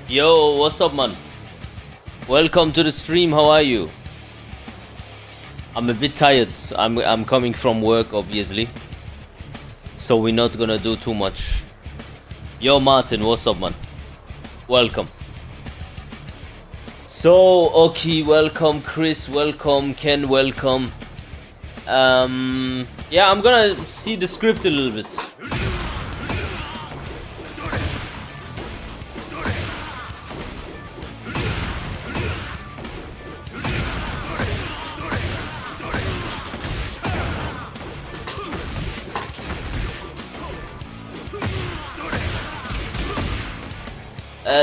Yo, what's up, man? Welcome to the stream. How are you? I'm a bit tired. I'm coming from work, obviously. So we're not gonna do too much. Yo, Martin, what's up, man? Welcome. So, Oki, welcome. Chris, welcome. Ken, welcome. Yeah, I'm gonna see the script a little bit.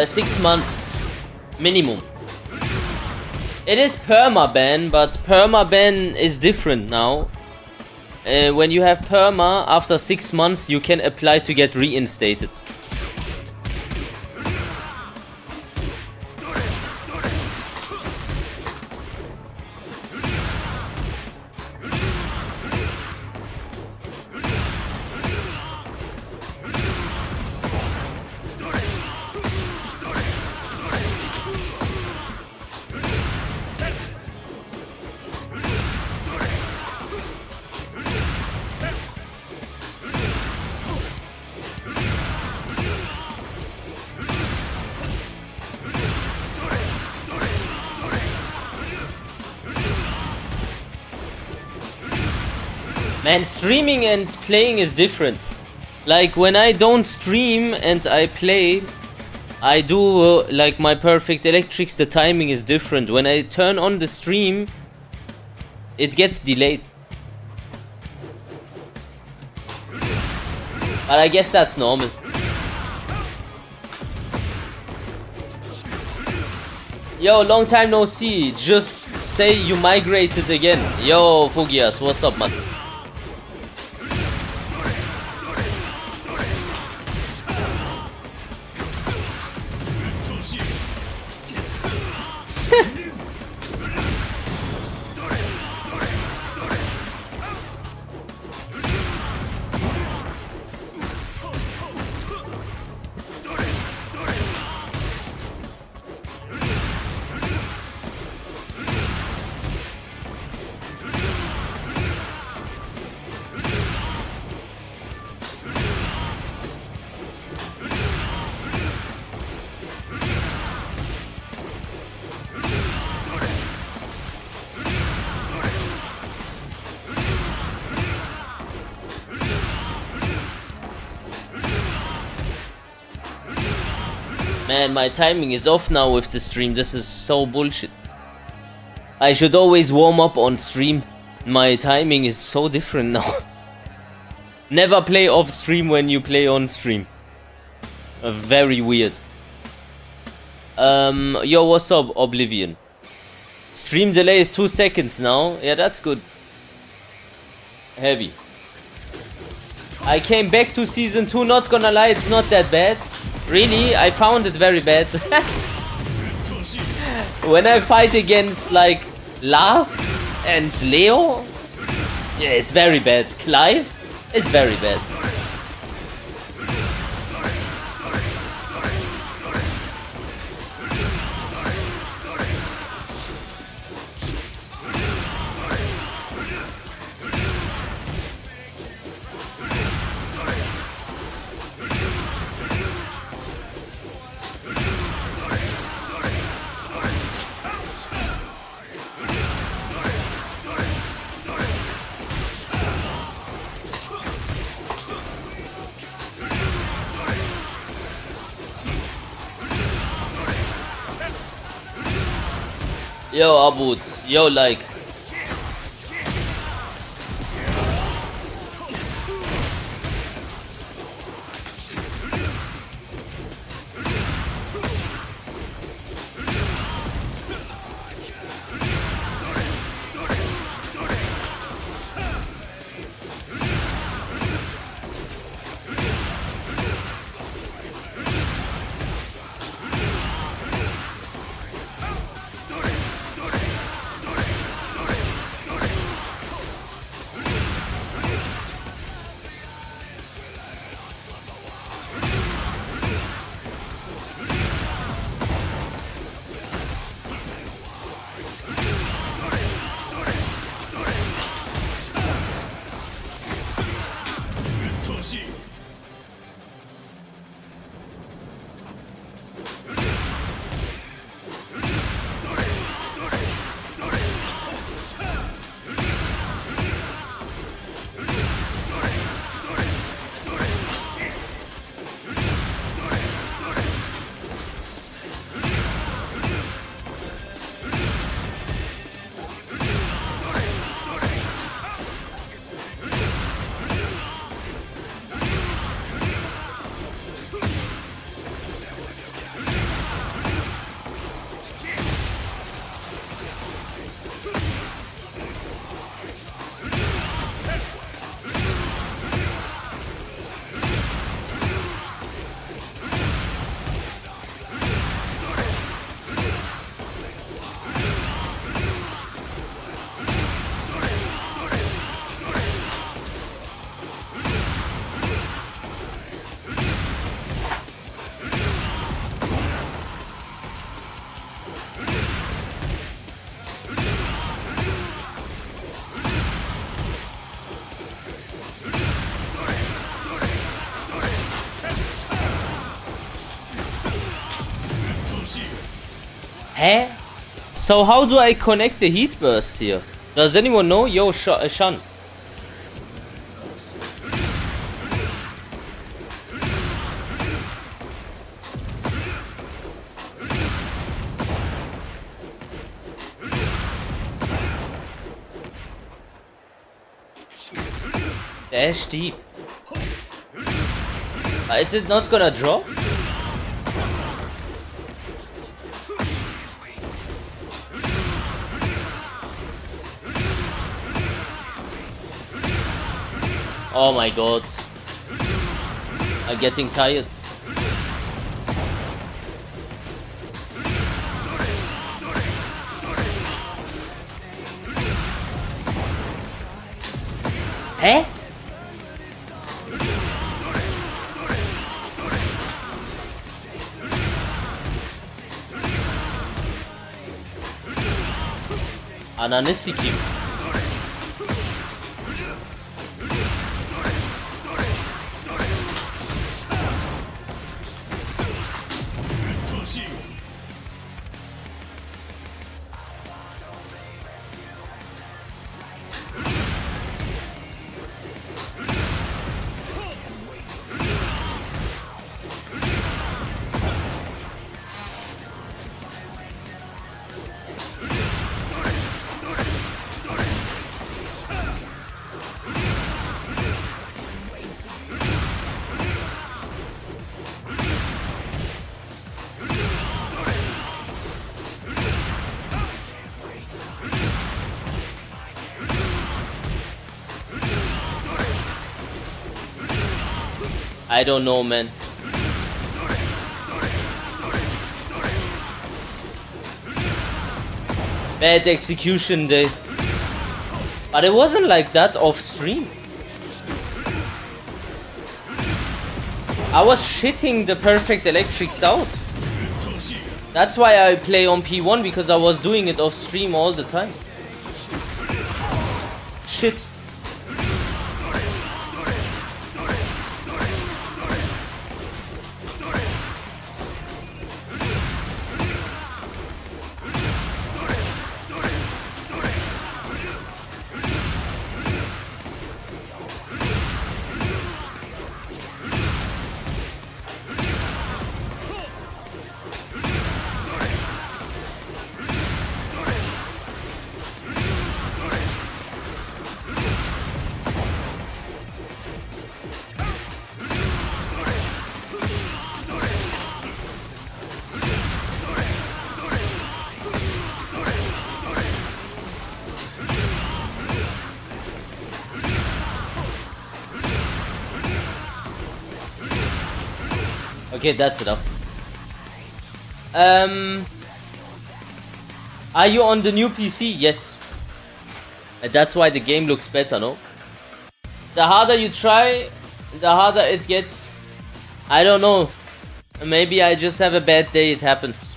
6 months minimum. It is perma-ban, but perma-ban is different now. When you have perma, after 6 months you can apply to get reinstated. Man, streaming and playing is different. Like, when I don't stream and I play, I do like my perfect electrics, the timing is different. When I turn on the stream, it gets delayed. But I guess that's normal. Yo, long time no see. Just say you migrated again. Yo, Fugias, what's up, man? Man, my timing is off now with the stream. This is so bullshit. I should always warm up on stream. My timing is so different now. Never play off stream when you play on stream. Very weird. Yo, what's up, Oblivion? Stream delay is 2 seconds now. Yeah, that's good. Heavy. I came back to season 2, not gonna lie, it's not that bad. Really, I found it very bad. When I fight against like Lars and Leo, yeah, it's very bad. Clive is very bad. Yo, Abud. Yo, like. Hä? So how do I connect the heat burst here? Does anyone know? Yo, Shan. Dash deep. Is it not gonna drop? Oh my god. I'm getting tired. Hä? Ananisikim. I don't know, man. Bad execution day. But it wasn't like that off stream. I was shitting the perfect electrics out. That's why I play on P1, because I was doing it off stream all the time. Shit. Okay, that's enough. Are you on the new PC? Yes. That's why the game looks better, no? The harder you try, the harder it gets. I don't know. Maybe I just have a bad day, it happens.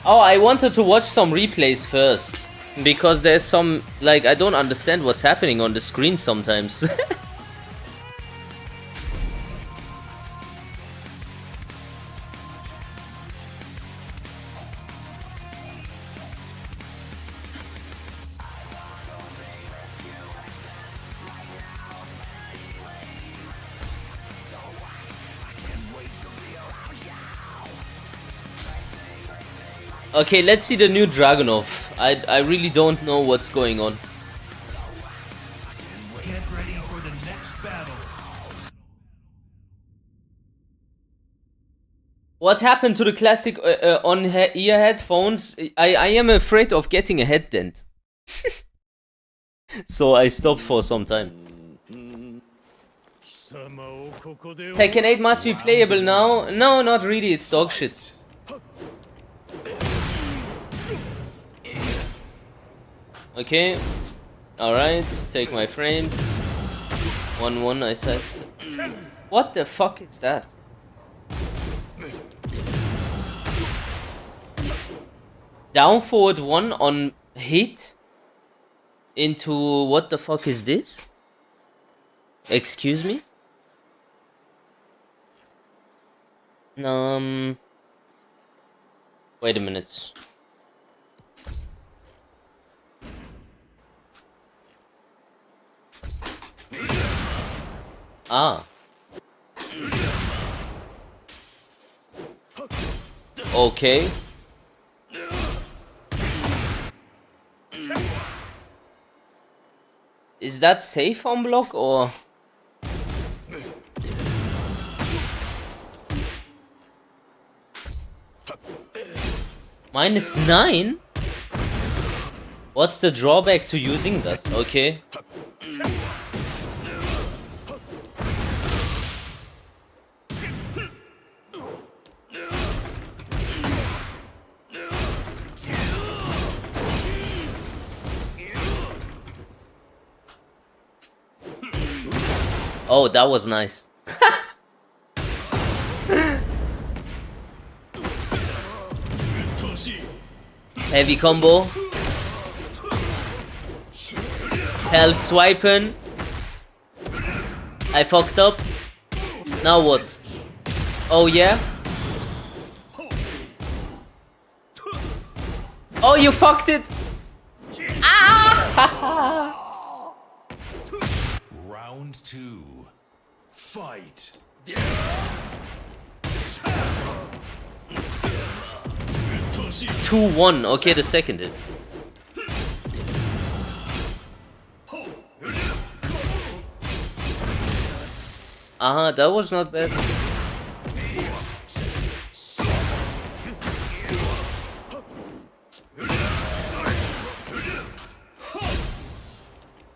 Oh, I wanted to watch some replays first. Because there's some, like, I don't understand what's happening on the screen sometimes. Okay, let's see the new Dragunov. I really don't know what's going on. Get ready for the next battle. What happened to the classic on-ear headphones? I am afraid of getting a head dent. So I stopped for some time. Tekken 8 must be playable now. No, not really, it's dog shit. Okay, alright, take my frames. 1-1, I said. What the fuck is that? Down forward 1 on hit? Into what the fuck is this? Excuse me? Wait a minute. Ah. Okay. Is that safe on block or? -9? What's the drawback to using that? Okay. Oh, that was nice. Heavy combo. Hell swiping. I fucked up. Now what? Oh yeah? Oh, you fucked it! Ah! Round 2. Fight. 2-1. Okay, the second hit. That was not bad.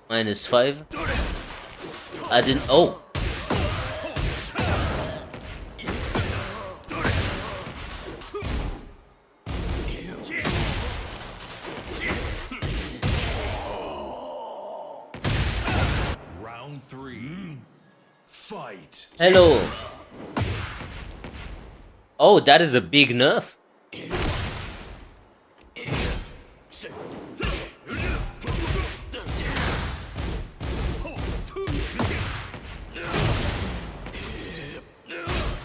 -5. I didn't. Oh. Round 3. Fight. Hello. Oh, that is a big nerf.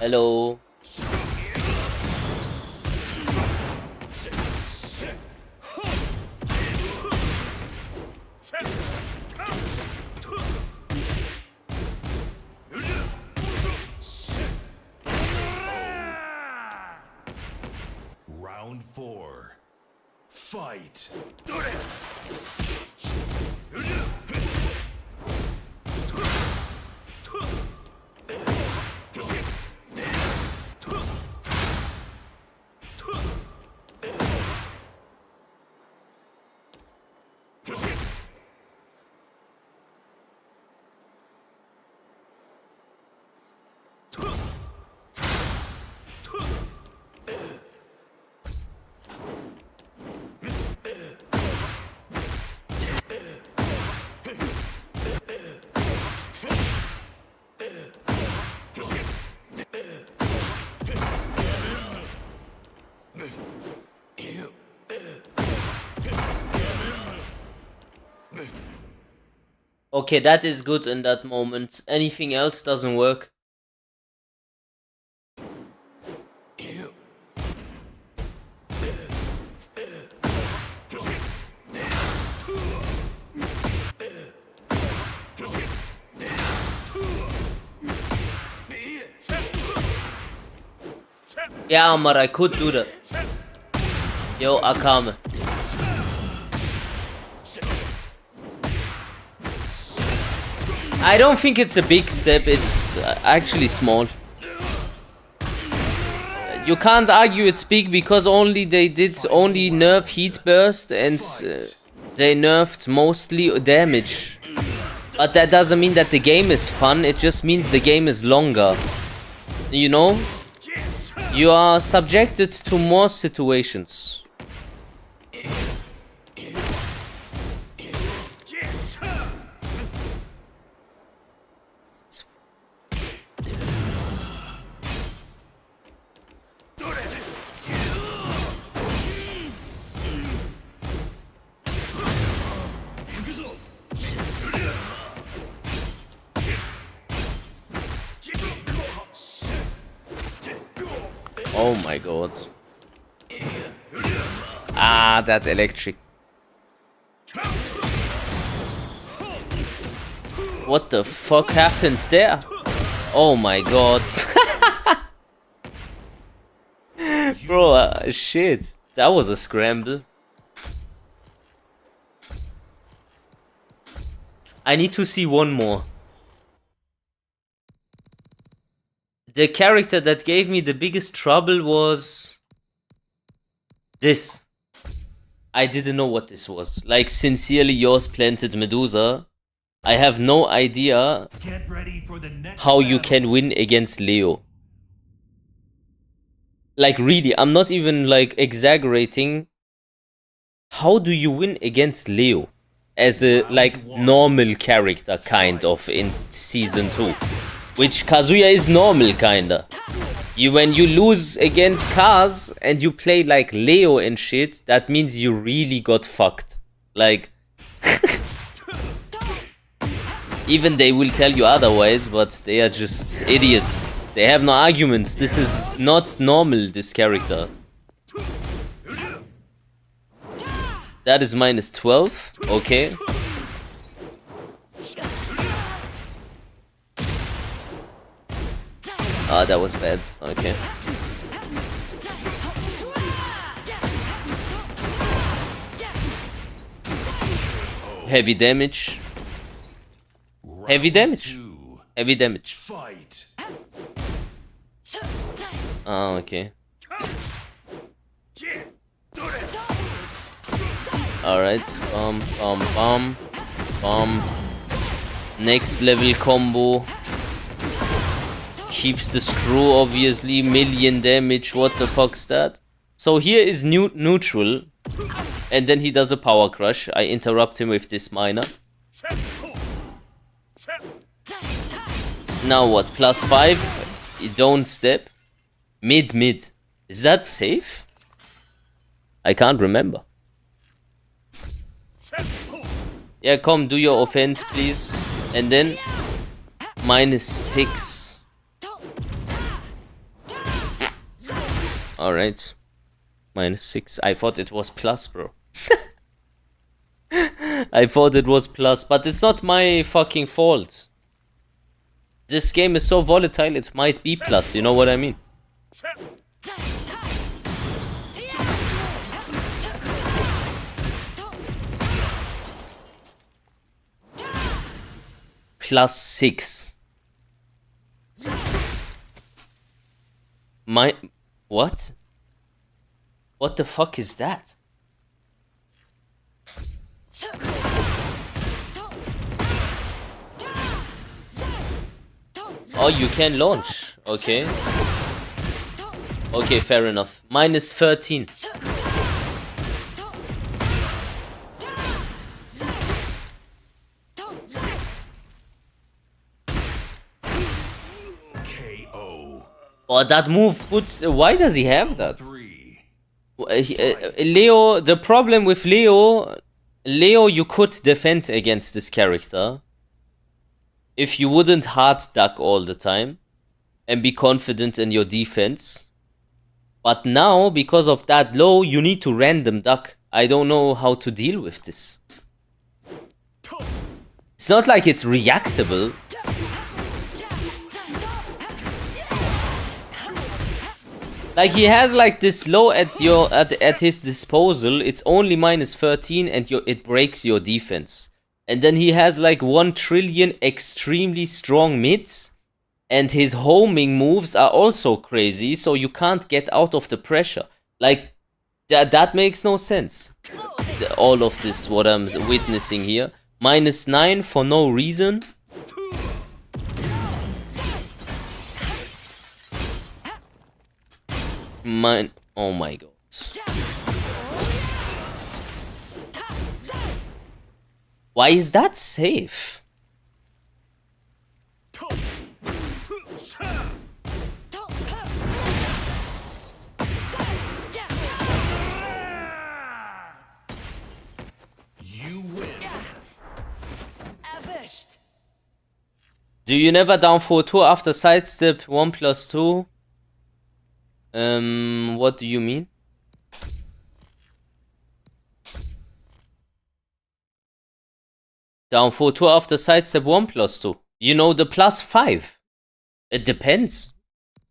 Hello. Round 4. Fight. Okay, that is good in that moment. Anything else doesn't work. Yeah, Amar, I could do that. Yo, Akame. I don't think it's a big step, it's actually small. You can't argue it's big because they did only nerf heat burst and they nerfed mostly damage. But that doesn't mean that the game is fun, it just means the game is longer. You know? You are subjected to more situations. Oh my god. Ah, that's electric. What the fuck happened there? Oh my god. Bro, shit. That was a scramble. I need to see one more. The character that gave me the biggest trouble was this. I didn't know what this was. Like, sincerely yours, Planted Medusa. I have no idea how you can win against Leo. Like, really, I'm not even, like, exaggerating. How do you win against Leo? As a, like, normal character, kind of, in Season 2. Which Kazuya is normal, kinda. When you lose against Kaz and you play like Leo and shit, that means you really got fucked. Like... Even they will tell you otherwise, but they are just idiots. They have no arguments. This is not normal, this character. That is minus 12. Okay. Ah, that was bad. Okay. Heavy damage. Heavy damage. Heavy damage. Ah, okay. Alright. Next level combo. Keeps the screw, obviously. Million damage. What the fuck's that? So here is neutral. And then he does a power crush. I interrupt him with this minor. Now what? Plus 5. You don't step. Mid. Is that safe? I can't remember. Yeah, come, do your offense, please. And then minus 6. Alright. Minus 6. I thought it was plus, bro. I thought it was plus, but it's not my fucking fault. This game is so volatile, it might be plus, you know what I mean? Plus 6. What? What the fuck is that? Oh, you can launch. Okay. Okay, fair enough. Minus 13. Oh, that move puts... Why does he have that? Leo... The problem with Leo Leo, you could defend against this character if you wouldn't hard duck all the time and be confident in your defense. But now, because of that low, you need to random duck. I don't know how to deal with this. It's not like it's reactable. Like, he has like this low at his disposal. It's only minus 13 and it breaks your defense. And then he has like 1 trillion extremely strong mids. And his homing moves are also crazy, so you can't get out of the pressure. Like, that makes no sense. All of this, what I'm witnessing here. Minus 9 for no reason. Oh my god. Why is that safe? You win. Do you never down for 2 after sidestep 1+2? What do you mean? Down for 2 after sidestep 1+2. You know, the +5. It depends.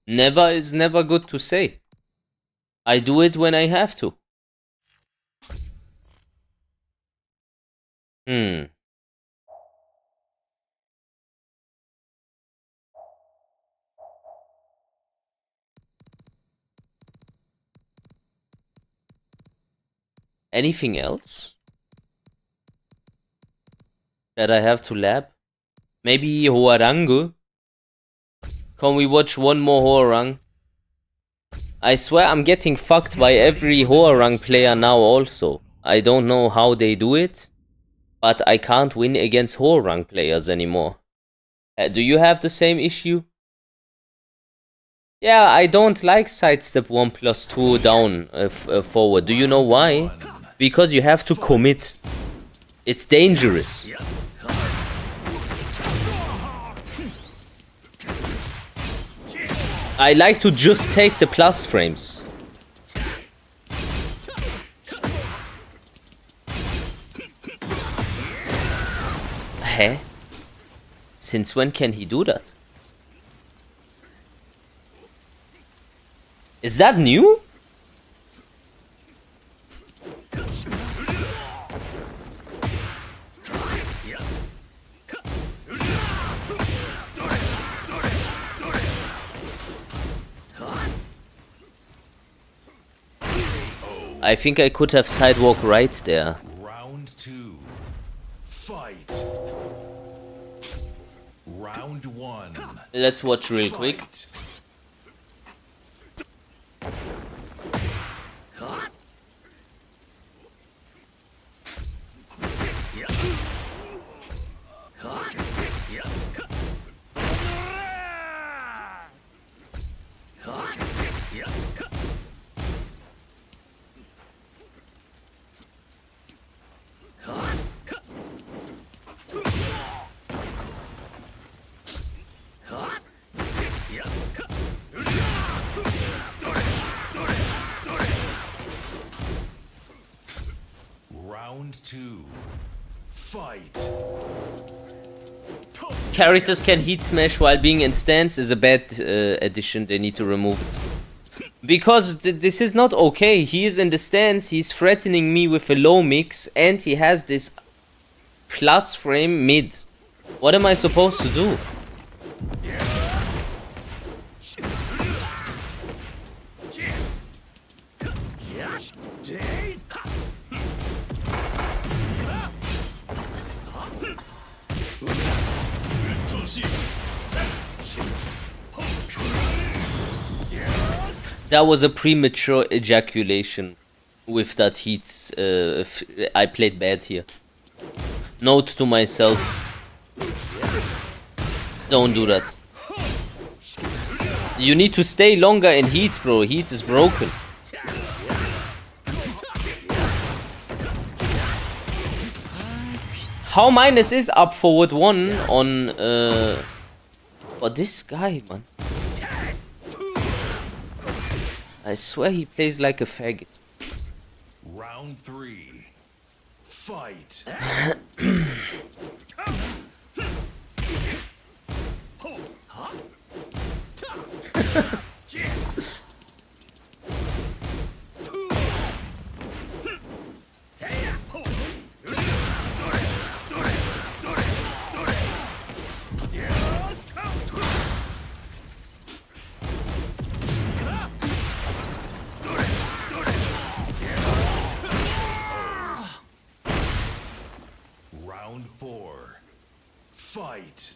Never is never good to say. I do it when I have to. Anything else that I have to lab? Maybe Hwoarang? Can we watch one more Hwoarang? I swear I'm getting fucked by every Hwoarang player now also. I don't know how they do it, but I can't win against Hwoarang players anymore. Do you have the same issue? Yeah, I don't like sidestep 1+2 down forward. Do you know why? Because you have to commit. It's dangerous. I like to just take the plus frames. Hä? Since when can he do that? Is that new? I think I could have sidewalk right there. Round 2. Fight. Round 1. Let's watch real quick. Round 2. Fight. Characters can heat smash while being in stance is a bad addition. They need to remove it. Because this is not okay. He is in the stance, he's threatening me with a low mix, and he has this plus frame mid. What am I supposed to do? That was a premature ejaculation with that heat. I played bad here. Note to myself. Don't do that. You need to stay longer in heat, bro. Heat is broken. How minus is up forward 1 on for this guy, man. I swear he plays like a faggot. Round 3. Fight. Round 4. Fight.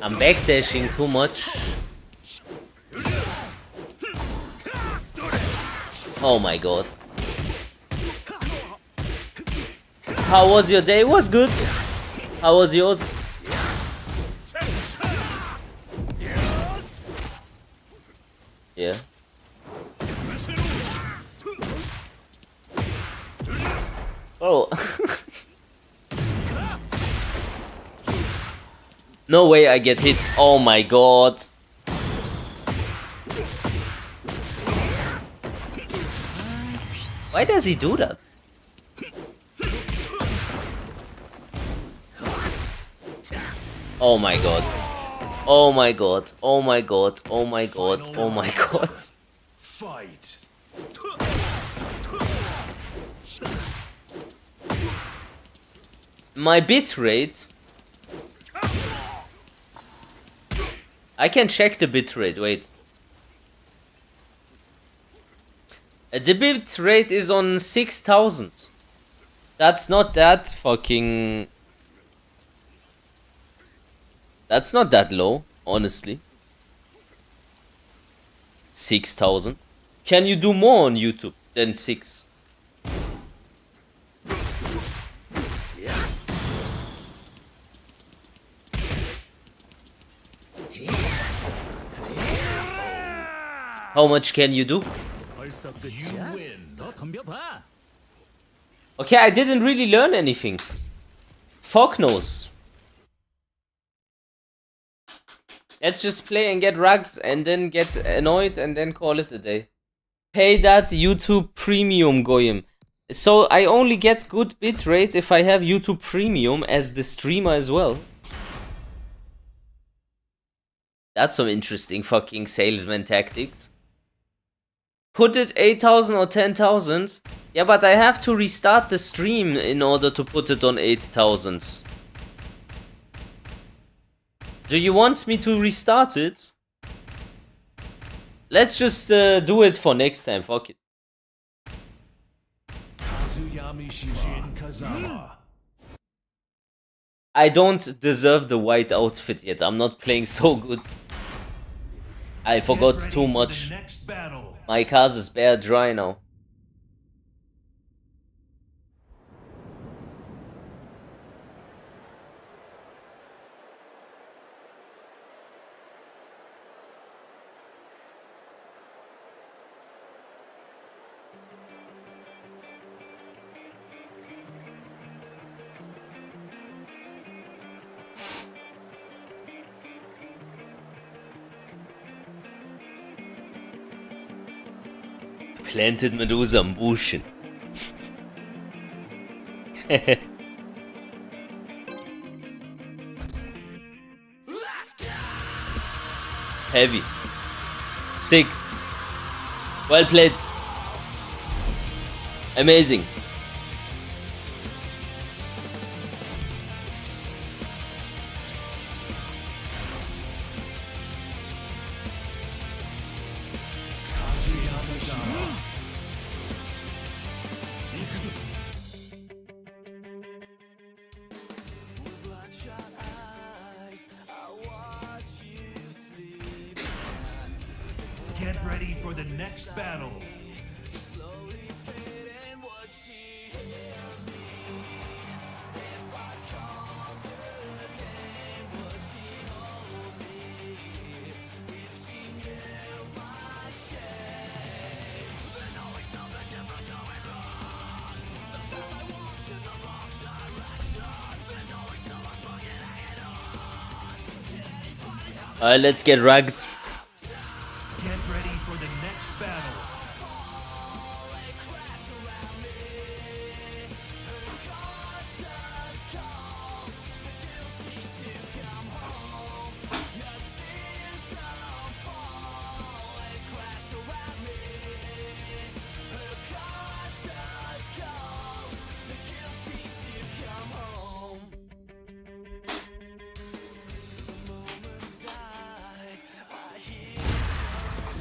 I'm backdashing too much. Oh my god. How was your day? It was good. How was yours? Yeah. Oh. No way I get hit. Oh my god. Why does he do that? Oh my god. Oh my god. Oh my god. Oh my god. Oh my god. Fight. My bit rate. I can check the bit rate. Wait. The bit rate is on 6,000. That's not that fucking... That's not that low, honestly. 6,000. Can you do more on YouTube than 6? How much can you do? You win. Okay, I didn't really learn anything. Fuck knows. Let's just play and get rugged and then get annoyed and then call it a day. Pay that YouTube Premium, Goyim. So I only get good bitrate if I have YouTube Premium as the streamer as well. That's some interesting fucking salesman tactics. Put it 8,000 or 10,000. Yeah, but I have to restart the stream in order to put it on 8,000. Do you want me to restart it? Let's just do it for next time, fuck it. Kazuyami Shishin Kazama. I don't deserve the white outfit yet, I'm not playing so good. I forgot too much. Next battle. My cars is bare dry now. Planted Medusa am Buschen. Heavy. Sick. Well played. Amazing. Get ready for the next battle. Alright, let's get ragged. Get ready for the next battle.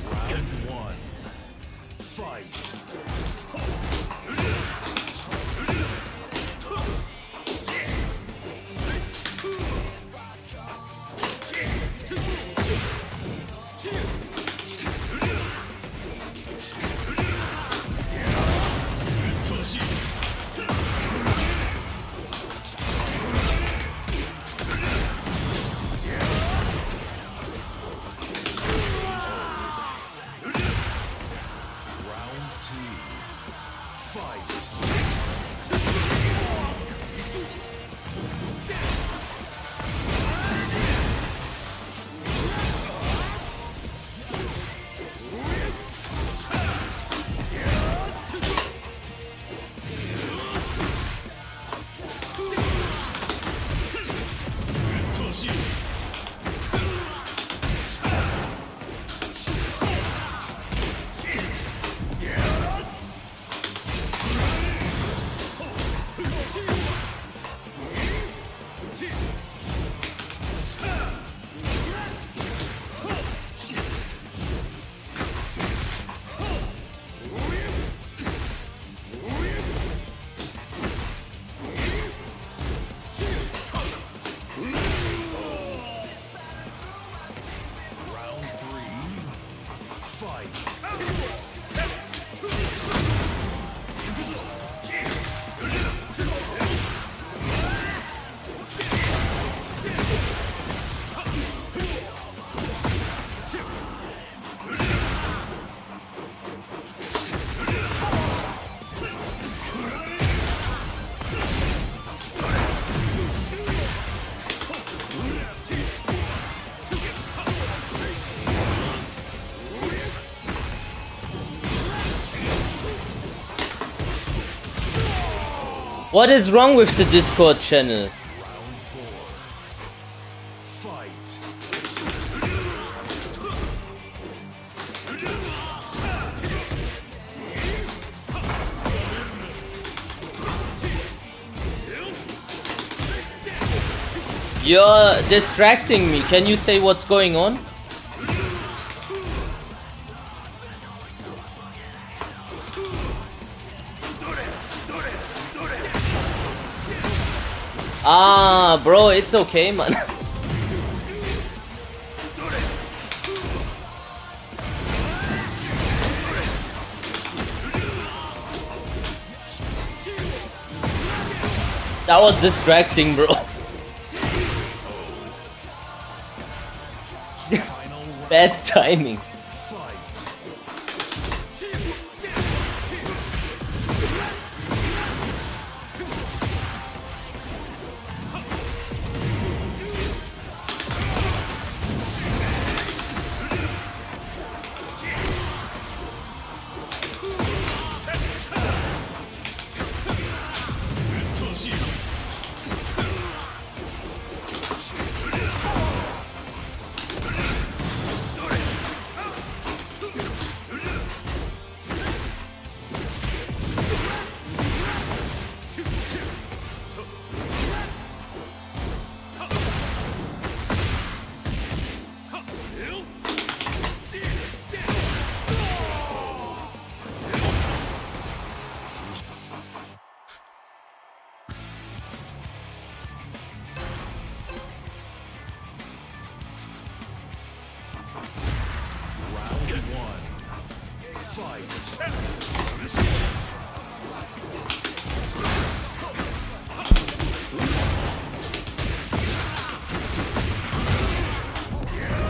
Round one. Fight. Round two. Fight. Round three. Fight. What is wrong with the Discord channel? Round four. Fight. You're distracting me. Can you say what's going on? Ah, bro, it's okay, man. That was distracting, bro. Bad timing.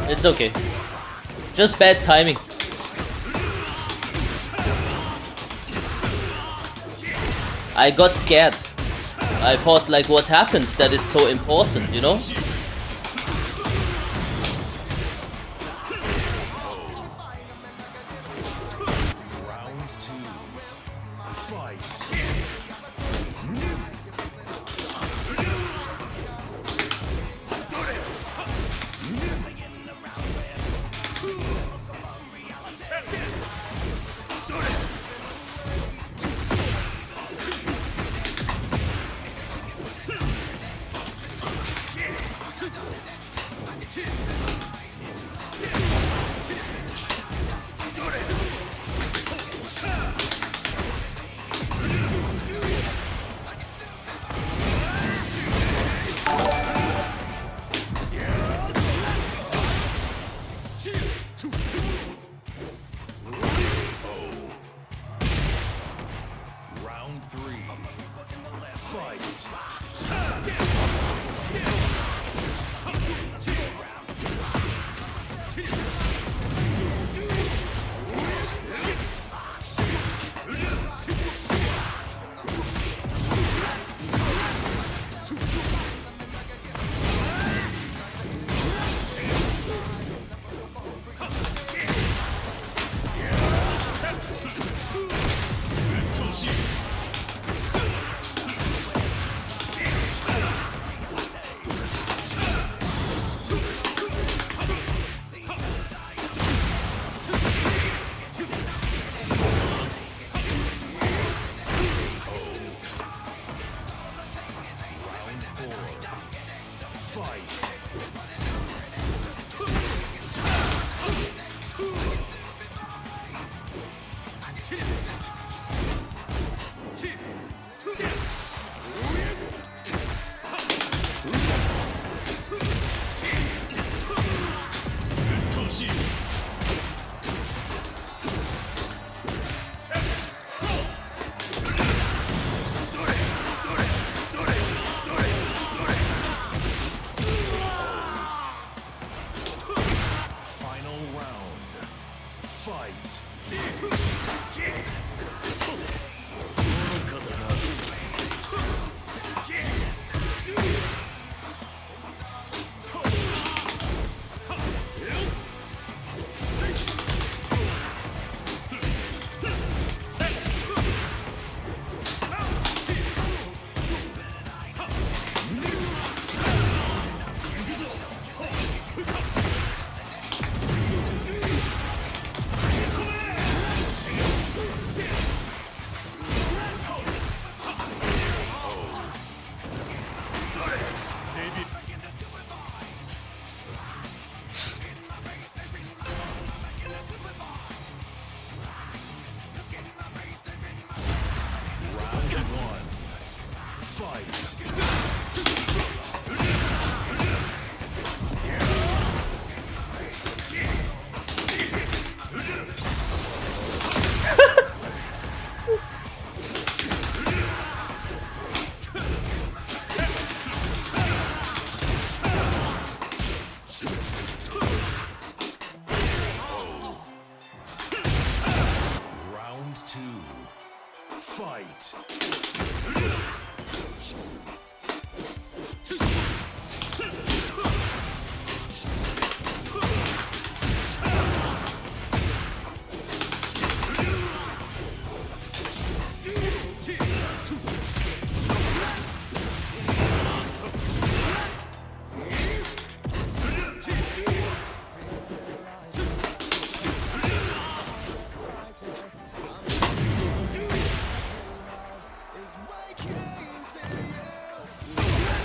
It's okay. Just bad timing. I got scared. I thought, like, what happens that it's so important, you know?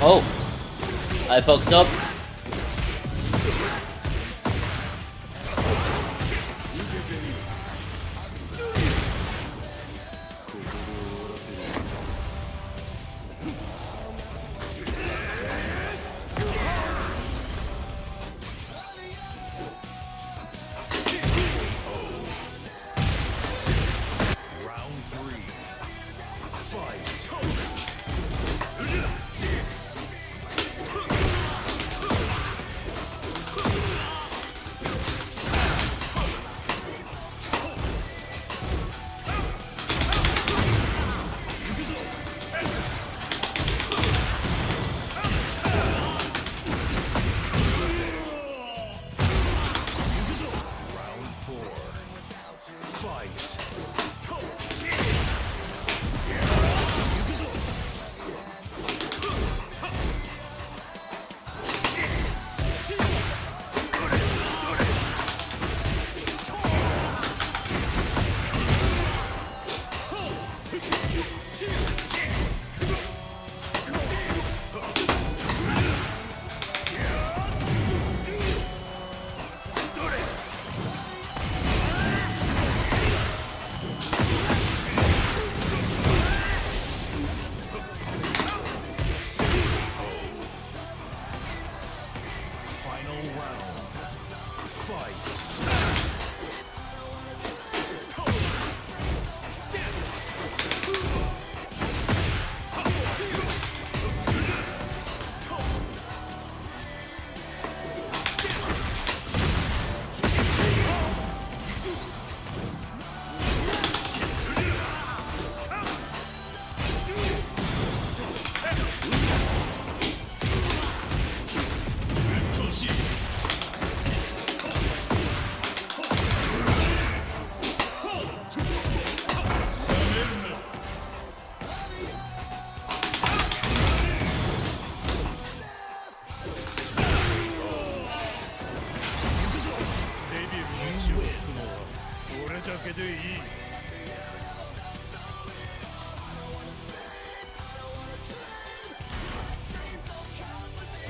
Oh, I fucked up.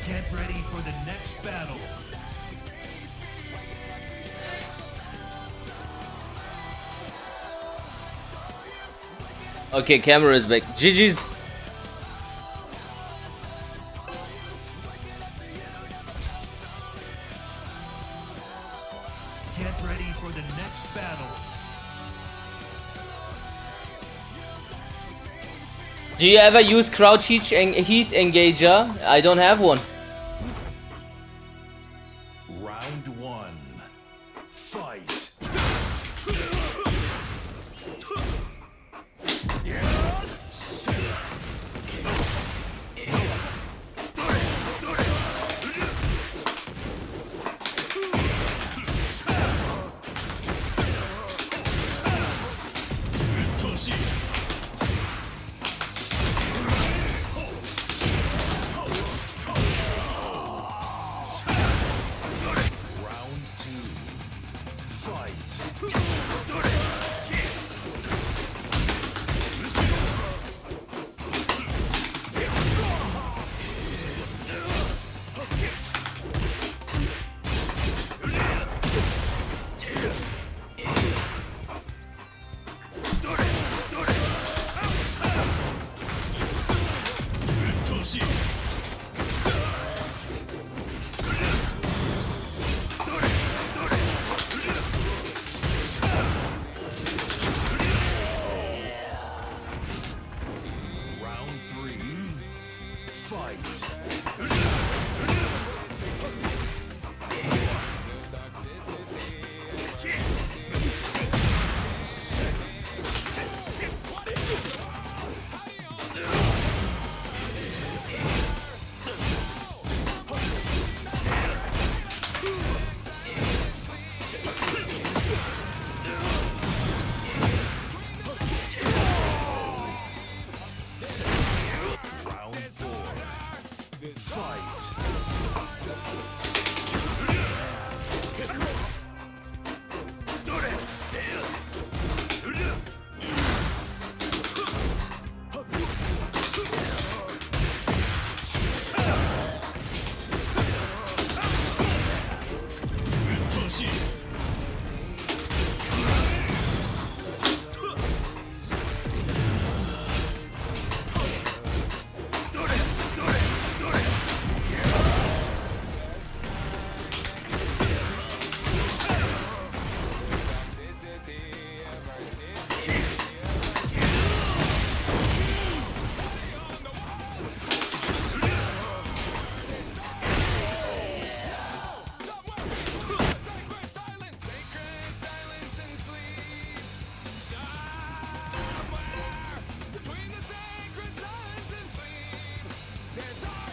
Get ready for the next battle. Okay, camera is back. GG's. Get ready for the next battle. Do you ever use crouch heat engager? I don't have one. Round one. Fight.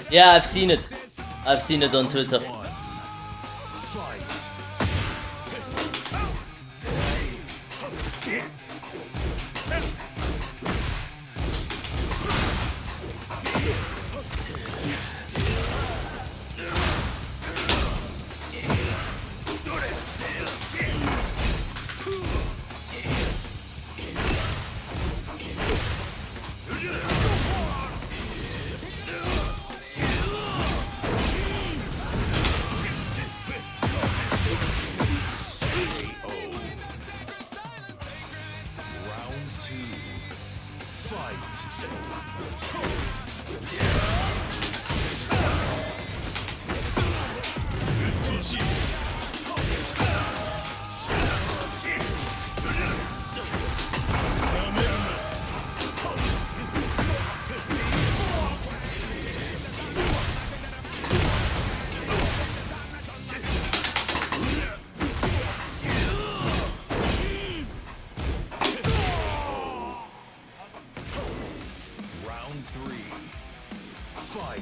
Yeah, I've seen it. I've seen it on Twitter. Fight. Round 3. Fight.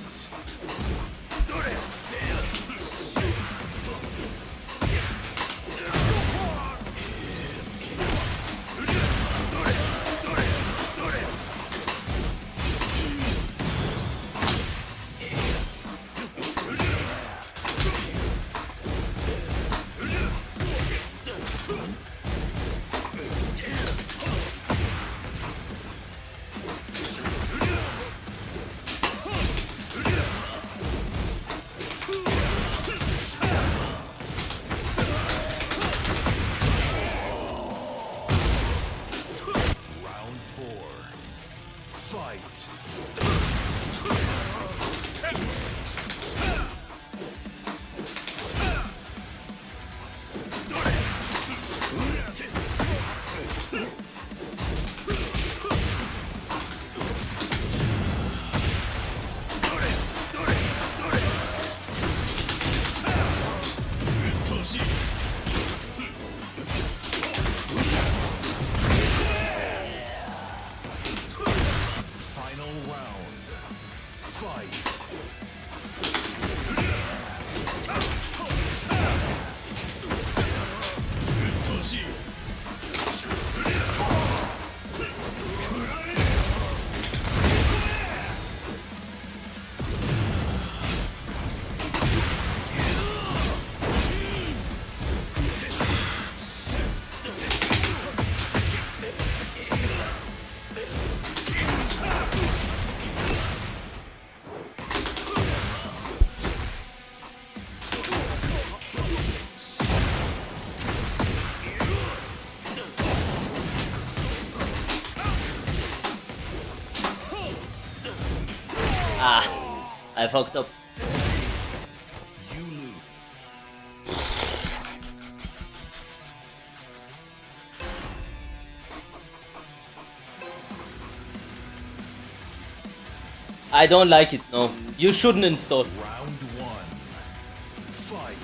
Round 4. Fight. Final round. Fight. Ah, I fucked up. You lose. I don't like it, no. You shouldn't install. Round 1. Fight.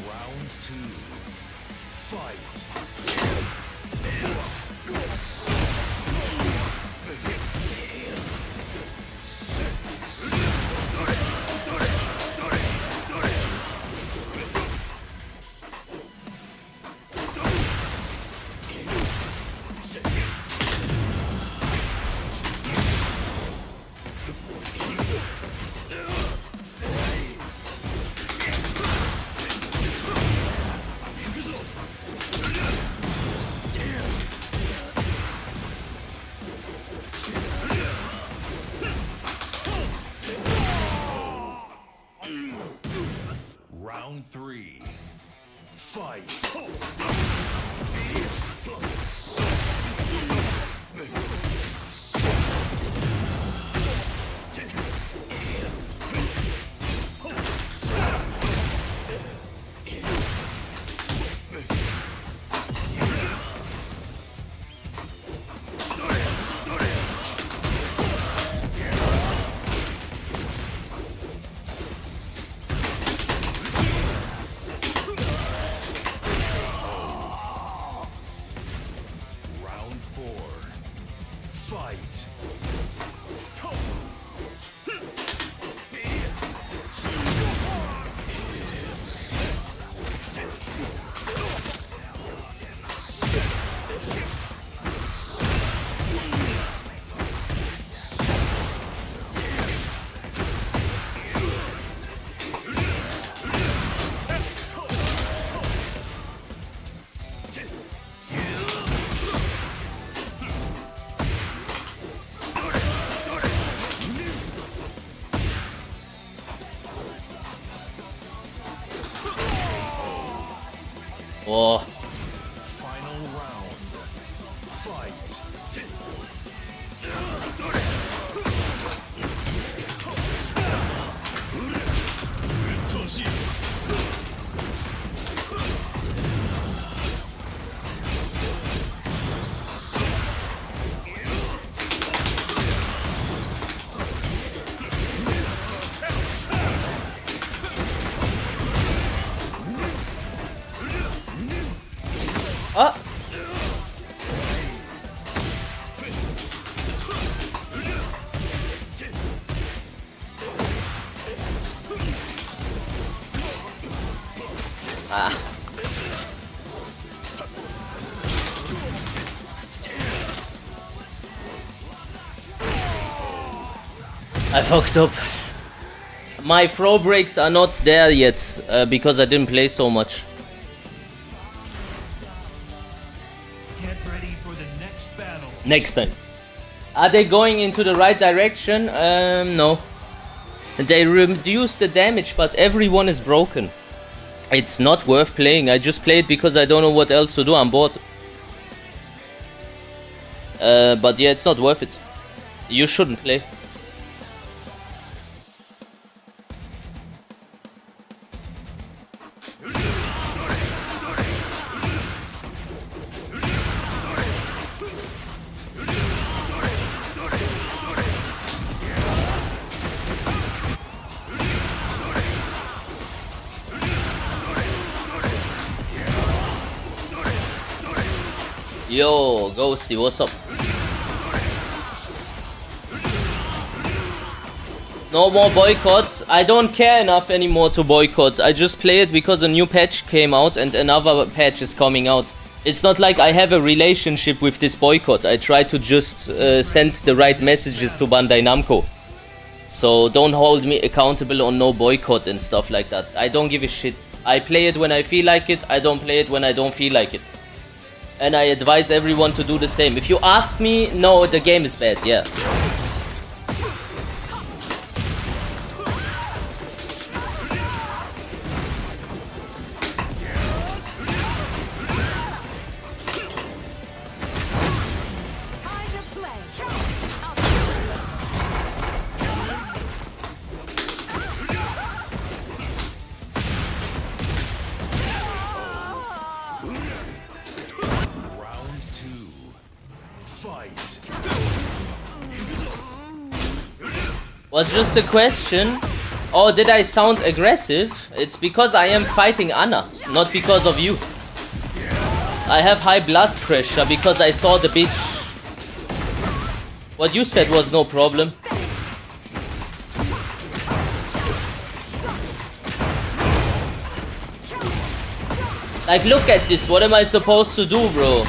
Round 2. Fight. Round 3. Fight. Oh. Final round. Fight. Ah. Ah. I fucked up. My throw breaks are not there yet because I didn't play so much. Get ready for the next battle. Next time. Are they going into the right direction? No. They reduce the damage, but everyone is broken. It's not worth playing. I just play it because I don't know what else to do. I'm bored. But yeah, it's not worth it. You shouldn't play. Yo, Ghosty, what's up? No more boycotts. I don't care enough anymore to boycott. I just play it because a new patch came out and another patch is coming out. It's not like I have a relationship with this boycott. I try to just send the right messages to Bandai Namco. So don't hold me accountable on no boycott and stuff like that. I don't give a shit. I play it when I feel like it. I don't play it when I don't feel like it. And I advise everyone to do the same. If you ask me, no, the game is bad, yeah. Was just a question. Oh, did I sound aggressive? It's because I am fighting Anna, not because of you. I have high blood pressure because I saw the bitch. What you said was no problem. Like, look at this. What am I supposed to do, bro?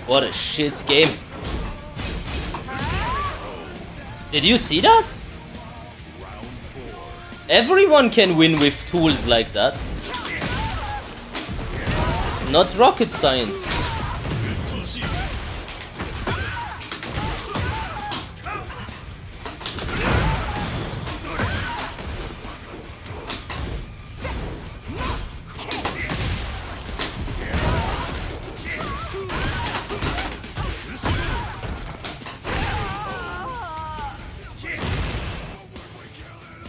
What a shit game. Did you see that? Everyone can win with tools like that. Not rocket science.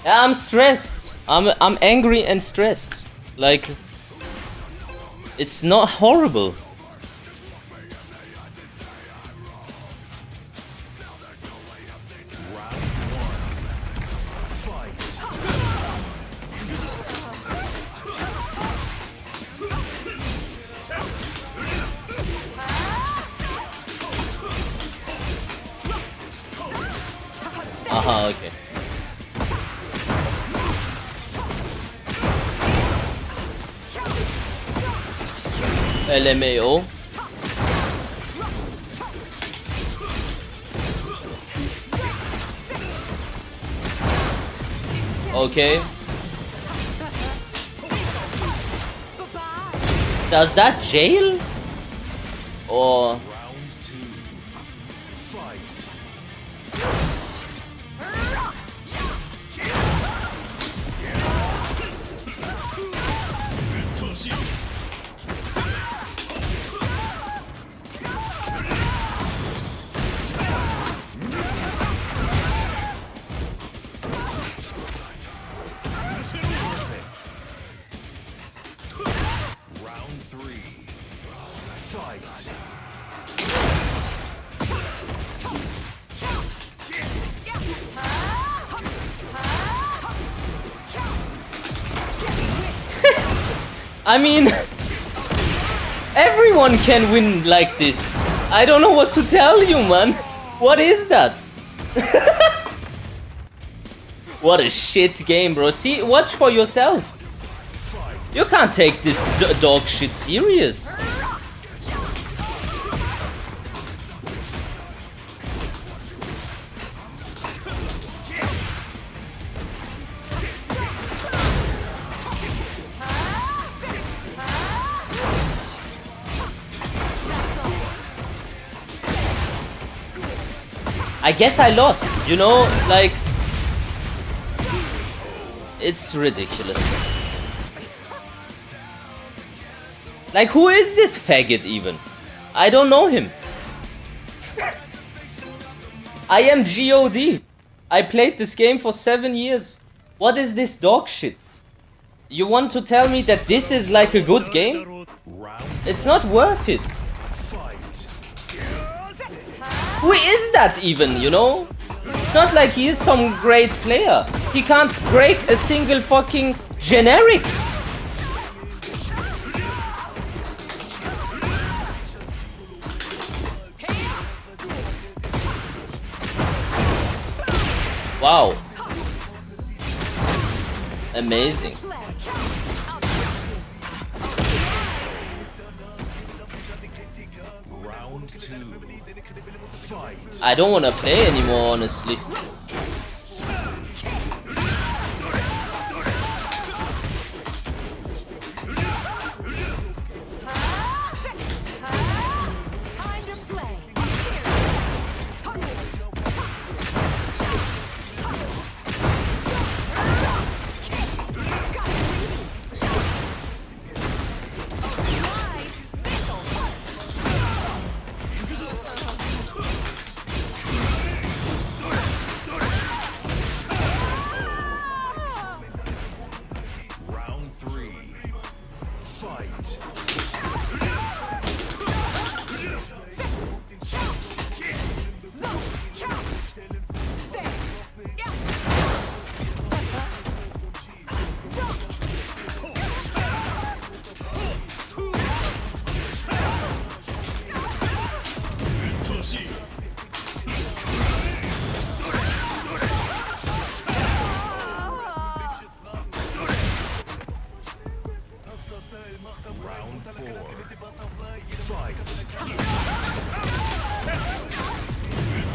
I'm stressed. I'm angry and stressed. Like, it's not horrible. Aha, okay. LMAO. Okay. Does that jail? Or... I mean, everyone can win like this. I don't know what to tell you, man. What is that? What a shit game, bro. See, watch for yourself. You can't take this dog shit serious. I guess I lost, you know, like, it's ridiculous. Like, who is this faggot even? I don't know him. I am GOD. I played this game for 7 years. What is this dog shit? You want to tell me that this is like a good game? It's not worth it. Who is that even, you know? It's not like he is some great player. He can't break a single fucking generic. Wow. Amazing. Round 2. Fight. I don't want to play anymore, honestly.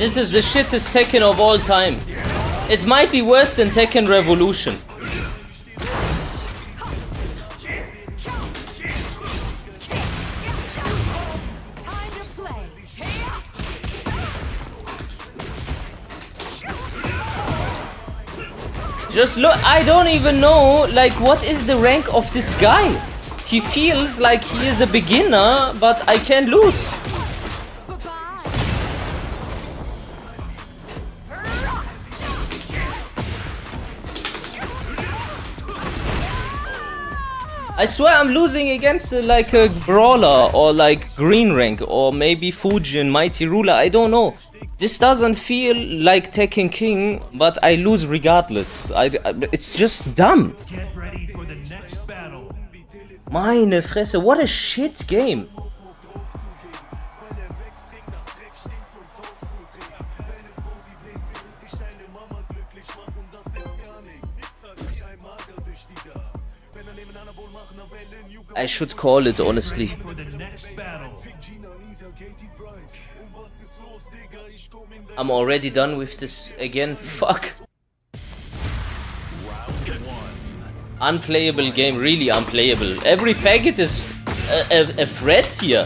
This is the shittest Tekken of all time. It might be worse than Tekken Revolution. Just look, I don't even know, like, what is the rank of this guy? He feels like he is a beginner, but I can't lose. I swear I'm losing against like a brawler or like green rank or maybe Fujin, Mighty Ruler, I don't know. This doesn't feel like Tekken King, but I lose regardless. It's just dumb. Get ready for the next battle. Meine Fresse, what a shit game. I should call it, honestly. For the next battle. I'm already done with this again. Fuck. Unplayable game, really unplayable. Every faggot is a threat here.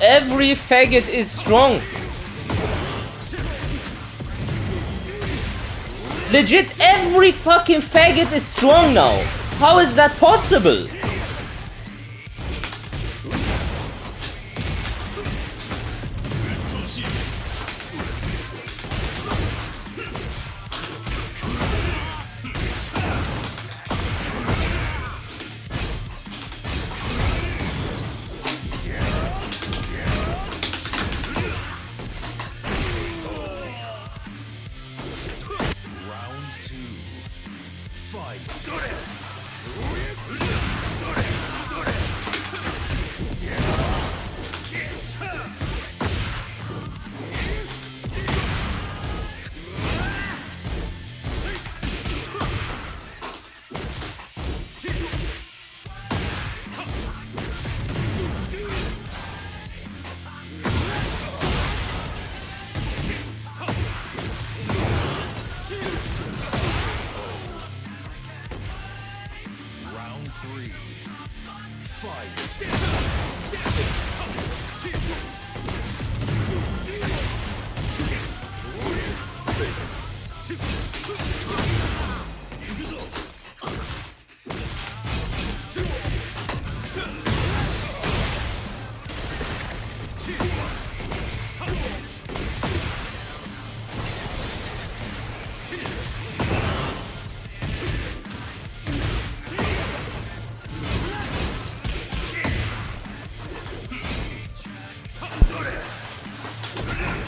Every faggot is strong. Legit, every fucking faggot is strong now. How is that possible?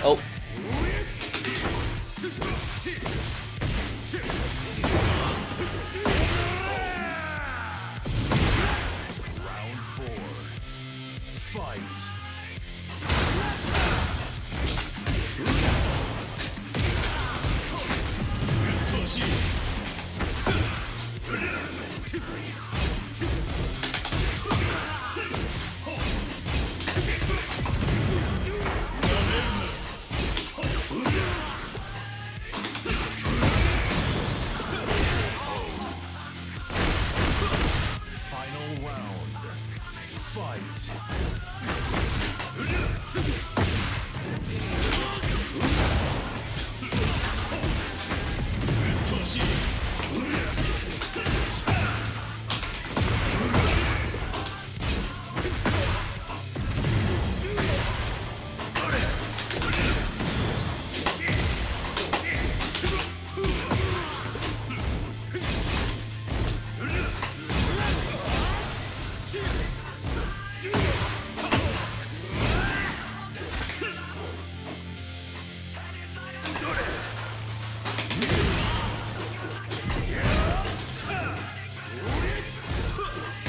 Oh.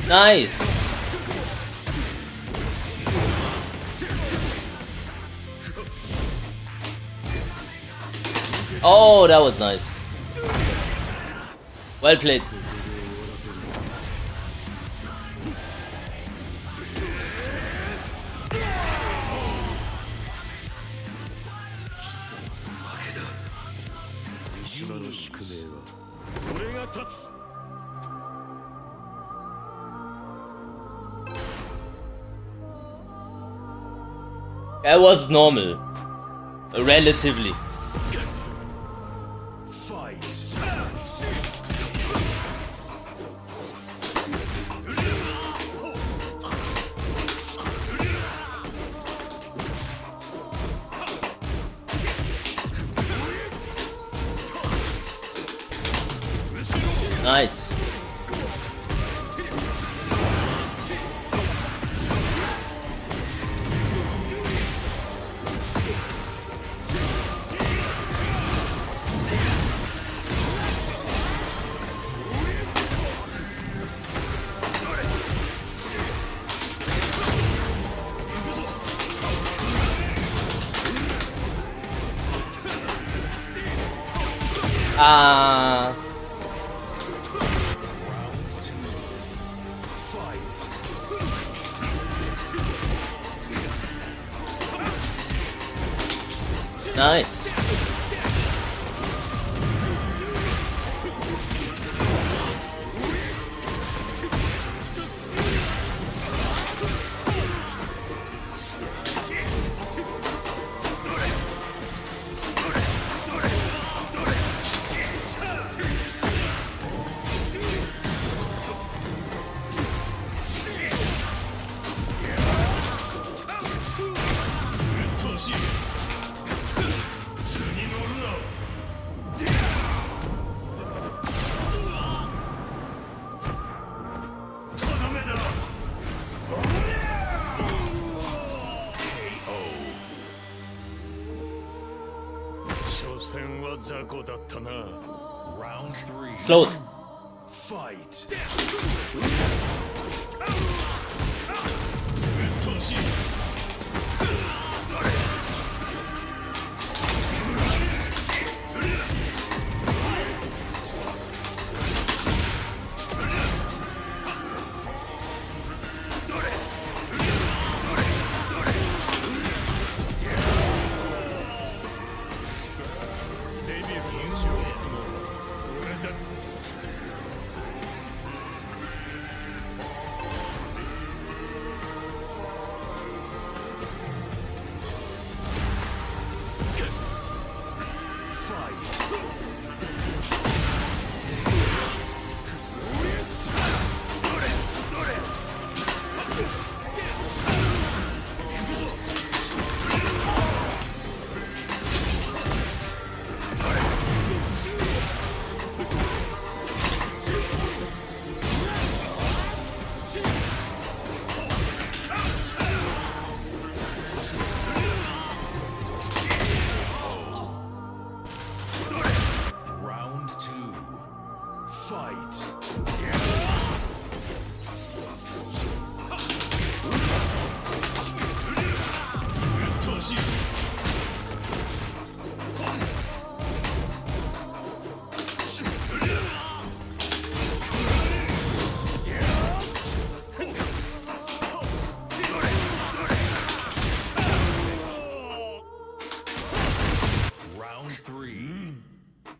Nice. Oh, that was nice. Well played. That was normal. Relatively. Nice. Nice. Round 3. Slow it. Fight.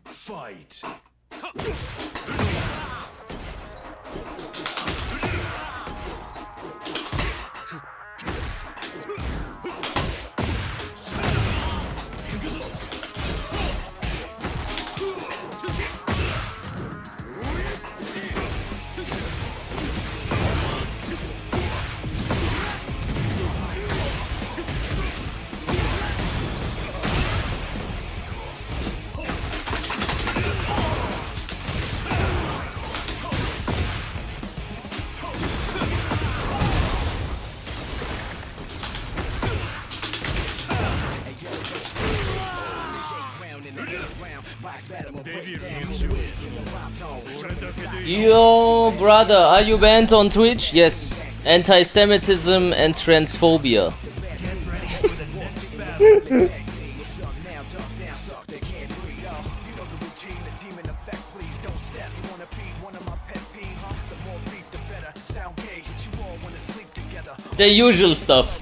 Fight. Yo, brother, are you banned on Twitch? Yes. Anti-Semitism and transphobia. The usual stuff.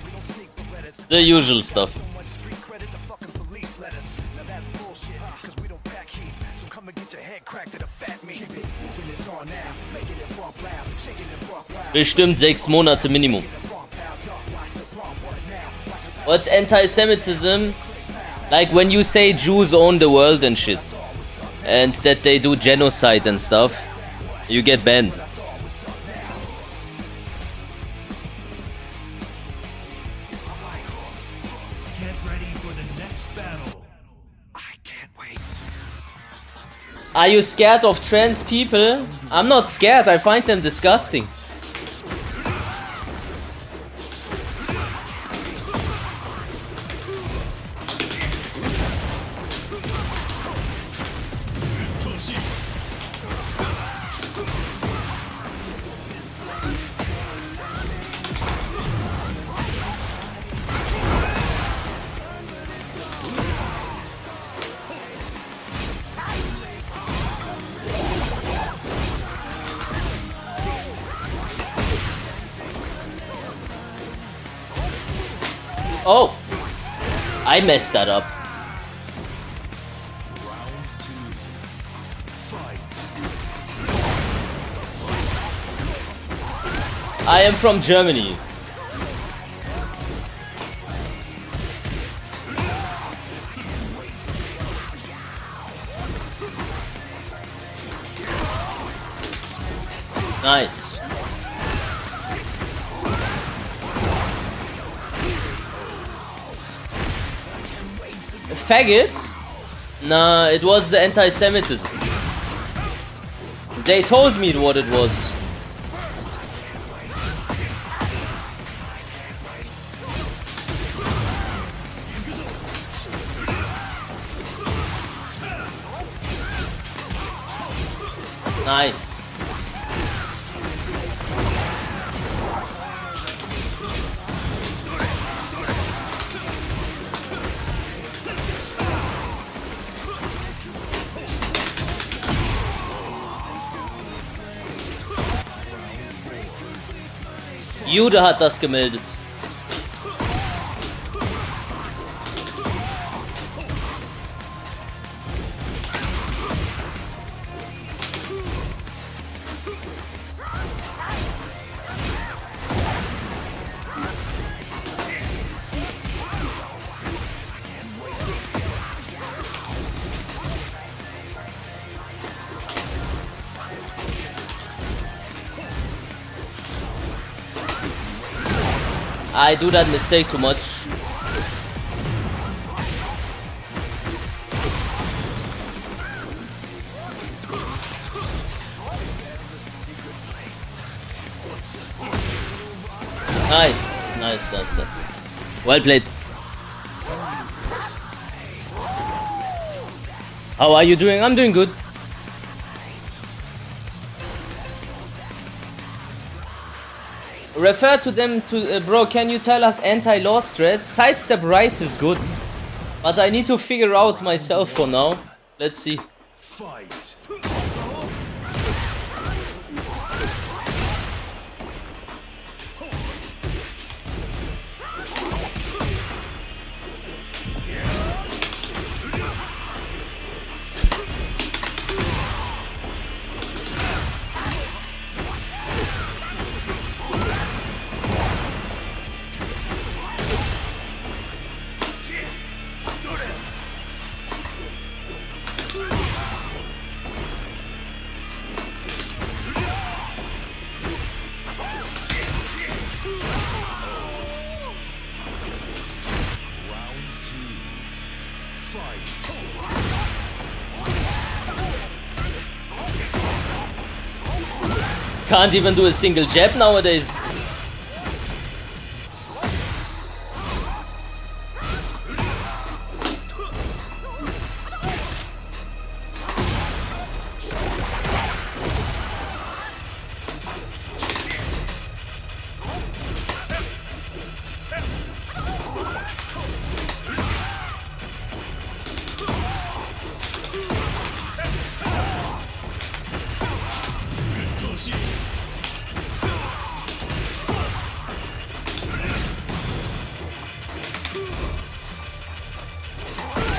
The usual stuff. Bestimmt 6 Monate Minimum. What's anti-Semitism? Like when you say Jews own the world and shit. And that they do genocide and stuff. You get banned. Get ready for the next battle. I can't wait. Are you scared of trans people? I'm not scared, I find them disgusting. Oh! I messed that up. I am from Germany. Nice. Faggot? Nah, it was anti-Semitism. They told me what it was. Nice. Jude hat das gemeldet. I do that mistake too much. Nice, nice, nice, nice. Well played. How are you doing? I'm doing good. Refer to them to bro, can you tell us anti-law strats? Sidestep right is good, but I need to figure out myself for now. Let's see. Fight. Can't even do a single jab nowadays.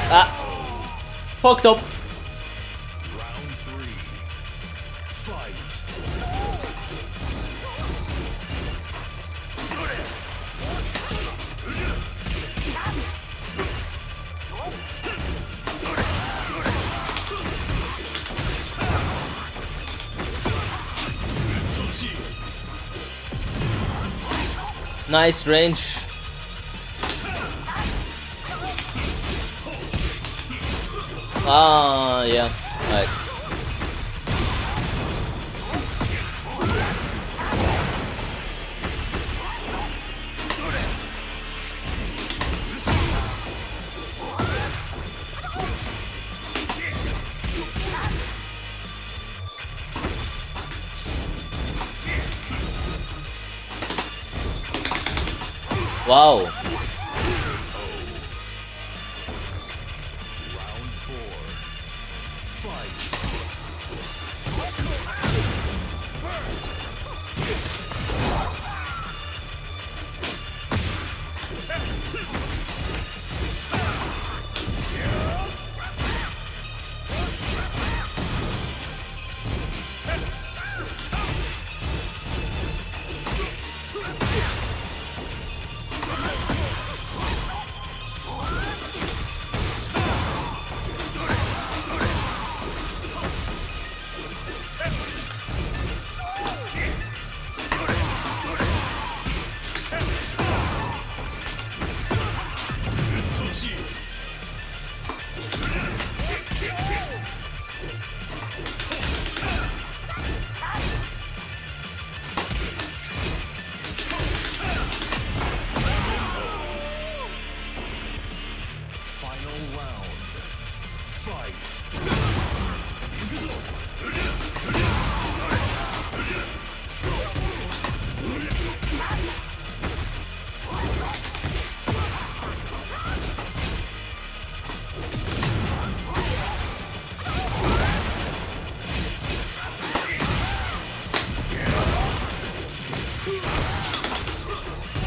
Ah, fucked up. Round 3. Fight. Nice range. Ah, yeah. Right. Wow. Round 4. Fight. Final round. Fight.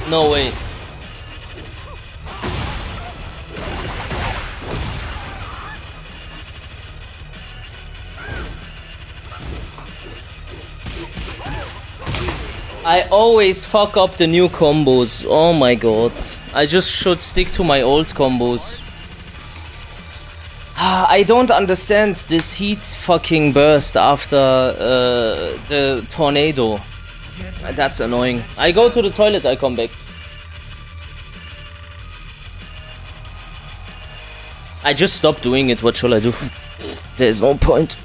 No way. I always fuck up the new combos. Oh my god. I just should stick to my old combos. I don't understand this heat fucking burst after the tornado. That's annoying. I go to the toilet, I come back. I just stopped doing it, what shall I do? There's no point.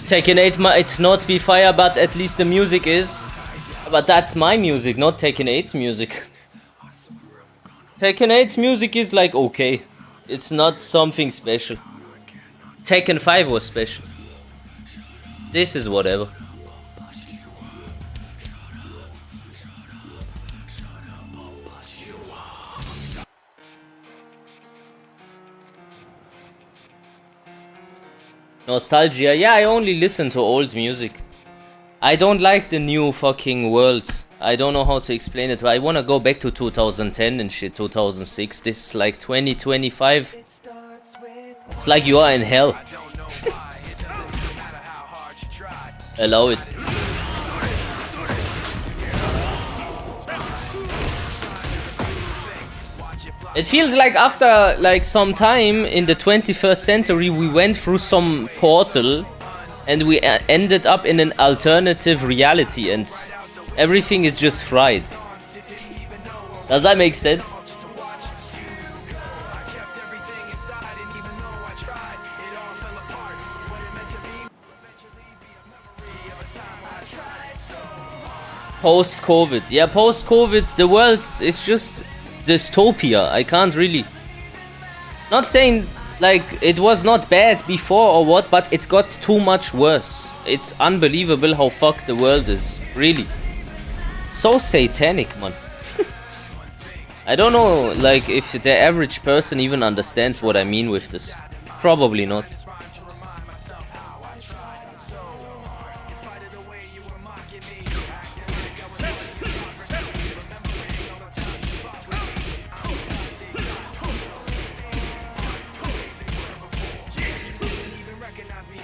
Tekken 8 might not be fire, but at least the music is. But that's my music, not Tekken 8's music. Tekken 8's music is like okay. It's not something special. Tekken 5 was special. This is whatever. Nostalgia. Yeah, I only listen to old music. I don't like the new fucking world. I don't know how to explain it, but I wanna go back to 2010 and shit, 2006. This is like 2025. It's like you are in hell. Allow it. It feels like after like some time in the 21st century we went through some portal and we ended up in an alternative reality and everything is just fried. Does that make sense? Post-COVID. Yeah, post-COVID, the world is just dystopia. I can't really... Not saying like it was not bad before or what, but it got too much worse. It's unbelievable how fucked the world is. Really. So satanic, man. I don't know like if the average person even understands what I mean with this. Probably not.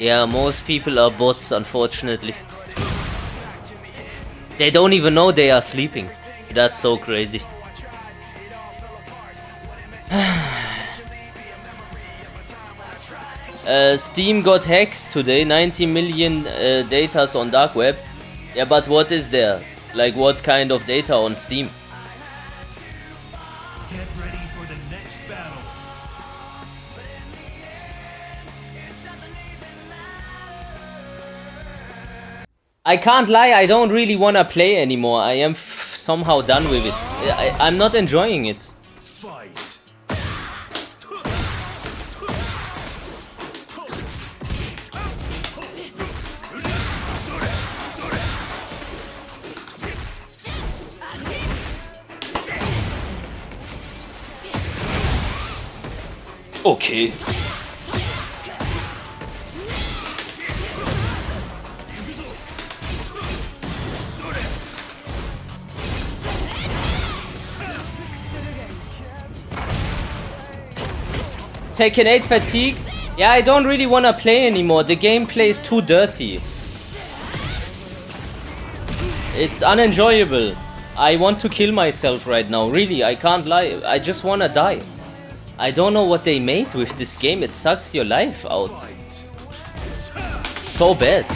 Yeah, most people are bots, unfortunately. They don't even know they are sleeping. That's so crazy. Steam got hacked today, 90 million datas on dark web. Yeah, but what is there? Like what kind of data on Steam? Get ready for the next battle. I can't lie, I don't really wanna play anymore. I am somehow done with it. I'm not enjoying it. Fight. Okay. Tekken 8 fatigue? Yeah, I don't really wanna play anymore. The gameplay is too dirty. It's unenjoyable. I want to kill myself right now. Really, I can't lie. I just wanna die. I don't know what they made with this game. It sucks your life out. So bad.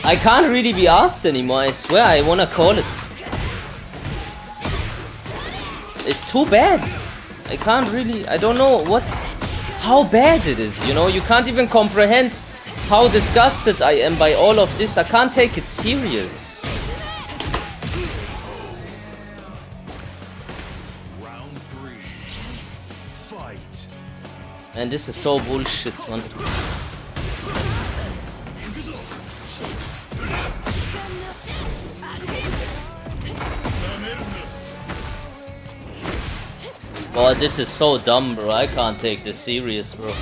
I can't really be asked anymore, I swear, I wanna call it. It's too bad. I can't really, I don't know how bad it is, you know? You can't even comprehend how disgusted I am by all of this. I can't take it serious. Round 3. Fight. Man, this is so bullshit, man. Oh, this is so dumb, bro. I can't take this serious, bro.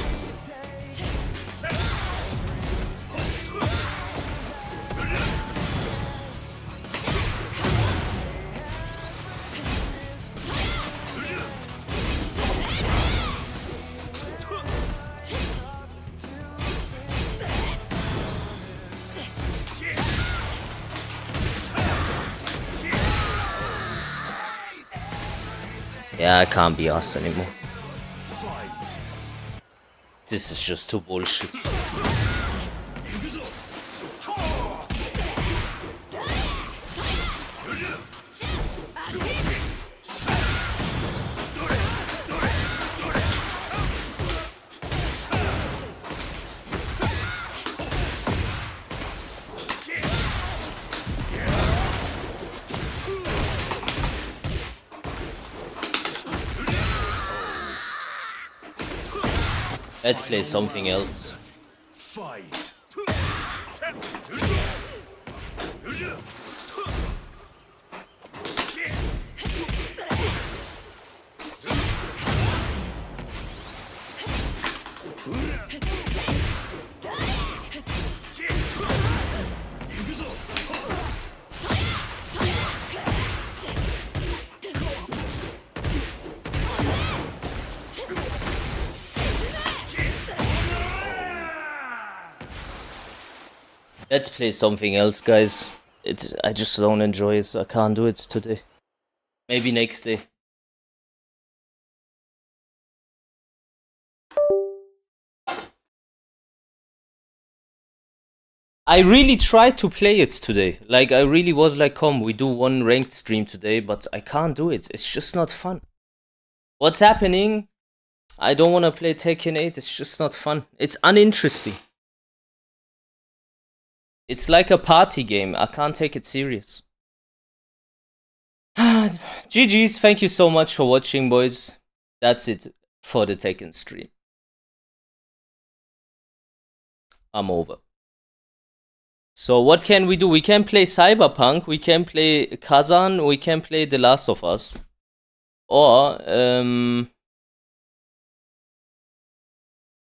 Yeah, I can't be us anymore. This is just too bullshit. Let's play something else. Fight. Let's play something else, guys. I just don't enjoy it. I can't do it today. Maybe next day. I really tried to play it today. Like, I really was like, come, we do one ranked stream today, but I can't do it. It's just not fun. What's happening? I don't want to play Tekken 8. It's just not fun. It's uninteresting. It's like a party game. I can't take it serious. GG's, thank you so much for watching, boys. That's it for the Tekken stream. I'm over. So what can we do? We can play Cyberpunk, we can play Kazan, we can play The Last of Us. Or,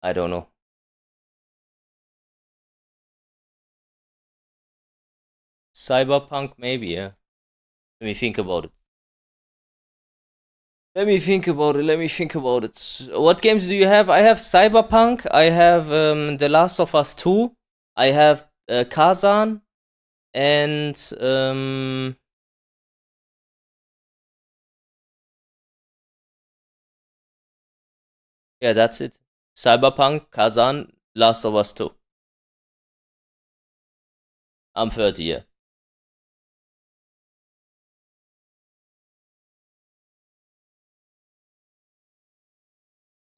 I don't know. Cyberpunk, maybe, yeah. Let me think about it. Let me think about it. What games do you have? I have Cyberpunk, I have The Last of Us 2, I have Kazan, and yeah, that's it. Cyberpunk, Kazan, Last of Us 2. I'm 30, yeah.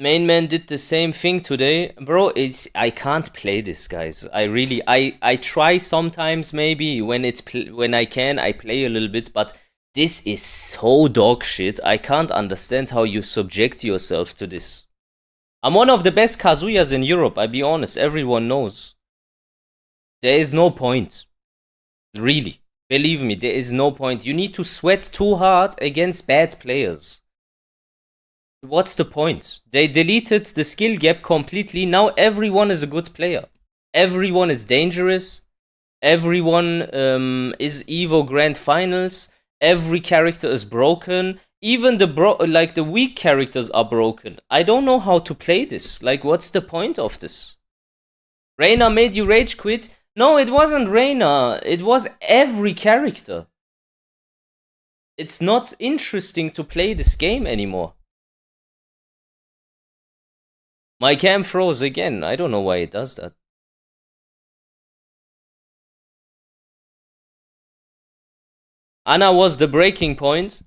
Main man did the same thing today. Bro, I can't play this, guys. I try sometimes, maybe when I can, I play a little bit, but this is so dog shit. I can't understand how you subject yourself to this. I'm one of the best Kazuyas in Europe, I'll be honest. Everyone knows. There is no point. Really. Believe me, there is no point. You need to sweat too hard against bad players. What's the point? They deleted the skill gap completely. Now everyone is a good player. Everyone is dangerous. Everyone is Evo Grand Finals. Every character is broken. Even the weak characters are broken. I don't know how to play this. Like, what's the point of this? Reina made you rage quit? No, it wasn't Reina. It was every character. It's not interesting to play this game anymore. My cam froze again. I don't know why it does that. Anna was the breaking point.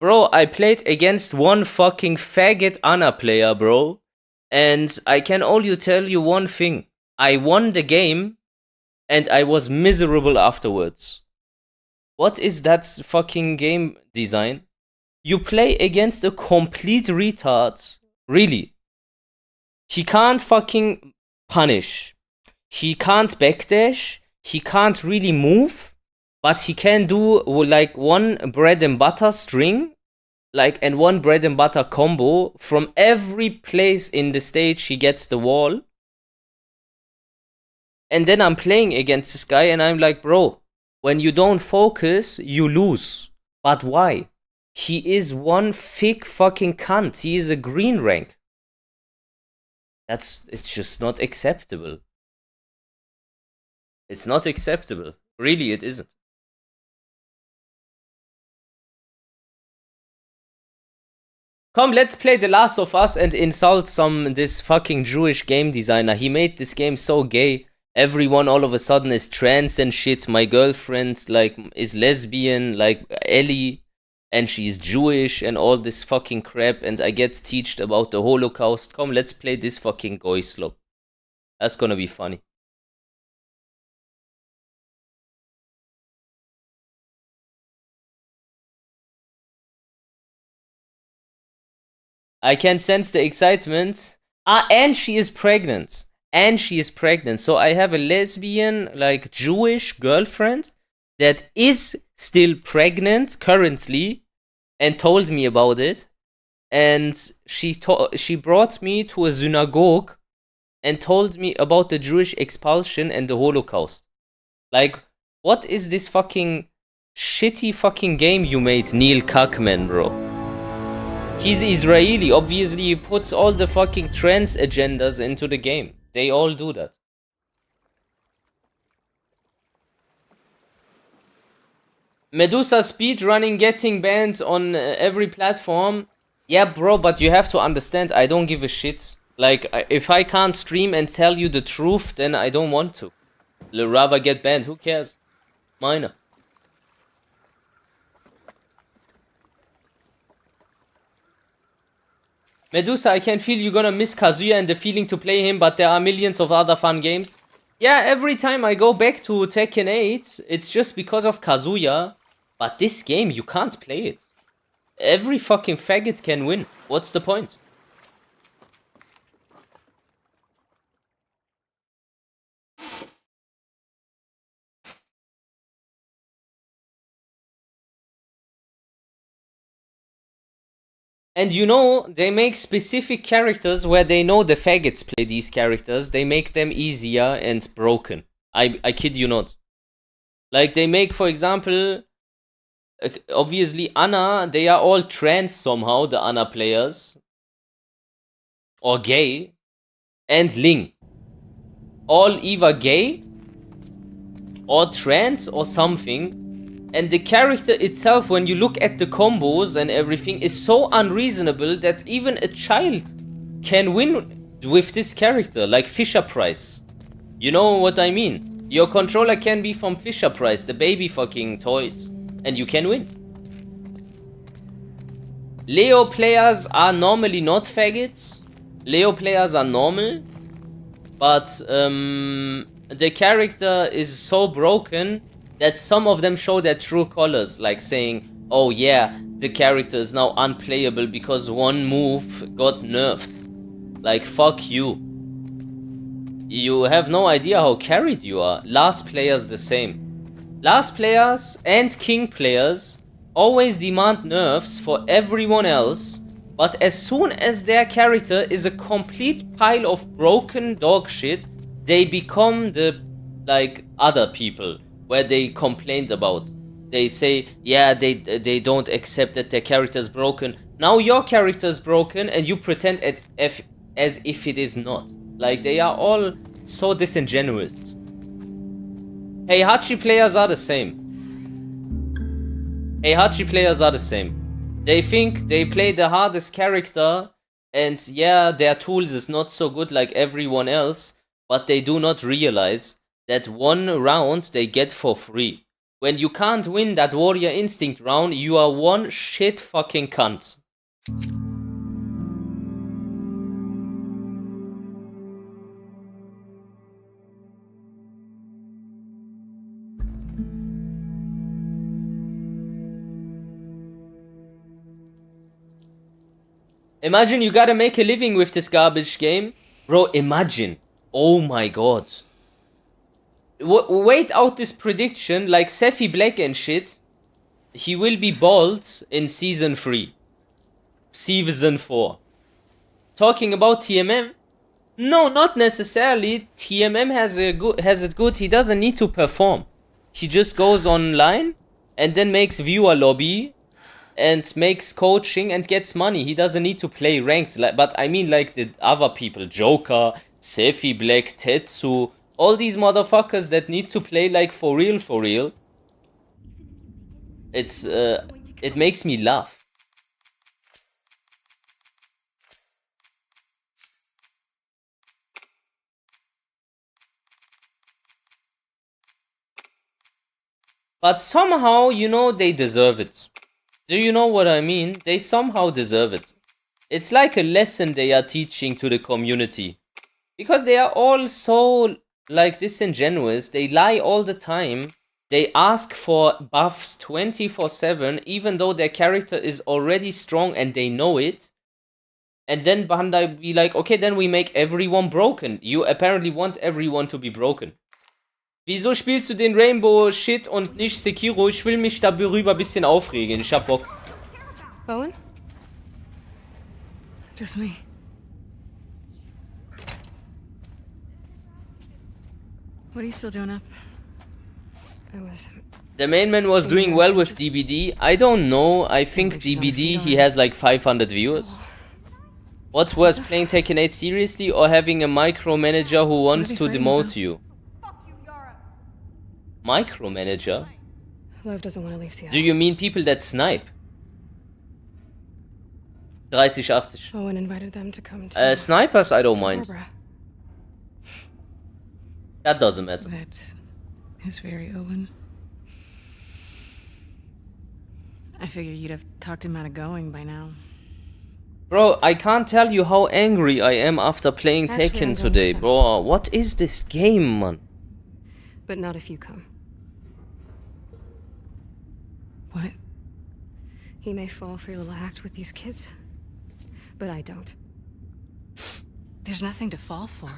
Bro, I played against one fucking faggot Anna player, bro. And I can only tell you one thing. I won the game, and I was miserable afterwards. What is that fucking game design? You play against a complete retard. Really. He can't fucking punish. He can't backdash. He can't really move. But he can do like one bread and butter string. And one bread and butter combo. From every place in the stage he gets the wall. And then I'm playing against this guy and I'm like, bro, when you don't focus, you lose. But why? He is one thick fucking cunt. He is a green rank. It's just not acceptable. It's not acceptable. Really, it isn't. Come, let's play The Last of Us and insult this fucking Jewish game designer. He made this game so gay. Everyone all of a sudden is trans and shit. My girlfriend, is lesbian, like Ellie, and she's Jewish and all this fucking crap, and I get teached about the Holocaust. Come, let's play this fucking goy slop. That's gonna be funny. I can sense the excitement. And she is pregnant. And she is pregnant. So I have a lesbian, like Jewish girlfriend that is still pregnant currently and told me about it. And she brought me to a synagogue and told me about the Jewish expulsion and the Holocaust. Like, what is this fucking shitty fucking game you made, Neil Kackman, bro? He's Israeli. Obviously, he puts all the fucking trans agendas into the game. They all do that. Medusa speedrunning getting banned on every platform. Yeah, bro, but you have to understand, I don't give a shit. Like, if I can't stream and tell you the truth, then I don't want to. I'd rather get banned. Who cares? Minor. Medusa, I can feel you're gonna miss Kazuya and the feeling to play him, but there are millions of other fun games. Yeah, every time I go back to Tekken 8, it's just because of Kazuya. But this game, you can't play it. Every fucking faggot can win. What's the point? And you know, they make specific characters where they know the faggots play these characters. They make them easier and broken. I kid you not. Like, they make, for example, obviously Anna, they are all trans somehow, the Anna players. Or gay. And Ling. All either gay, or trans, or something. And the character itself, when you look at the combos and everything, is so unreasonable that even a child can win with this character, like Fisher-Price. You know what I mean? Your controller can be from Fisher-Price, the baby fucking toys, and you can win. Leo players are normally not faggots. Leo players are normal, but the character is so broken that some of them show their true colors, like saying, oh yeah, the character is now unplayable because one move got nerfed. Like, fuck you. You have no idea how carried you are. Last players the same. Last players and king players always demand nerfs for everyone else, but as soon as their character is a complete pile of broken dog shit, they become the, like, other people where they complained about. They say, yeah, they don't accept that their character is broken. Now your character is broken and you pretend as if it is not. Like, they are all so disingenuous. Heihachi players are the same. Heihachi players are the same. They think they play the hardest character, and yeah, their tools is not so good like everyone else, but they do not realize that one round they get for free. When you can't win that Warrior Instinct round, you are one shit fucking cunt. Imagine you gotta make a living with this garbage game. Bro, imagine. Oh my god. Wait out this prediction, like Sephi Black and shit. He will be bald in season 3. Season 4. Talking about TMM? No, not necessarily. TMM has it good. He doesn't need to perform. He just goes online and then makes viewer lobby and makes coaching and gets money. He doesn't need to play ranked. But I mean, like the other people, Joker, Sephi Black, Tetsu, all these motherfuckers that need to play like for real. It's it makes me laugh. But somehow, you know, they deserve it. Do you know what I mean? They somehow deserve it. It's like a lesson they are teaching to the community. Because they are all so, like, disingenuous. They lie all the time. They ask for buffs 24/7, even though their character is already strong and they know it. And then Bandai be like, okay, then we make everyone broken. You apparently want everyone to be broken. Wieso spielst du den Rainbow Shit und nicht Sekiro? Ich will mich darüber ein bisschen aufregen. Ich hab Bock. Owen? Just me. What are you still doing up? The main man was doing well with DBD. I don't know. I think DBD, he has like 500 viewers. What's worse, playing Tekken 8 seriously or having a micromanager who wants to demote you? Micromanager? Love doesn't want to leave Seattle. Do you mean people that snipe? 3080. Owen invited them to come to Snipers, I don't mind. Barbara. That doesn't matter. That is very Owen. I figured you'd have talked him out of going by now. Bro, I can't tell you how angry I am after playing Actually, I'm Tekken going today, with them. bro. What is this game, man? But not if you come. What? He may fall for your little act with these kids, but I don't. There's nothing to fall for.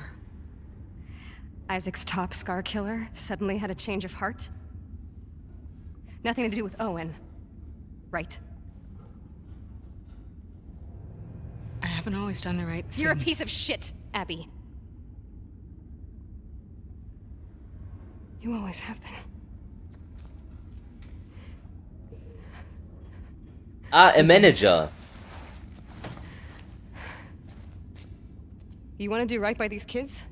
Isaac's top scar killer suddenly had a change of heart. Nothing to do with Owen. Right. I haven't always done the right thing. You're a piece of shit, Abby. You always have been. Ah, a manager. You want to do right by these kids?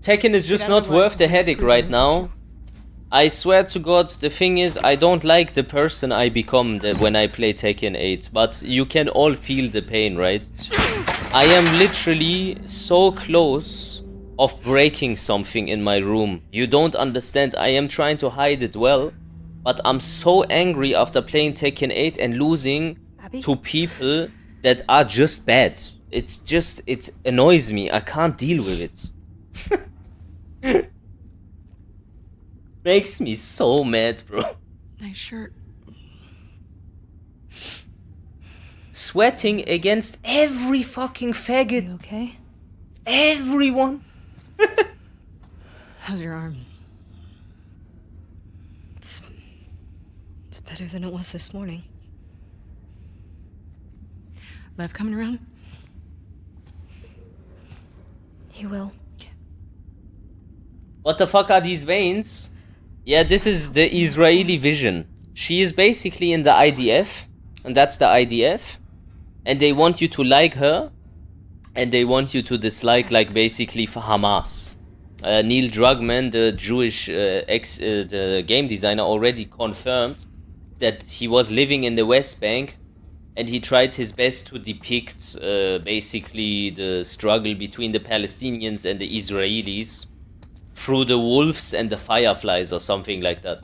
Tekken is just not worth the headache right now. I swear to God, the thing is, I don't like the person I become when I play Tekken 8, but you can all feel the pain, right? I am literally so close of breaking something in my room. You don't understand, I am trying to hide it well, but I'm so angry after playing Tekken 8 and losing to people that are just bad. It annoys me, I can't deal with it. Makes me so mad, bro. Nice shirt. Sweating against every fucking faggot. You okay? Everyone. How's your arm? It's better than it was this morning. Lev coming around? He will. What the fuck are these veins? Yeah, this is the Israeli vision. She is basically in the IDF, and that's the IDF. And they want you to like her, and they want you to dislike, like, basically for Hamas. Neil Druckmann, the Jewish the game designer, already confirmed that he was living in the West Bank, and he tried his best to depict basically the struggle between the Palestinians and the Israelis through the wolves and the fireflies or something like that.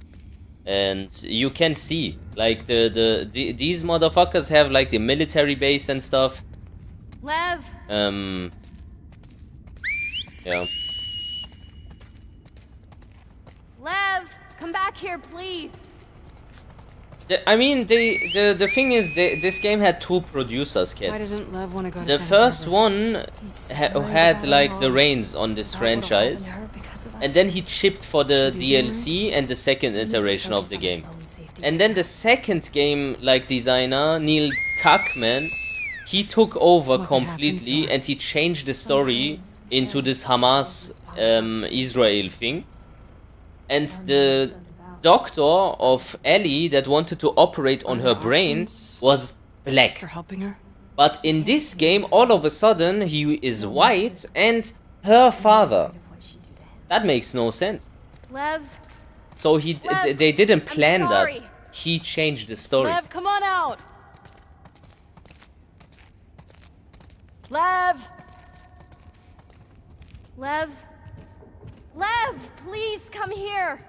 And you can see, like, these motherfuckers have like the military base and stuff. Lev. Yeah. Lev, come back here, please. I mean, the thing is, this game had two producers, kids. Why doesn't Lev want to go to The Santa first Barbara? one had like the reins on this franchise, and then he chipped for the DLC and the second iteration of the game. And then the second game, like, designer, Neil Druckmann, he took over completely and he changed the story into this Hamas Israel thing. And the doctor of Ellie that wanted to operate on her brain was black. For helping her? But in this game, all of a sudden, he is white and her father. That makes no sense. Lev. So Lev, they didn't I'm plan that. sorry. He changed the story. Lev, come on out. Lev. Lev. Lev, please come here.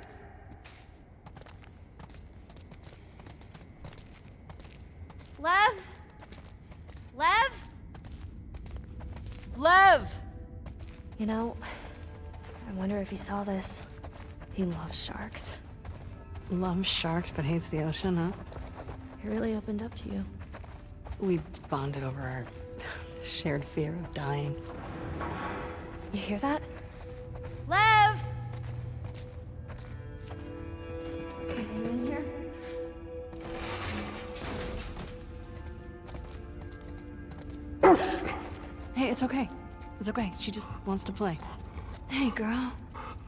Lev? Lev? Lev! You know, I wonder if he saw this. He loves sharks. Loves sharks but hates the ocean, huh? He really opened up to you. We bonded over our Shared fear of dying. You hear that? Lev! Are you in here? Hey, it's okay. It's okay. She just wants to play. Hey, girl.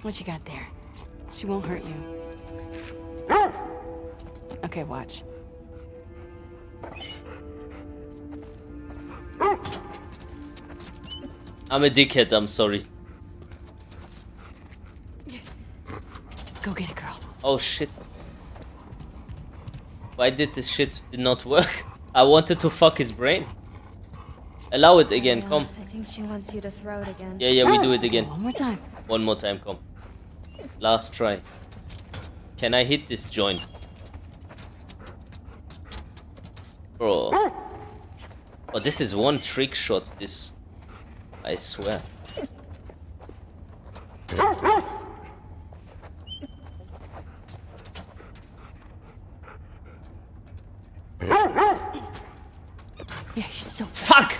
What you got there? She won't hurt you. Okay, watch. I'm a dickhead, I'm sorry. Go get it, girl. Oh shit. Why did this shit not work? I wanted to fuck his brain. Allow it again, Yeah, come. I think she wants you to throw it again. Yeah, we do it again. One more time. One more time, come. Last try. Can I hit this joint? Bro. Oh, this is one trick shot, this. I swear. Yeah, you're so Fuck!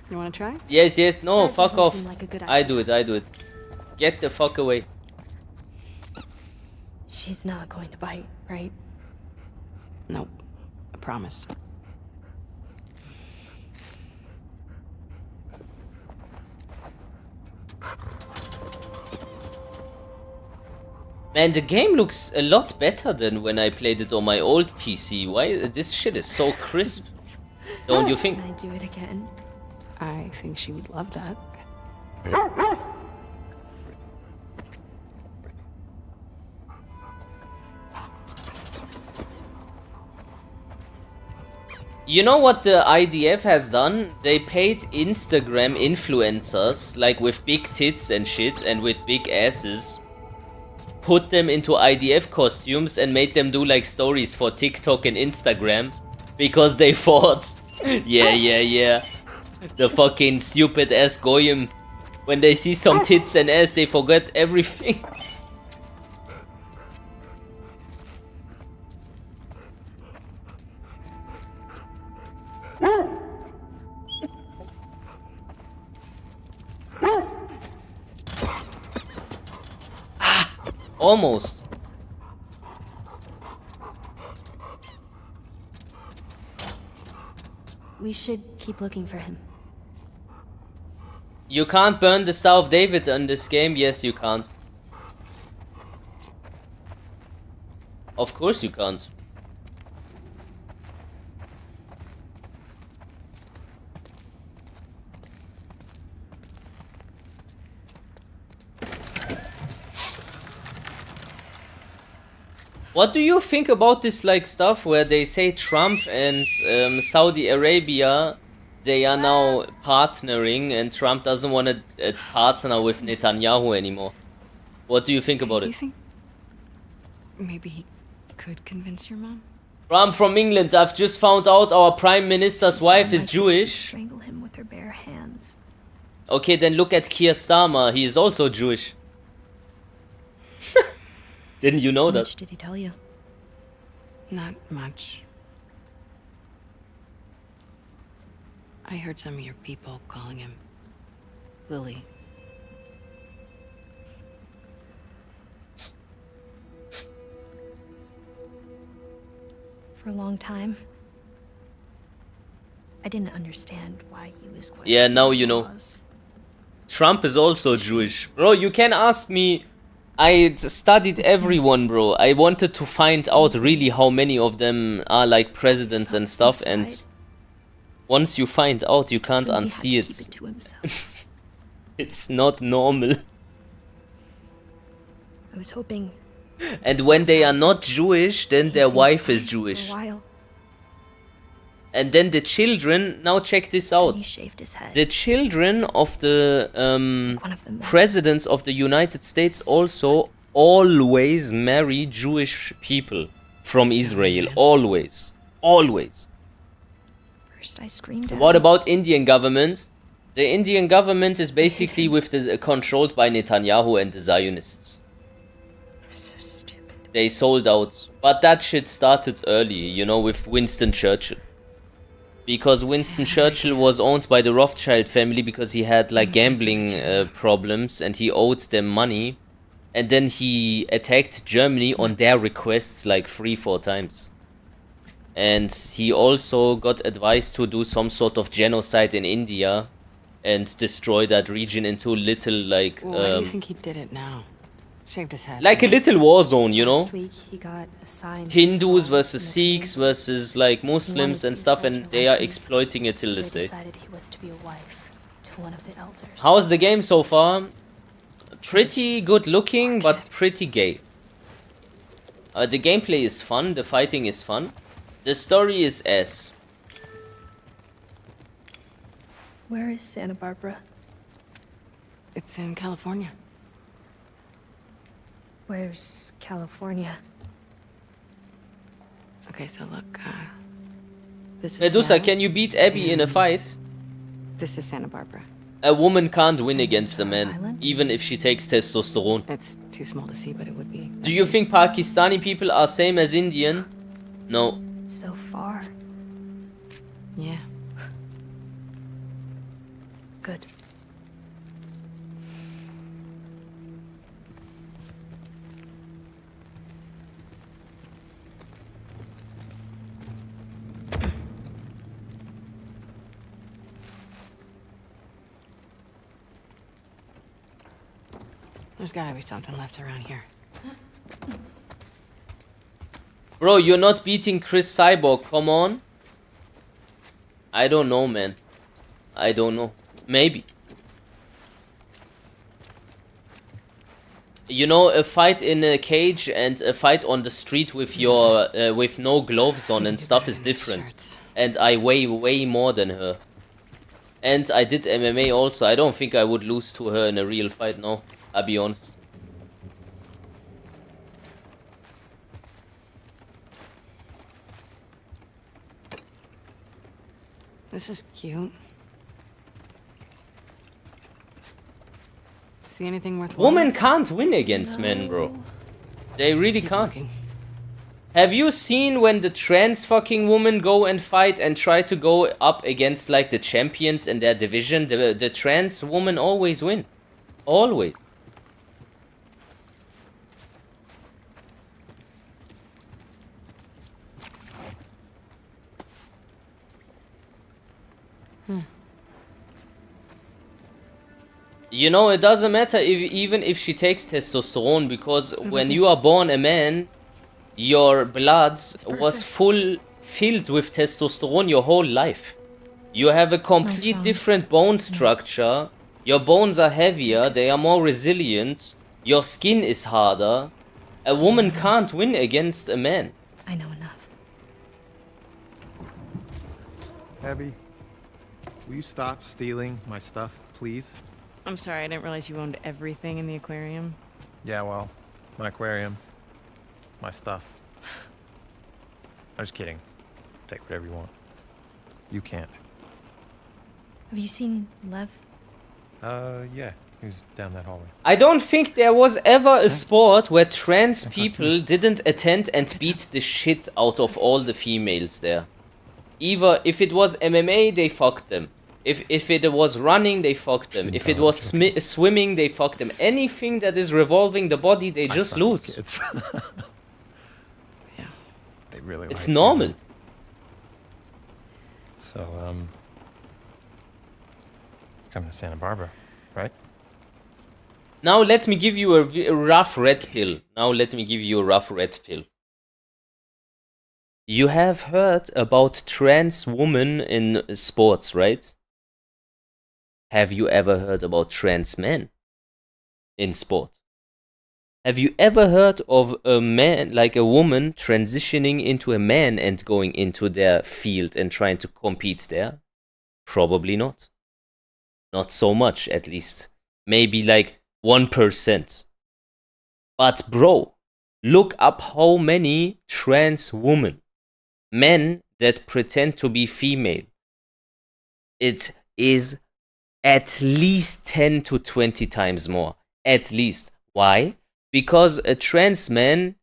You wanna try? Yes, no, That fuck doesn't off. seem like a good I idea. do it. Get the fuck away. She's not going to bite, right? Nope. I promise. Man, the game looks a lot better than when I played it on my old PC. Why? This shit is so crisp. Don't you think? Can I do it again? I think she would love that. You know what the IDF has done? They paid Instagram influencers, like with big tits and shit and with big asses, put them into IDF costumes and made them do like stories for TikTok and Instagram because they thought, yeah, the fucking stupid ass goyim, when they see some tits and ass they forget everything. Almost. We should keep looking for him. You can't burn the Star of David in this game. Yes, you can't. Of course you can't. What do you think about this like stuff where they say Trump and Saudi Arabia, they are now partnering and Trump doesn't want to partner with Netanyahu anymore? What do you think about Do you it? think maybe he could convince your mom? I'm from England. I've just found out our Prime Minister's wife is Jewish. Strangle him with her bare hands. Okay, then look at Keir Starmer. He is also Jewish. Didn't you know How that? much did he tell you? Not much. I heard some of your people calling him Lily. For a long time, I didn't understand why he was questioning Yeah, now you know. laws. Trump is also Jewish. Bro, you can ask me. I studied everyone, bro. I wanted to find out really how many of them are like presidents and stuff, and once you find out, you can't Then he had to unsee keep it. it to himself. It's not normal. I was hoping. And when they are not Jewish, then he their seemed wife is fine Jewish. For a while. And then the children, now check this Then out. he shaved his head. The children of the One of them. presidents of the United States also always marry Jewish people from Israel. Always. Always. First, I screamed at What him. about Indian government? The Indian government is basically with the controlled by Netanyahu and the Zionists. So stupid. they sold out. But that shit started early, you know, with Winston Churchill. Because Winston Churchill was owned by the Rothschild family because he had like gambling problems and he owed them money. And then he attacked Germany on their requests like 3-4 times. And he also got advised to do some sort of genocide in India and destroy that region into little like Why do you think he did it now? Shaved his head. like a little war zone, you know? Last week he got assigned Hindus his versus role in the Sikhs community. versus like Muslims to and be stuff, soldier and they are like me. exploiting it till They this day. decided he was to be a wife to one of the elders. How's the game so far? Pretty good looking, but pretty gay. The gameplay is fun, the fighting is fun. The story is ass. Where is Santa Barbara? It's in California. Where's California? Okay, so look, this is Medusa, Seattle, can you beat Abby in a and fight? This is Santa Barbara. A woman can't win against a man, Island? even if she takes testosterone. It's too small to see, but it would be. Do you think Pakistani people are same as Indian? No. So far. Yeah. Good. There's gotta be something left around here. Bro, you're not beating Chris Cyborg, come on. I don't know, man. I don't know. Maybe. You know, a fight in a cage and a fight on the street with your with no gloves on and stuff is different. Shirts. And I weigh way more than her. And I did MMA also. I don't think I would lose to her in a real fight, no. I'll be honest. This is cute. See anything worth Women can't win against men, bro. They really Keep can't. looking. Have you seen when the trans fucking women go and fight and try to go up against like the champions in their division? The trans women always win. Always. You know, it doesn't matter even if she takes testosterone, because when you are born a man, your blood was filled with testosterone your whole life. You have a complete bones. different bone structure. Your bones are heavier, they are more resilient. Your skin is harder. A woman can't win against a man. I know enough. Abby, will you stop stealing my stuff, please? I'm sorry, I didn't realize you owned everything in the aquarium. Yeah, well, my aquarium, my stuff. I'm just kidding. Take whatever you want. You can't. Have you seen Lev? Yeah. He was down that hallway. I don't think there was ever a sport where trans people didn't attend and beat the shit out of all the females there. Either if it was MMA, they fucked them. If it was running, they fucked them. If it was swimming, they fucked them. Anything that is revolving the body, they I just suck lose. with kids. Yeah. They really It's like normal. you. So, coming to Santa Barbara, right? Now let me give you a rough red pill. Now let me give you a rough red pill. You have heard about trans women in sports, right? Have you ever heard about trans men in sport? Have you ever heard of a man, like a woman, transitioning into a man and going into their field and trying to compete there? Probably not. Not so much, at least. Maybe like 1%. But bro, look up how many trans women, men that pretend to be female. It is at least 10 to 20 times more. At least. Why? Because a trans man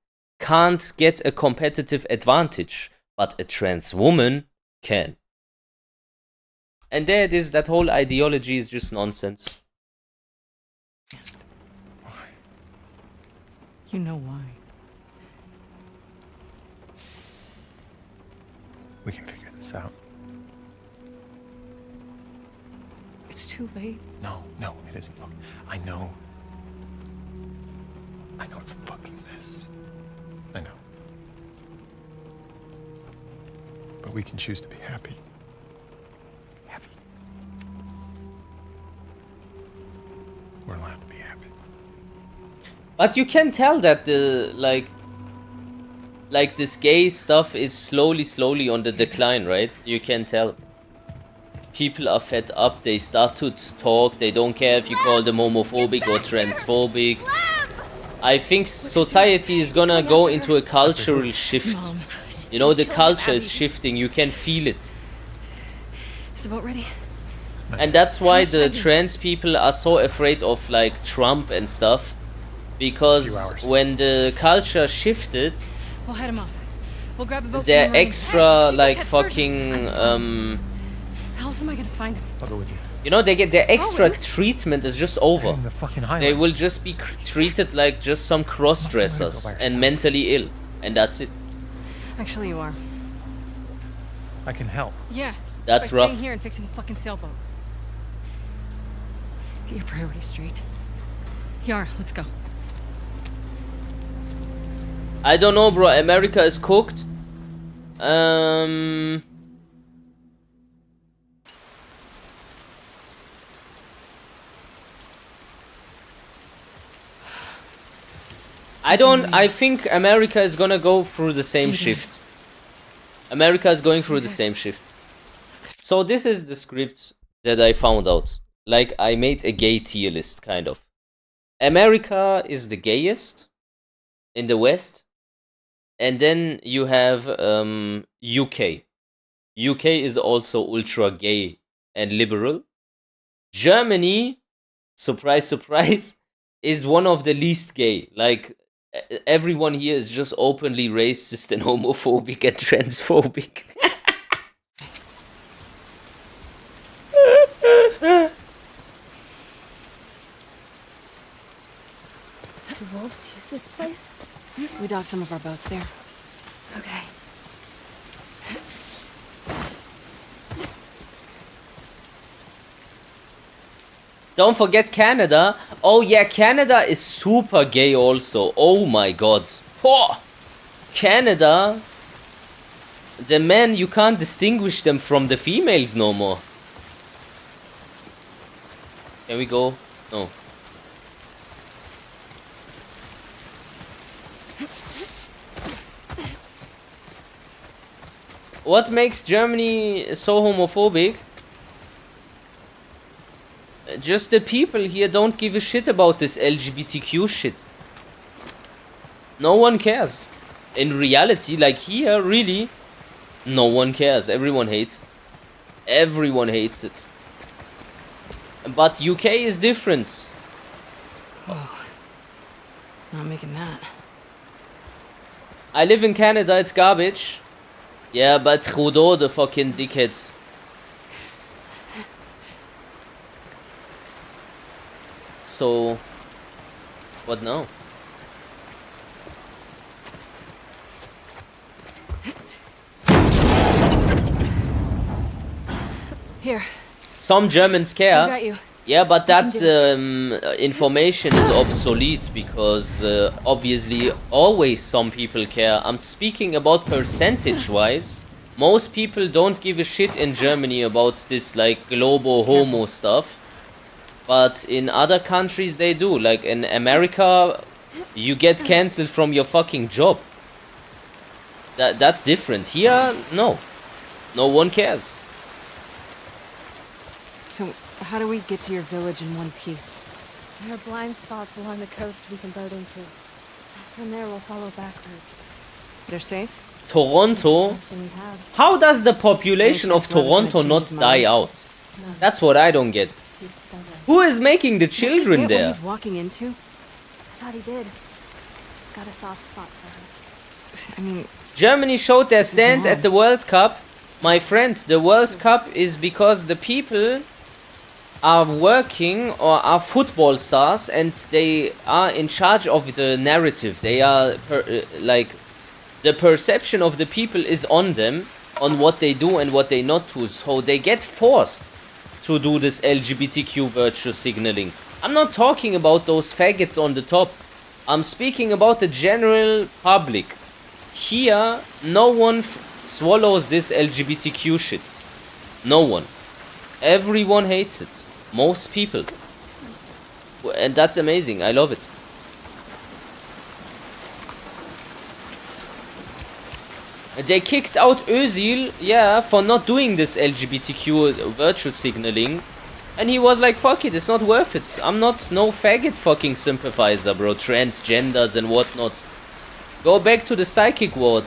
can't get a competitive advantage, but a trans woman can. And there it is, that whole ideology is just nonsense. Why? You know why. We can figure this out. It's too late. No, it isn't. Look, I know it's a fucking mess. I know. But we can choose to be happy. Happy. We're allowed to be happy. But you can tell that the like this gay stuff is slowly on the decline, right? You can tell. People are fed up, they start to talk, they don't care if you call them homophobic or transphobic. I think society is gonna go into a cultural shift. Mom, You know, the kill culture Abby. is shifting, you can feel it. Is the boat ready? And that's why much the time? trans people are so afraid of like Trump and stuff. Because Few hours. when the culture shifted, We'll head him off. We'll grab a boat. they're from the marine. extra Hey, she just like had surgery. fucking How else am I gonna find him? I'll go with you. you know, they get their extra really? treatment is just We're over. in the fucking highway. They will just be treated like just some cross-dressers Go by and yourself. mentally ill, and that's it. Actually, you are. I can help. Yeah. That's by rough. staying here and fixing the fucking sailboat. Get your priorities straight. Yara, let's go. I don't know, bro. America is cooked. I think America is gonna go through the same shift. America is going through the same shift. So this is the script that I found out. Like, I made a gay tier list, kind of. America is the gayest in the West. And then you have UK. UK is also ultra gay and liberal. Germany, surprise, surprise, is one of the least gay. Like, everyone here is just openly racist and homophobic and transphobic. Do wolves use this place? We docked some of our boats there. Okay. Don't forget Canada. Oh yeah, Canada is super gay also. Oh my god. Oh, Canada. The men, you can't distinguish them from the females no more. Can we go? No. What makes Germany so homophobic? Just the people here don't give a shit about this LGBTQ shit. No one cares. In reality, like here, really, no one cares. Everyone hates it. Everyone hates it. But UK is different. Not making that. I live in Canada, it's garbage. Yeah, but Trudeau, the fucking dickheads. So, what now? Here, Some Germans I care. got you. Yeah, but that do information is obsolete because obviously always some people care. I'm speaking about percentage-wise. Most people don't give a shit in Germany about this like globo homo stuff. But in other countries they do. Like in America, you get cancelled from your fucking job. That's different. Here, no. No one cares. So, how do we get to your village in one piece? There are blind spots along the coast we can boat into. From there, we'll follow backwards. They're safe? Toronto? Then we have. How does the population Any of chance whoever's Toronto gonna not change his die mind? out? That's what I don't get. Keep stubborn. Who is making the Does he children get there? what he's walking into? I thought he did. He's got a soft spot for her. I mean, Germany showed their is stand mad. at the World Cup. My friend, the World Cup is because the people are working or are football stars and they are in charge of the narrative. They are like the perception of the people is on them, on what they do and what they not do. So they get forced to do this LGBTQ virtue signaling. I'm not talking about those faggots on the top. I'm speaking about the general public. Here, no one swallows this LGBTQ shit. No one. Everyone hates it. Most people. And that's amazing. I love it. They kicked out Özil, yeah, for not doing this LGBTQ virtue signaling. And he was like, fuck it, it's not worth it. I'm not no faggot fucking sympathizer, bro. Transgenders and whatnot. Go back to the psychic ward.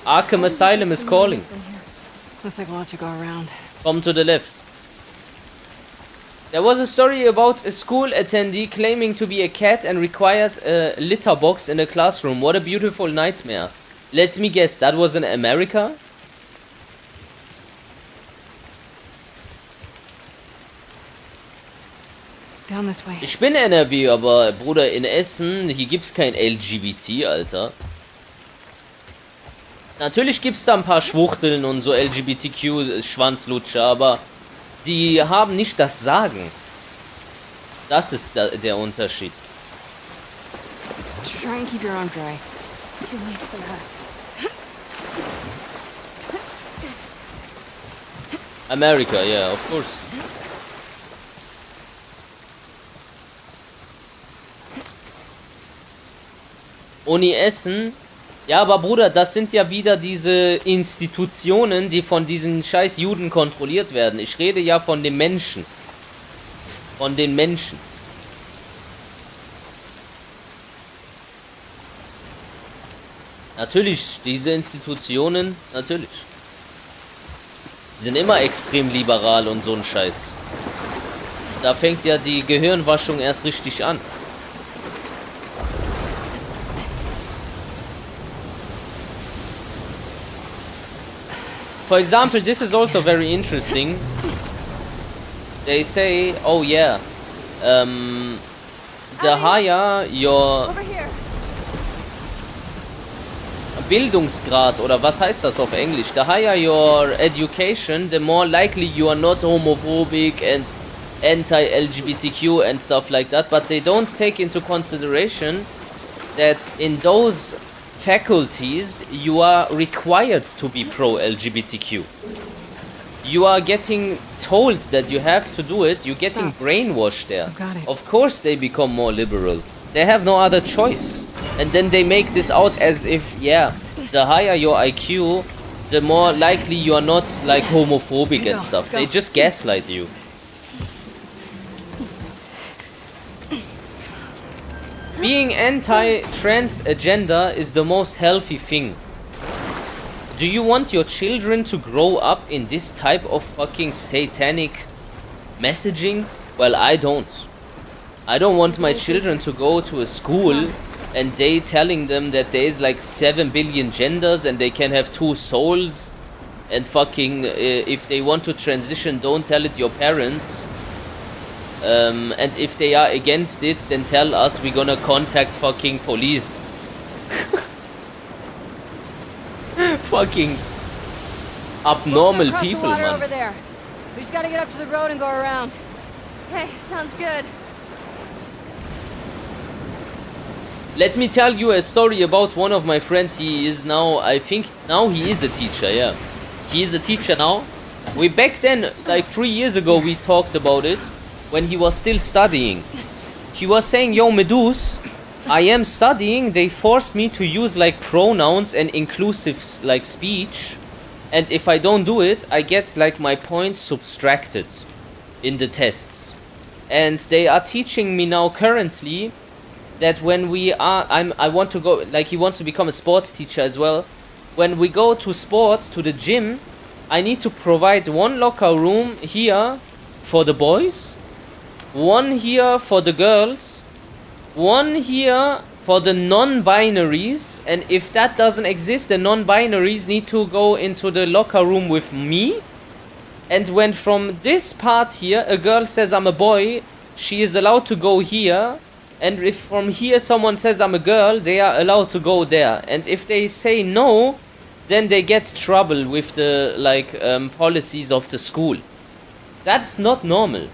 Arkham Asylum is calling. looks like we'll have to go around. Come to the left. There was a story about a school attendee claiming to be a cat and required a litter box in a classroom. What a beautiful nightmare. Let me guess, that was in America? Down this way. Ich bin NRW, aber Bruder, in Essen, hier gibt's kein LGBT, Alter. Natürlich gibt's da ein paar Schwuchteln und so LGBTQ-Schwanzlutscher, aber die haben nicht das Sagen. Das ist der Unterschied. Try and keep your arm dry. Too late for that. America, yeah, of course. Uni Essen. Ja, aber Bruder, das sind ja wieder diese Institutionen, die von diesen scheiß Juden kontrolliert werden. Ich rede ja von den Menschen. Von den Menschen. Natürlich, diese Institutionen, natürlich. Die sind immer extrem liberal und so ein Scheiß. Da fängt ja die Gehirnwaschung erst richtig an. For example, this is also very interesting. They say, oh yeah, the higher your Over here. Bildungsgrad, oder was heißt das auf Englisch? The higher your education, the more likely you are not homophobic and anti-LGBTQ and stuff like that. But they don't take into consideration that in those faculties you are required to be pro-LGBTQ. You are getting told that you have to do it. You're getting Stop. brainwashed there. I've got it. Of course they become more liberal. They have no other choice. And then they make this out as if, yeah, the higher your IQ, the more likely you are not like homophobic Go, and stuff. go. They just gaslight you. Being anti-trans agenda is the most healthy thing. Do you want your children to grow up in this type of fucking satanic messaging? Well, I don't. I don't want my children to go to a school and they telling them that there is like 7 billion genders and they can have 2 souls and fucking if they want to transition, don't tell it your parents. And if they are against it, then tell us, we're gonna contact fucking police. Fucking abnormal Across the people, water man. over there. We just gotta get up to the road and go around. Okay, sounds good. Let me tell you a story about one of my friends. He is now, I think, now he is a teacher, yeah. He is a teacher now. We back then, like 3 years ago, we talked about it when he was still studying. He was saying, yo, Medus, I am studying. They force me to use like pronouns and inclusive like speech. And if I don't do it, I get like my points subtracted in the tests. And they are teaching me now currently that when we are, I want to go, like he wants to become a sports teacher as well. When we go to sports, to the gym, I need to provide one locker room here for the boys, one here for the girls, one here for the non-binaries, and if that doesn't exist, the non-binaries need to go into the locker room with me. And when from this part here a girl says I'm a boy, she is allowed to go here. And if from here someone says I'm a girl, they are allowed to go there. And if they say no, then they get trouble with the like policies of the school. That's not normal.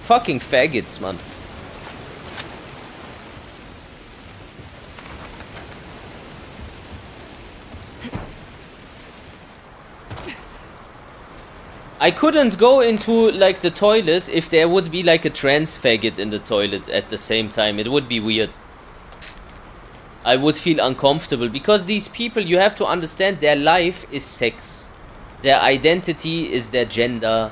Fucking faggots, man. I couldn't go into like the toilet if there would be like a trans faggot in the toilet at the same time. It would be weird. I would feel uncomfortable because these people, you have to understand, their life is sex. Their identity is their gender.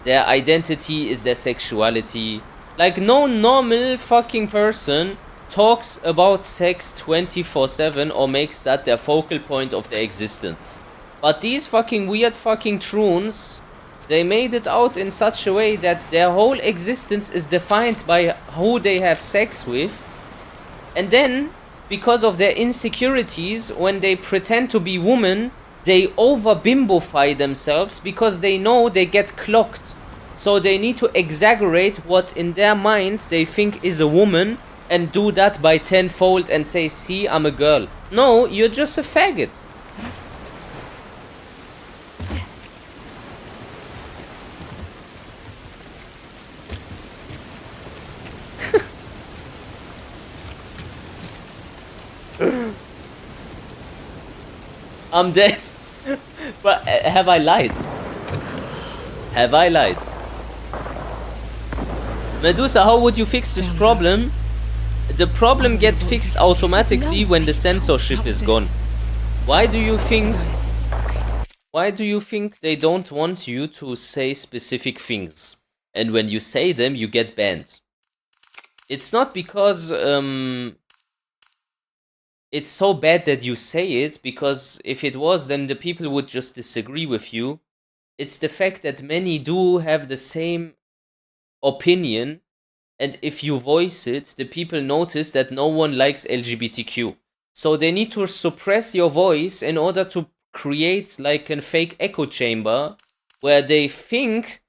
Their identity is their sexuality. Like no normal fucking person talks about sex 24/7 or makes that their focal point of their existence. But these fucking weird fucking troons, they made it out in such a way that their whole existence is defined by who they have sex with. And then, because of their insecurities, when they pretend to be women, they over-bimbofy themselves because they know they get clocked. So they need to exaggerate what in their minds they think is a woman and do that by tenfold and say, see, I'm a girl. No, you're just a faggot. I'm dead. But have I lied? Have I lied? Medusa, how would you fix this problem? The problem gets fixed automatically when the censorship is gone. Why do you think... Why do you think they don't want you to say specific things? And when you say them, you get banned. It's not because... it's so bad that you say it, because if it was, then the people would just disagree with you. It's the fact that many do have the same opinion, and if you voice it, the people notice that no one likes LGBTQ. So they need to suppress your voice in order to create like a fake echo chamber where they think,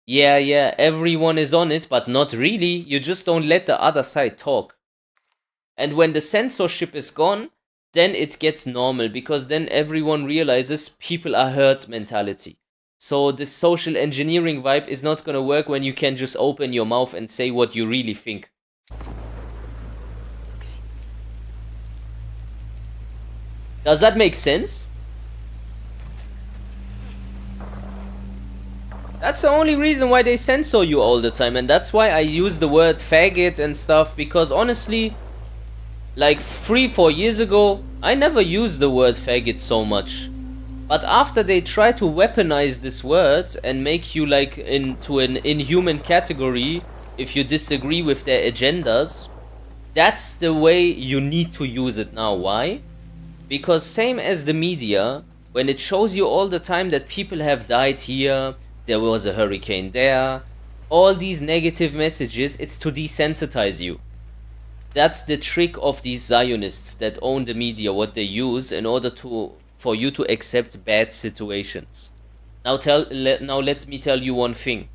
yeah, everyone is on it, but not really. You just don't let the other side talk. And when the censorship is gone, then it gets normal, because then everyone realizes people are hurt mentality. So this social engineering vibe is not gonna work when you can just open your mouth and say what you really think. Does that make sense? That's the only reason why they censor you all the time, and that's why I use the word faggot and stuff, because honestly, like 3-4 years ago, I never used the word faggot so much. But after they try to weaponize this word and make you like into an inhuman category if you disagree with their agendas, that's the way you need to use it now. Why? Because same as the media, when it shows you all the time that people have died here, there was a hurricane there, all these negative messages, it's to desensitize you. That's the trick of these Zionists that own the media, what they use in order for you to accept bad situations. Now let me tell you one thing.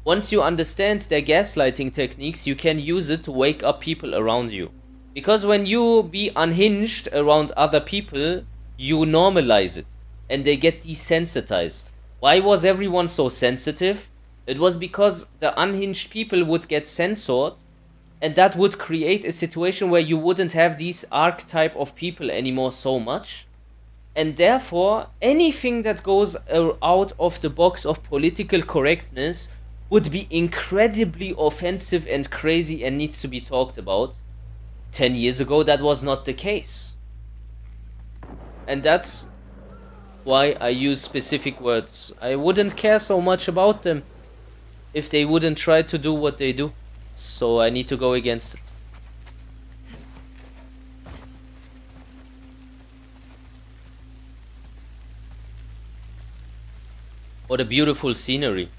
Once you understand their gaslighting techniques, you can use it to wake up people around you. Because when you be unhinged around other people, you normalize it, and they get desensitized. Why was everyone so sensitive? It was because the unhinged people would get censored, and that would create a situation where you wouldn't have these archetype of people anymore so much. And therefore, anything that goes out of the box of political correctness would be incredibly offensive and crazy and needs to be talked about. 10 years ago, that was not the case. And that's why I use specific words. I wouldn't care so much about them if they wouldn't try to do what they do. So I need to go against it. What a beautiful scenery.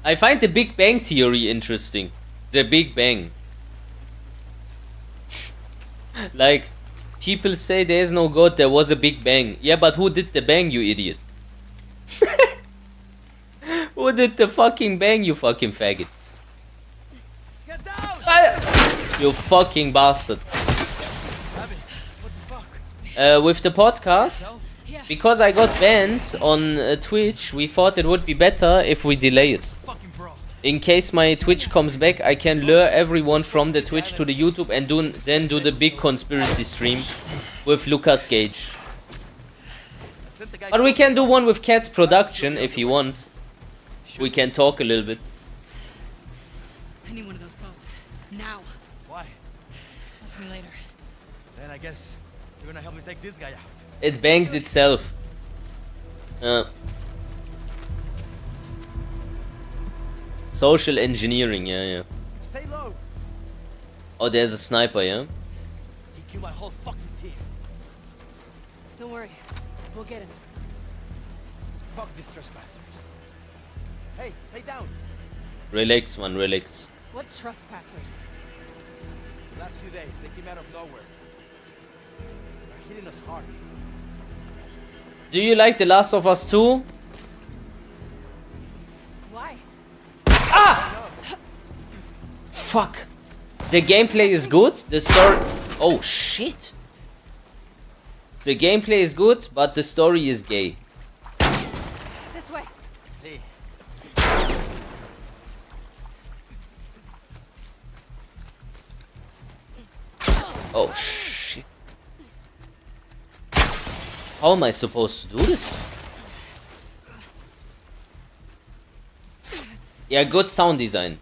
I find the Big Bang Theory interesting. The Big Bang. Like, people say there is no God, there was a Big Bang. Yeah, but who did the bang, you idiot? Who did the fucking bang, you fucking faggot? Get down! You fucking bastard. Abby, what the fuck? With the podcast, because I got banned on Twitch, we thought it would be better if we delay it. Fucking bro. In case my Twitch comes back, I can lure everyone from the Twitch to the YouTube and then do the big conspiracy stream with Lucas Gage. But we can do one with Cat's production if he wants. We can talk a little bit. I need one of those boats. Now. Why? Ask me later. Then I guess you're gonna help me take this guy out. It banged itself. Social engineering, yeah. Stay low. Oh, there's a sniper, yeah? He killed my whole fucking team. Don't worry. We'll get him. Fuck these trespassers. Hey, stay down. Relax, man, relax. What trespassers? The last few days, they came out of nowhere. They're hitting us hard. Do you like The Last of Us 2? Why? Fuck. The gameplay is good, the story... Oh, shit. The gameplay is good, but the story is gay. This way. See. Oh, shit. How am I supposed to do this? Yeah, good sound design.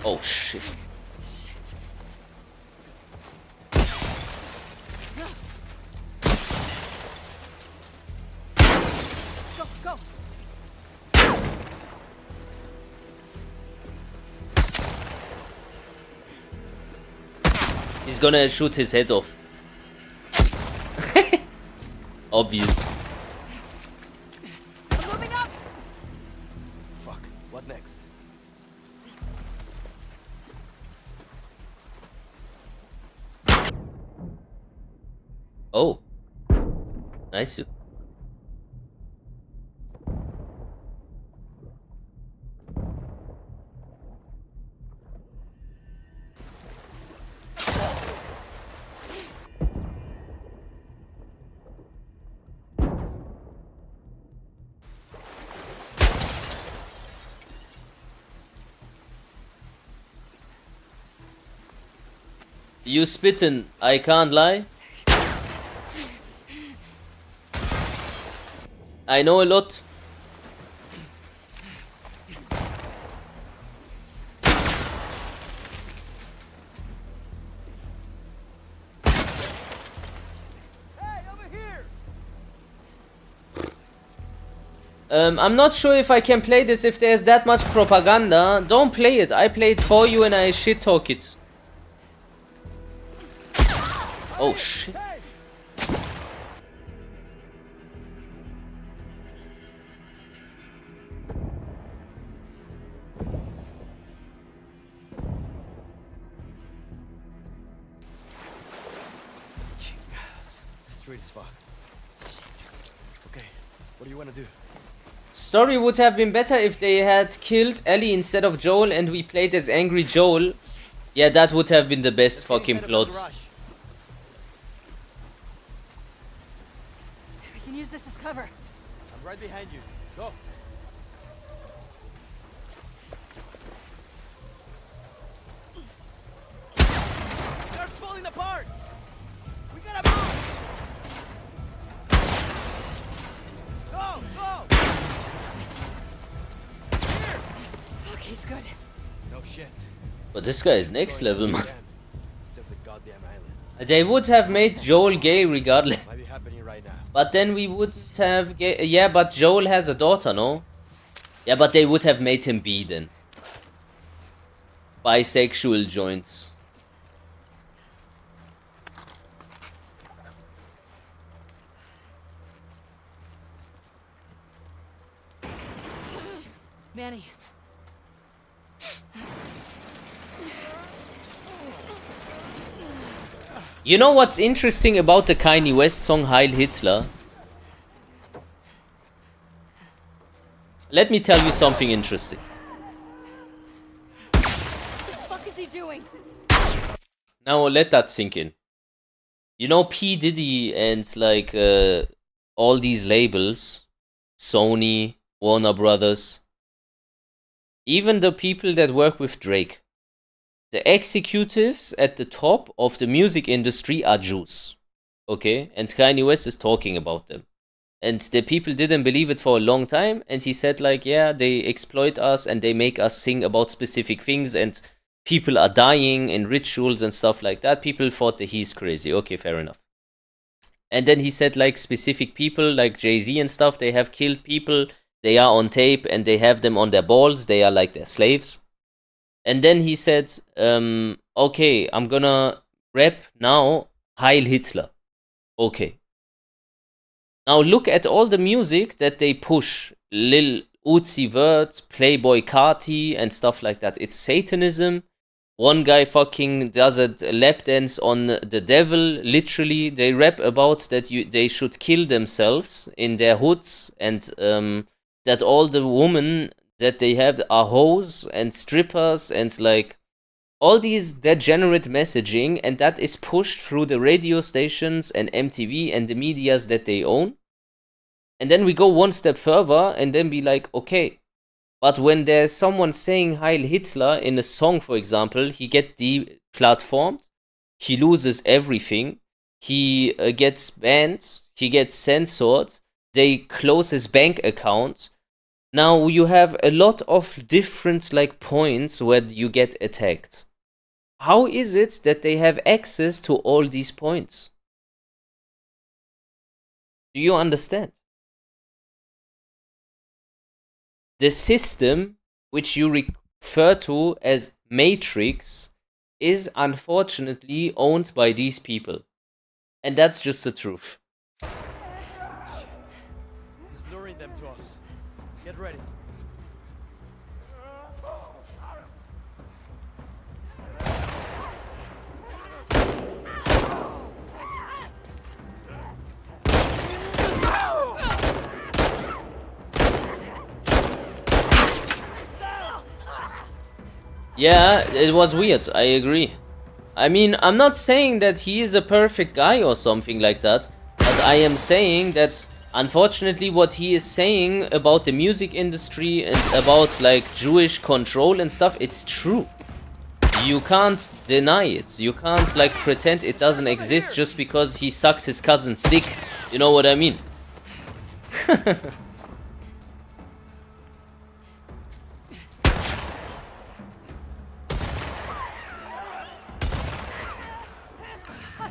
Oh shit. Go, go. He's gonna shoot his head off. Obvious. I'm moving up. Fuck. What next? Oh. Nice. You spittin', I can't lie. I know a lot. Hey, over here! I'm not sure if I can play this if there's that much propaganda. Don't play it. I play it for you and I shit talk it. Oh shit. The street is fucked. Okay, what do you want to do? Story would have been better if they had killed Ellie instead of Joel and we played as angry Joel. Yeah, that would have been the best fucking plot. We can use this as cover. I'm right behind you. Go. They're falling apart. We gotta move. Go, go. Here. Fuck, he's good. No shit. But this guy is next level, man. Still the goddamn island. They would have made Joel gay regardless. Might be happening right now. But then we wouldn't have gay. Yeah, but Joel has a daughter, no? Yeah, but they would have made him bi then. Bisexual joints. Manny. You know what's interesting about the Kanye West song Heil Hitler? Let me tell you something interesting. What the fuck is he doing? Now let that sink in. You know P. Diddy and like all these labels, Sony, Warner Brothers, even the people that work with Drake. The executives at the top of the music industry are Jews. Okay? And Kanye West is talking about them. And the people didn't believe it for a long time. And he said like, yeah, they exploit us and they make us sing about specific things. And people are dying in rituals and stuff like that. People thought that he's crazy. Okay, fair enough. And then he said like specific people like Jay-Z and stuff, they have killed people. They are on tape and they have them on their balls. They are like their slaves. And then he said, okay, I'm gonna rap now Heil Hitler. Okay. Now look at all the music that they push. Lil Uzi Vert, Playboy Carti and stuff like that. It's Satanism. One guy fucking does a lap dance on the devil. Literally, they rap about that they should kill themselves in their hoods. And that all the women that they have are hoes and strippers and like all these degenerate messaging, and that is pushed through the radio stations and MTV and the medias that they own. And then we go one step further and then be like, okay, but when there's someone saying Heil Hitler in a song, for example, he gets deplatformed, he loses everything, he gets banned, he gets censored, they close his bank account. Now you have a lot of different like points where you get attacked. How is it that they have access to all these points? Do you understand? The system which you refer to as Matrix is unfortunately owned by these people. And that's just the truth. He's luring them to us. Get ready. Yeah, it was weird, I agree. I mean, I'm not saying that he is a perfect guy or something like that, but I am saying that unfortunately what he is saying about the music industry and about like Jewish control and stuff, it's true. You can't deny it. You can't like pretend it doesn't exist just because he sucked his cousin's dick. You know what I mean?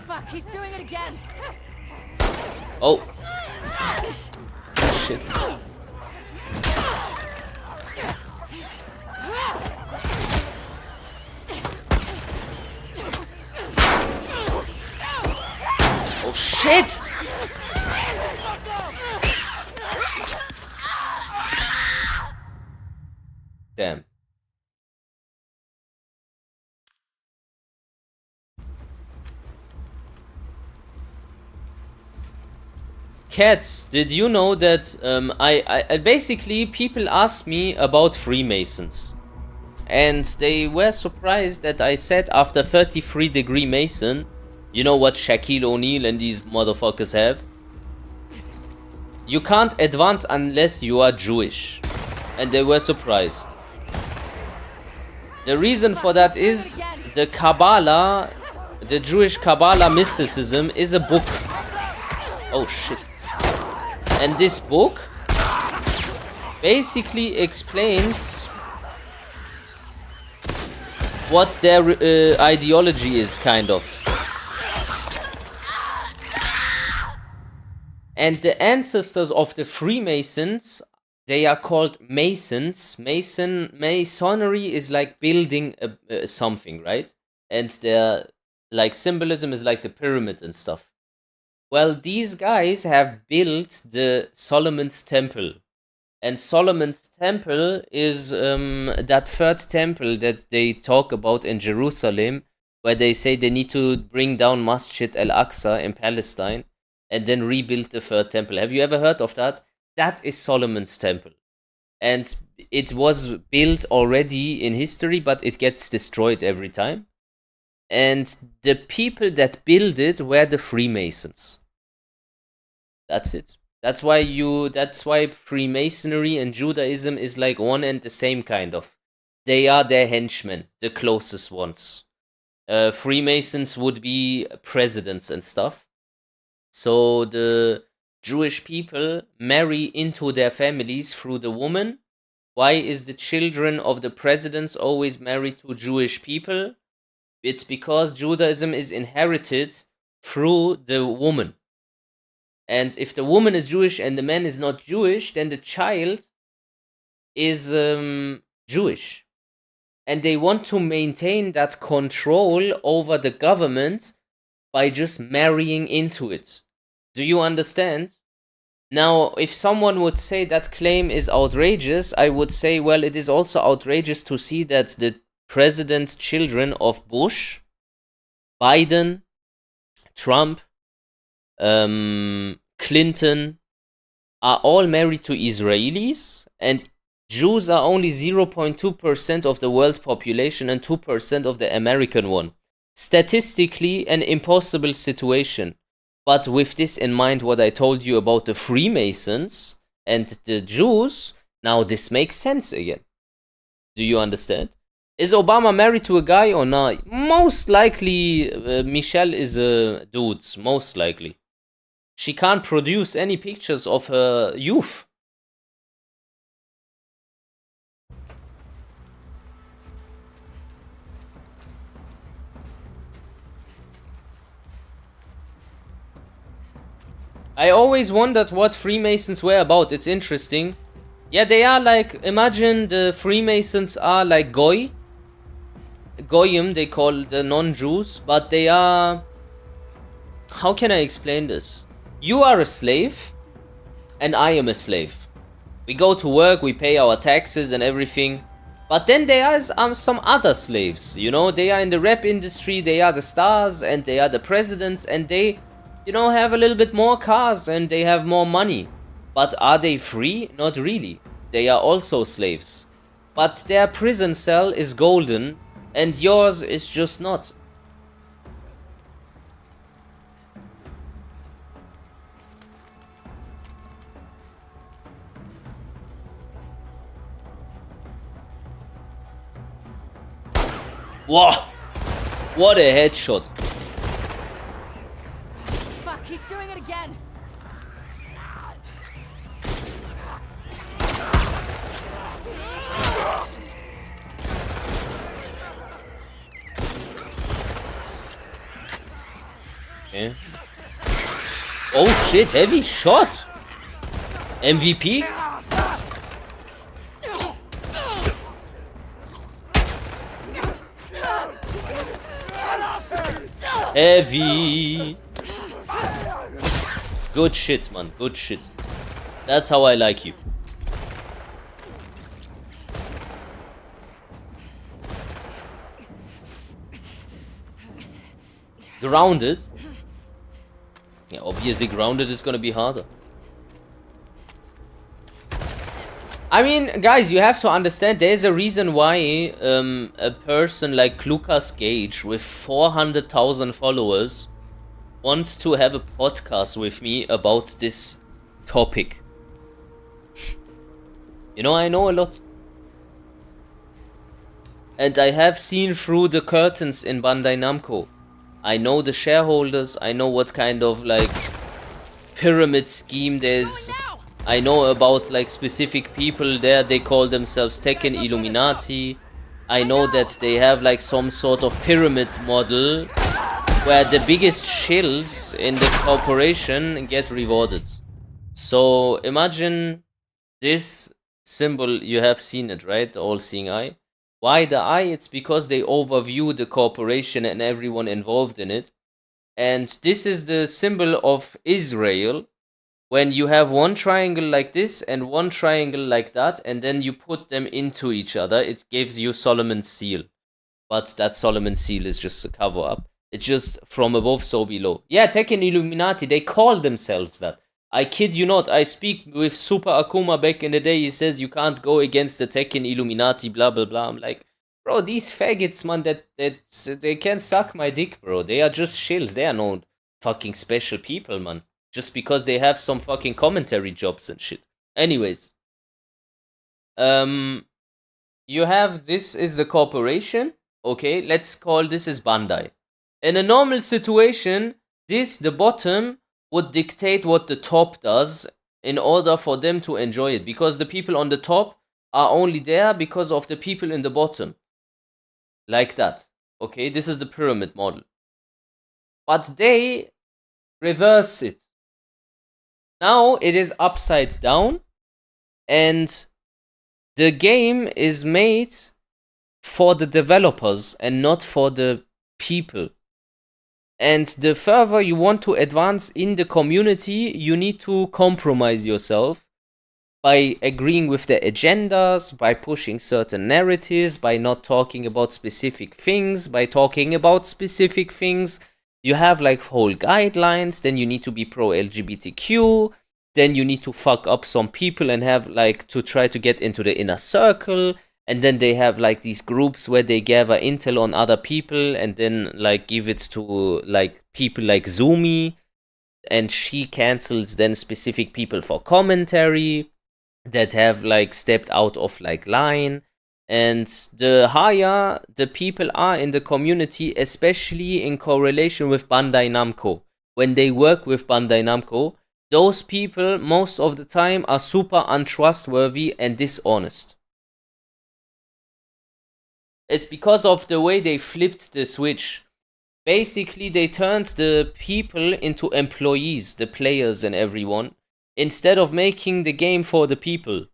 Fuck, he's doing it again. Oh. Shit. Oh shit! Damn. Cats, did you know that I basically people ask me about Freemasons, and they were surprised that I said after 33-degree Mason, you know what Shaquille O'Neal and these motherfuckers have? You can't advance unless you are Jewish, and they were surprised. The reason for that is the Kabbalah, the Jewish Kabbalah mysticism is a book. Oh shit. And this book basically explains what their ideology is, kind of. And the ancestors of the Freemasons, they are called Masons. Masonry is like building something, right? And their like symbolism is like the pyramid and stuff. Well, these guys have built the Solomon's Temple. And Solomon's Temple is that third temple that they talk about in Jerusalem, where they say they need to bring down Masjid al-Aqsa in Palestine and then rebuild the third temple. Have you ever heard of that? That is Solomon's Temple. And it was built already in history, but it gets destroyed every time. And the people that built it were the Freemasons. That's it. That's why Freemasonry and Judaism is like one and the same kind of. They are their henchmen, the closest ones. Freemasons would be presidents and stuff. So the Jewish people marry into their families through the woman. Why is the children of the presidents always married to Jewish people? It's because Judaism is inherited through the woman. And if the woman is Jewish and the man is not Jewish, then the child is Jewish. And they want to maintain that control over the government by just marrying into it. Do you understand? Now, if someone would say that claim is outrageous, I would say, well, it is also outrageous to see that the president children of Bush, Biden, Trump, Clinton are all married to Israelis, and Jews are only 0.2% of the world population and 2% of the American one. Statistically, an impossible situation. But with this in mind, what I told you about the Freemasons and the Jews, now this makes sense again. Do you understand? Is Obama married to a guy or not? Most likely, Michelle is a dude. Most likely. She can't produce any pictures of her youth. I always wondered what Freemasons were about. It's interesting. Yeah, they are like, imagine the Freemasons are like Goy. Goyim, they call the non-Jews, but they are... How can I explain this? You are a slave, and I am a slave. We go to work, we pay our taxes and everything. But then there are some other slaves, you know? They are in the rap industry, they are the stars, and they are the presidents, and they, you know, have a little bit more cars, and they have more money. But are they free? Not really. They are also slaves. But their prison cell is golden, and yours is just not. Whoa! What a headshot. Fuck, he's doing it again. Okay. Oh shit, heavy shot! MVP? Heavy! Good shit, man, good shit. That's how I like you. Grounded? Yeah, obviously grounded is gonna be harder. I mean, guys, you have to understand, there's a reason why a person like Lucas Gage with 400,000 followers wants to have a podcast with me about this topic. You know, I know a lot. And I have seen through the curtains in Bandai Namco. I know the shareholders, I know what kind of like pyramid scheme there's. I know about like specific people there, they call themselves Tekken Illuminati. I know that they have like some sort of pyramid model where the biggest shills in the corporation get rewarded. So imagine this symbol, you have seen it, right? The all-seeing eye. Why the eye? It's because they overview the corporation and everyone involved in it. And this is the symbol of Israel. When you have one triangle like this and one triangle like that, and then you put them into each other, it gives you Solomon's seal. But that Solomon's seal is just a cover-up. It's just from above, so below. Yeah, Tekken Illuminati, they call themselves that. I kid you not, I speak with Super Akuma back in the day, he says you can't go against the Tekken Illuminati, blah blah blah. I'm like, bro, these faggots, man, that they can suck my dick, bro. They are just shills, they are no fucking special people, man. Just because they have some fucking commentary jobs and shit. Anyways. You have, this is the corporation. Okay, let's call this as Bandai. In a normal situation, the bottom, would dictate what the top does in order for them to enjoy it. Because the people on the top are only there because of the people in the bottom. Like that. Okay, this is the pyramid model. But they reverse it. Now it is upside down. And the game is made for the developers and not for the people. And the further you want to advance in the community, you need to compromise yourself by agreeing with the agendas, by pushing certain narratives, by not talking about specific things, by talking about specific things. You have like whole guidelines, then you need to be pro-LGBTQ, then you need to fuck up some people and have like to try to get into the inner circle. And then they have like these groups where they gather intel on other people and then like give it to like people like Zumi, and she cancels then specific people for commentary that have like stepped out of like line. And the higher the people are in the community, especially in correlation with Bandai Namco, when they work with Bandai Namco, those people most of the time are super untrustworthy and dishonest. It's because of the way they flipped the switch. Basically, they turned the people into employees, the players and everyone, instead of making the game for the people.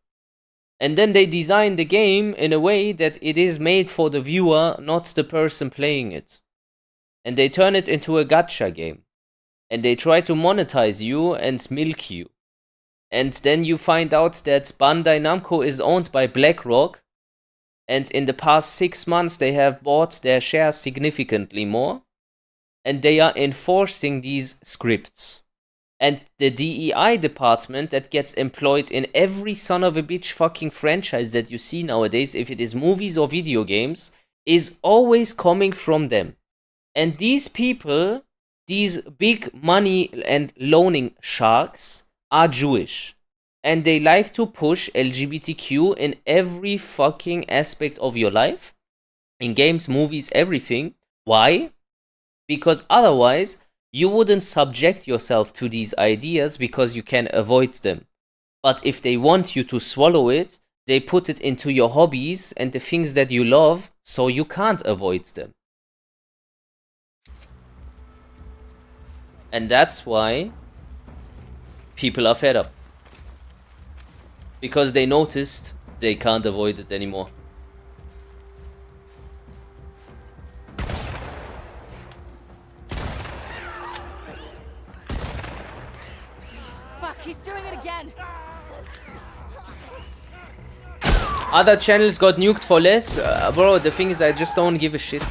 And then they designed the game in a way that it is made for the viewer, not the person playing it. And they turn it into a gacha game. And they try to monetize you and milk you. And then you find out that Bandai Namco is owned by BlackRock. And in the past 6 months, they have bought their shares significantly more. And they are enforcing these scripts. And the DEI department that gets employed in every son of a bitch fucking franchise that you see nowadays, if it is movies or video games, is always coming from them. And these people, these big money and loaning sharks, are Jewish. And they like to push LGBTQ in every fucking aspect of your life. In games, movies, everything. Why? Because otherwise, you wouldn't subject yourself to these ideas because you can avoid them. But if they want you to swallow it, they put it into your hobbies and the things that you love, so you can't avoid them. And that's why people are fed up. Because they noticed they can't avoid it anymore. Fuck, he's doing it again. Other channels got nuked for less? Bro, the thing is, I just don't give a shit.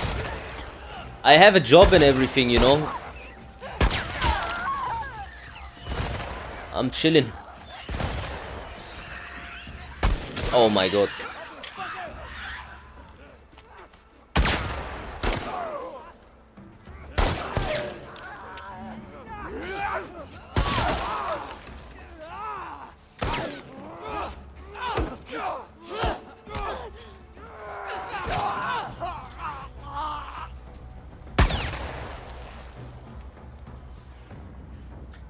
I have a job and everything, you know. I'm chilling. Oh my god.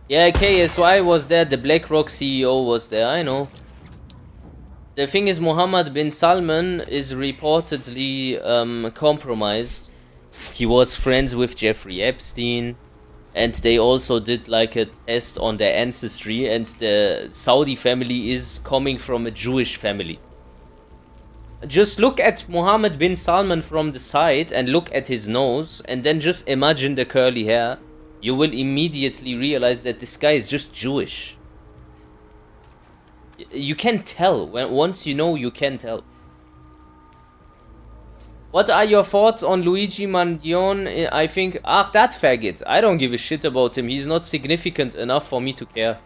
Yeah, KSY was there, the BlackRock CEO was there, I know. The thing is, Mohammed bin Salman is reportedly compromised. He was friends with Jeffrey Epstein. and they also did like a test on their ancestry, and the Saudi family is coming from a Jewish family. Just look at Mohammed bin Salman from the side and look at his nose, and then just imagine the curly hair. You will immediately realize that this guy is just Jewish. You can tell. Once you know, you can tell. What are your thoughts on Luigi Mangione? I think, that faggot. I don't give a shit about him. He's not significant enough for me to care.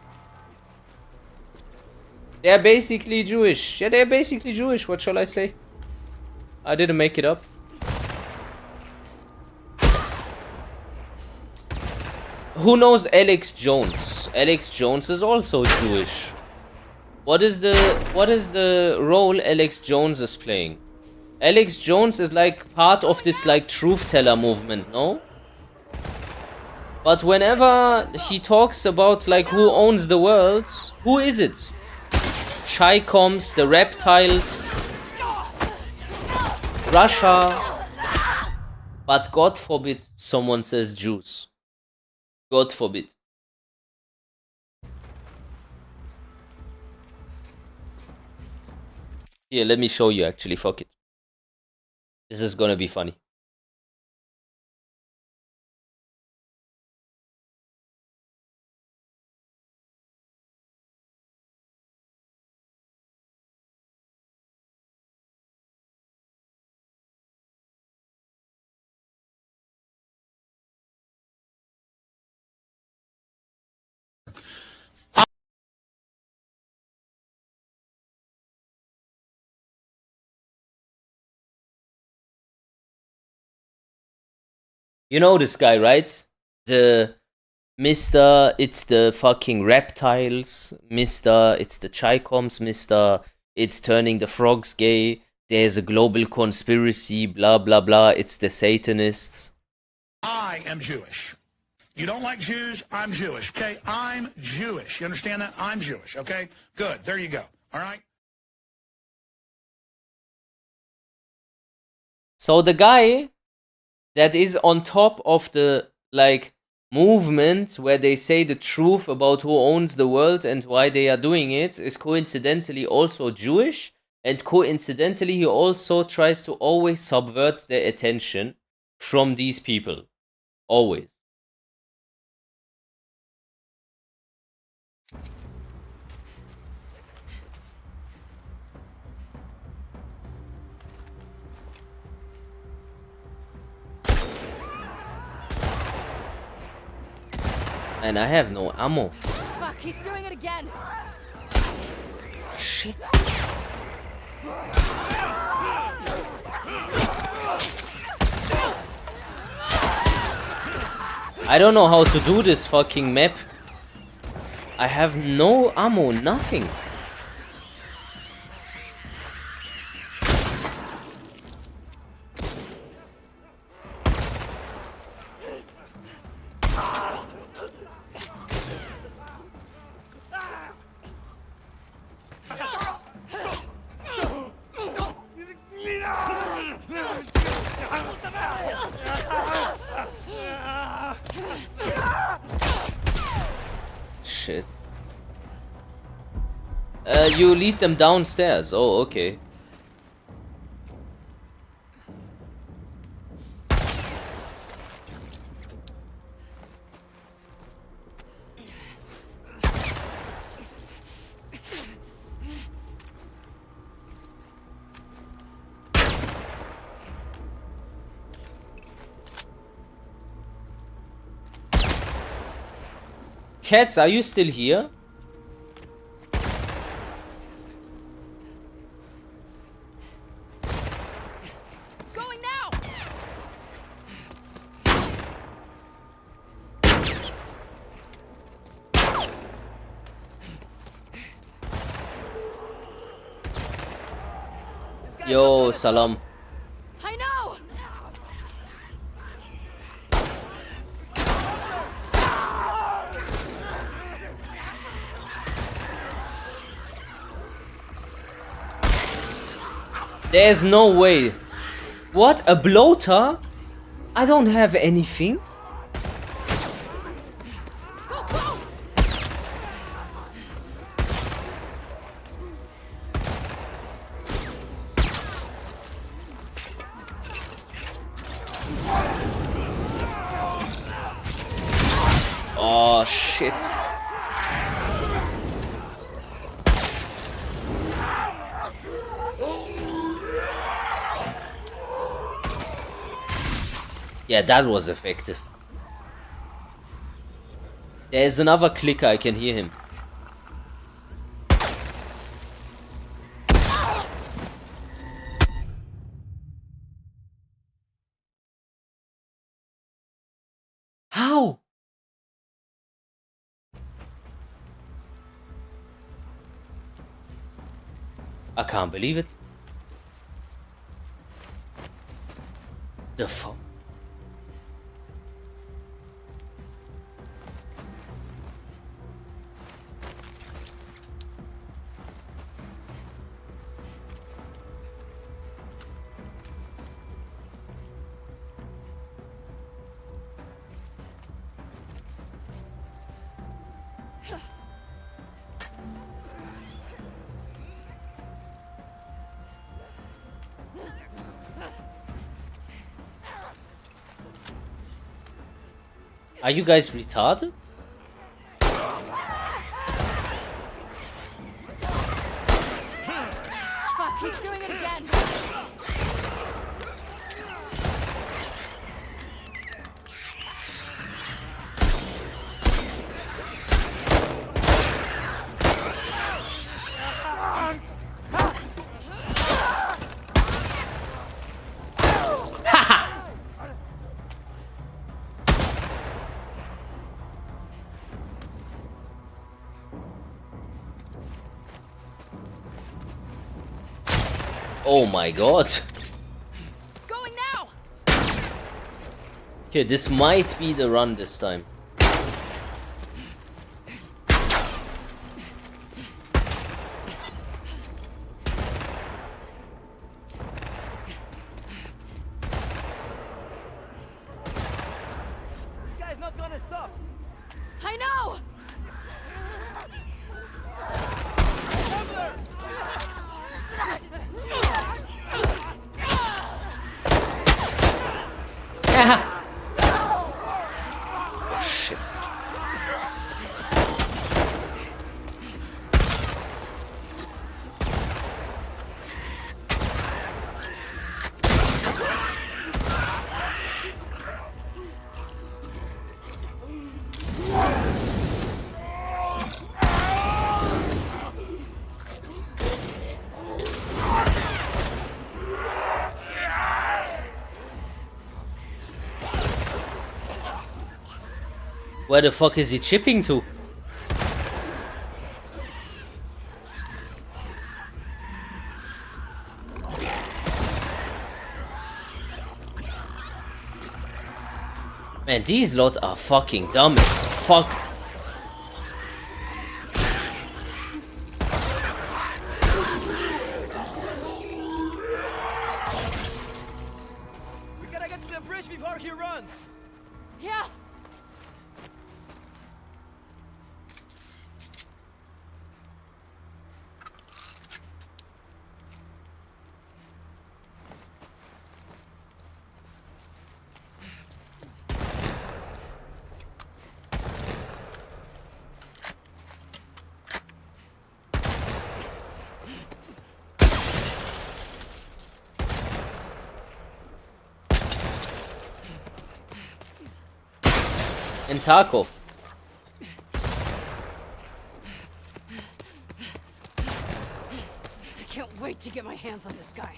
They're basically Jewish. Yeah, they're basically Jewish. What shall I say? I didn't make it up. Who knows Alex Jones? Alex Jones is also Jewish. What is the role Alex Jones is playing? Alex Jones is like part of this like truth teller movement, no? But whenever he talks about like who owns the world, who is it? Chicoms, the reptiles, Russia. But God forbid someone says Jews. God forbid. Here, let me show you actually, fuck it. This is gonna be funny. You know this guy, right? The Mr. It's the fucking reptiles. Mr. It's the Chicoms. Mr. It's turning the frogs gay. There's a global conspiracy. Blah, blah, blah. It's the Satanists. I am Jewish. You don't like Jews? I'm Jewish, okay? I'm Jewish. You understand that? I'm Jewish, okay? Good. There you go. All right? So the guy that is on top of the like movement where they say the truth about who owns the world and why they are doing it is coincidentally also Jewish, and coincidentally he also tries to always subvert their attention from these people. Always. And I have no ammo. Fuck, he's doing it again. Shit. I don't know how to do this fucking map. I have no ammo, nothing. Shit. You lead them downstairs. Oh, okay. Cats, are you still here? Going now. Yo, salam. I know. There's no way. What? A bloater? I don't have anything. shit. Yeah, that was effective. There's another clicker, I can hear him. How? I can't believe it. The fuck? Are you guys retarded? Fuck, he's doing it again. Oh my god. Going now. Okay, this might be the run this time. This guy's not gonna stop. I know. Shit. Where the fuck is he chipping to? Man, these lot are fucking dumb as fuck. We gotta get to the bridge before he runs. Yeah. And Tarkov. I can't wait to get my hands on this guy.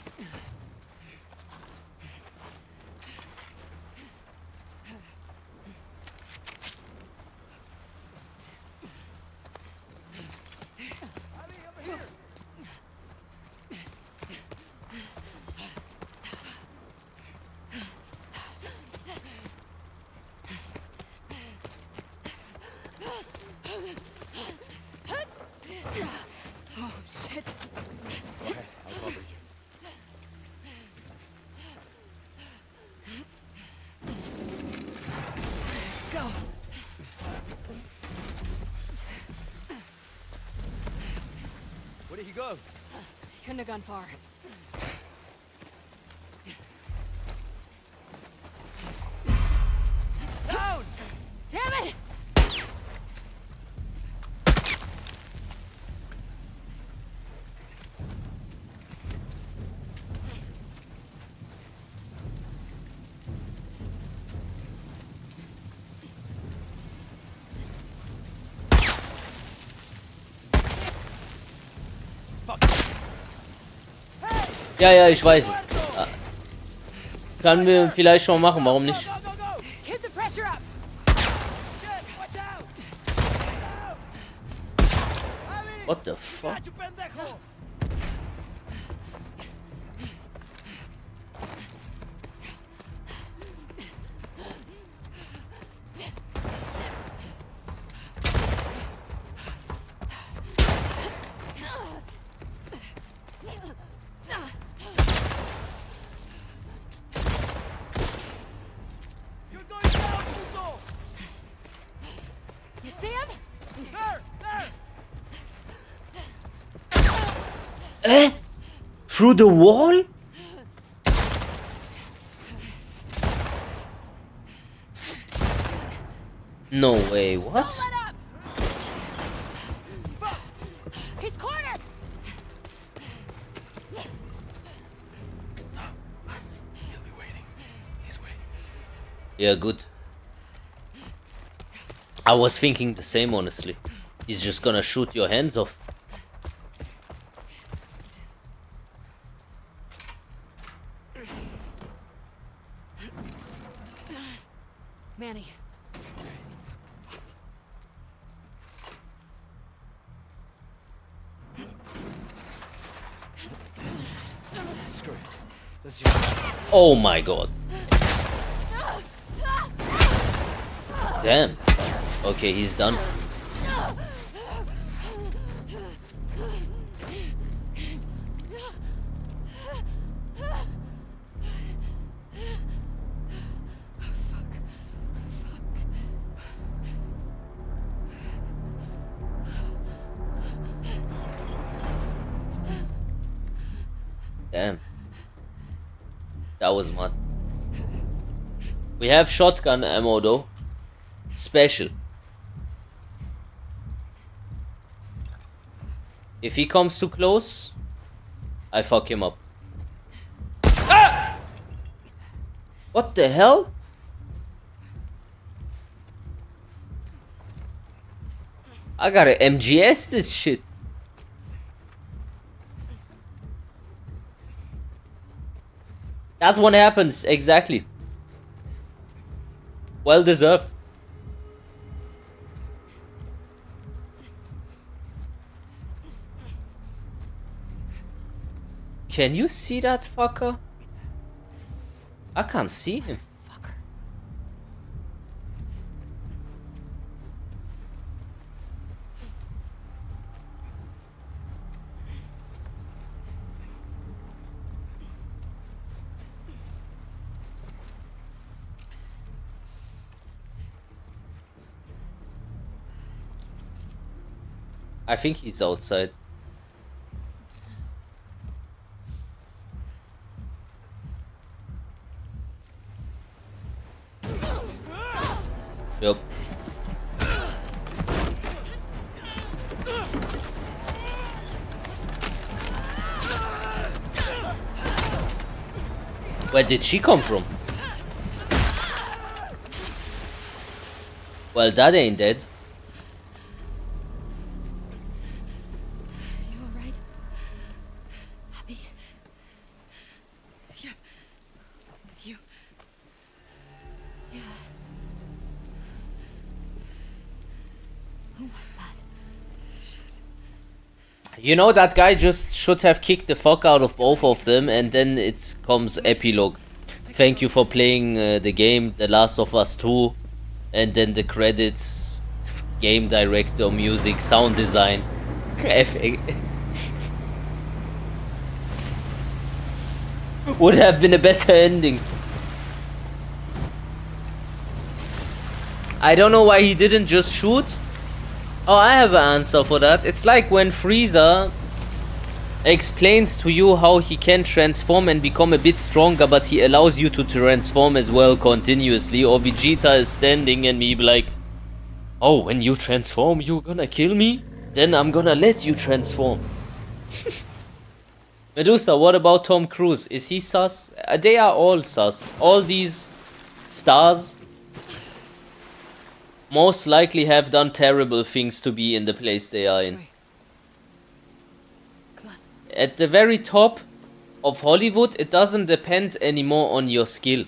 Oh, shit. Okay, I'll cover you. Go. Where did he go? He couldn't have gone far. Damn it! Ja, ja, ich weiß. Können wir vielleicht mal machen, warum nicht? Keep the pressure up. What the fuck? You're going down, Uso! You see him? There! There! Eh? Through the wall? No way, what? Let up. He's cornered. He'll be waiting. He's waiting. Yeah, good. I was thinking the same, honestly. He's just gonna shoot your hands off. Manny. Screw it. Let's just... Oh my god. Damn. Okay, he's done. Damn. That was mad. We have shotgun ammo though. Special. If he comes too close, I fuck him up. Ah! What the hell? I gotta MGS this shit. That's what happens, exactly. Well deserved. Can you see that fucker? I can't see him. Fucker. I think he's outside. Yep. Where did she come from? Well, that ain't dead. You all right? Happy? Yeah. You. Yeah. Who was that? You know, that guy just should have kicked the fuck out of both of them, and then it comes epilogue. Thank you for playing the game, The Last of Us 2, and then the credits, game director, music, sound design. Would have been a better ending. I don't know why he didn't just shoot. Oh, I have an answer for that. It's like when Frieza explains to you how he can transform and become a bit stronger, but he allows you to transform as well continuously. Or Vegeta is standing and me like, oh, when you transform, you're gonna kill me? Then I'm gonna let you transform. Medusa, what about Tom Cruise? Is he sus? They are all sus. All these stars most likely have done terrible things to be in the place they are in. Come on. At the very top, of Hollywood, it doesn't depend anymore on your skill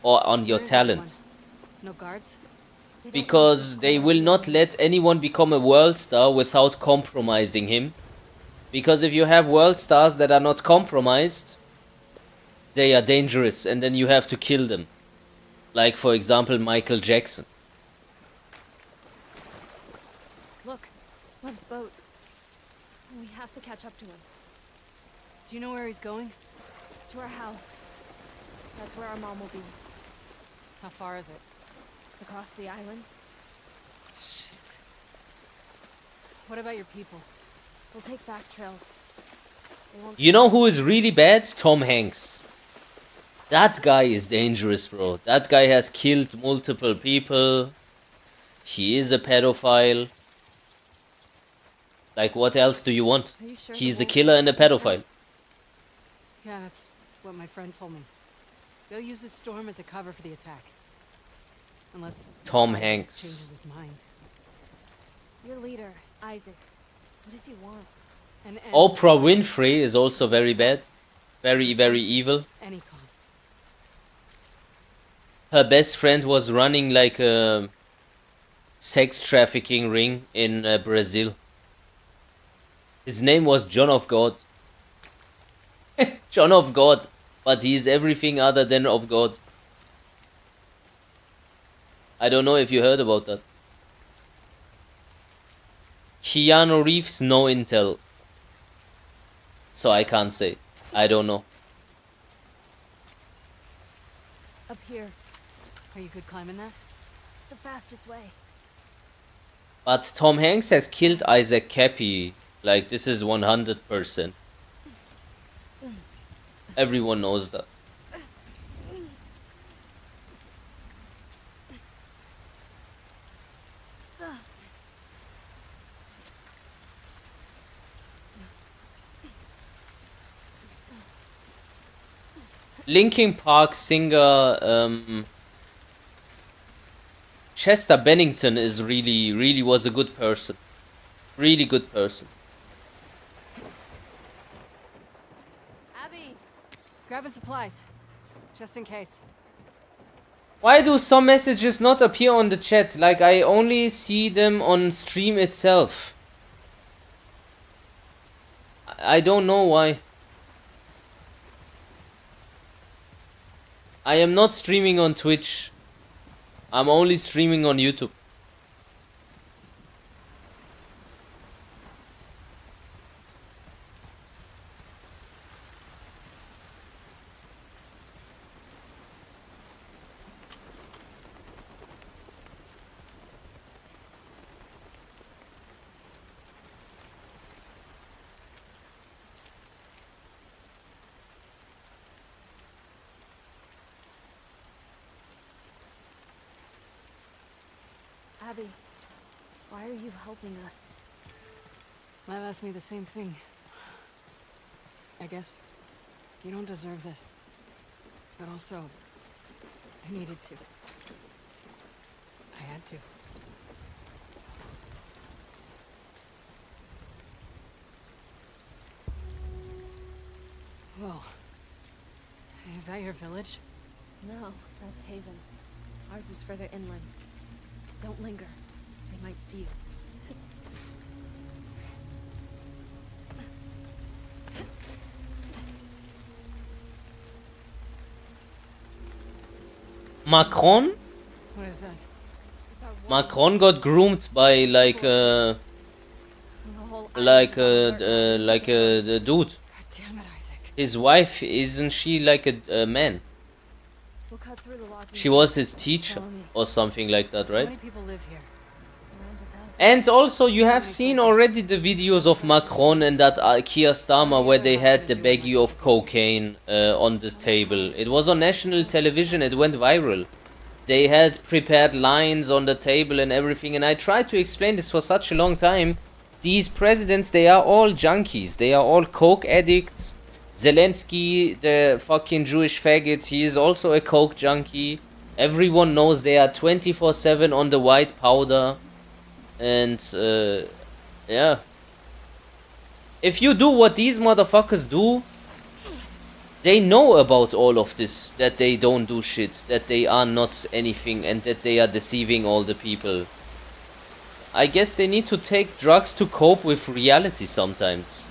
or on your Where is talent. everyone? No guards? Because they will not let anyone become a world star without compromising him. Because if you have world stars that are not compromised, they are dangerous and then you have to kill them. Like, for example, Michael Jackson. Look, Lev's boat. We have to catch up to him. Do you know where he's going? To our house. That's where our mom will be. How far is it? Across the island. Shit. What about your people? We'll take back trails. They won't You know who is really bad? Tom Hanks. That guy is dangerous, bro. That guy has killed multiple people. He is a pedophile. Like, what else do you want? Are you sure He's they a won't killer and a take the trail? pedophile. Yeah, that's what my friend told me. They'll use this storm as a cover for the attack. Unless Tom Isaac Hanks. changes his mind. Your leader, Isaac. What does he want? An end Oprah Winfrey is also very bad. Very, very evil. any cost. Her best friend was running like a sex trafficking ring in Brazil. His name was John of God. John of God. But he is everything other than of God. I don't know if you heard about that. Keanu Reeves, no intel. So I can't say. I don't know. Up here. Are you good climbing that? It's the fastest way. But Tom Hanks has killed Isaac Cappy. Like, this is 100%. Everyone knows that. Linkin Park singer Chester Bennington is really was a good person. Really good person. Abby! Grabbing supplies. Just in case. Why do some messages not appear on the chat? Like, I only see them on stream itself. I don't know why. I am not streaming on Twitch. I'm only streaming on YouTube. Abby, why are you helping us? Lev asked me the same thing. I guess you don't deserve this. But also, I needed to. I had to. Whoa. Is that your village? No, that's Haven. Ours is further inland. Don't linger. They might see you. Macron? What is that? It's our Macron got groomed by like the whole island is on alert. the dude. God damn it, Isaac. His wife, isn't she like a man? We'll cut through the logging. She was his teacher Follow me. or something like that, How right? many people live here? Around 1,000. And also, you have seen already the videos of Macron and that Keir Starmer where they had the baggie of cocaine on the table. It was on national television, it went viral. They had prepared lines on the table and everything, and I tried to explain this for such a long time. These presidents, they are all junkies, they are all coke addicts. Zelensky, the fucking Jewish faggot, he is also a coke junkie. Everyone knows they are 24/7 on the white powder. And, yeah. If you do what these motherfuckers do, They know about all of this, that they don't do shit, that they are not anything, and that they are deceiving all the people. I guess they need to take drugs to cope with reality sometimes.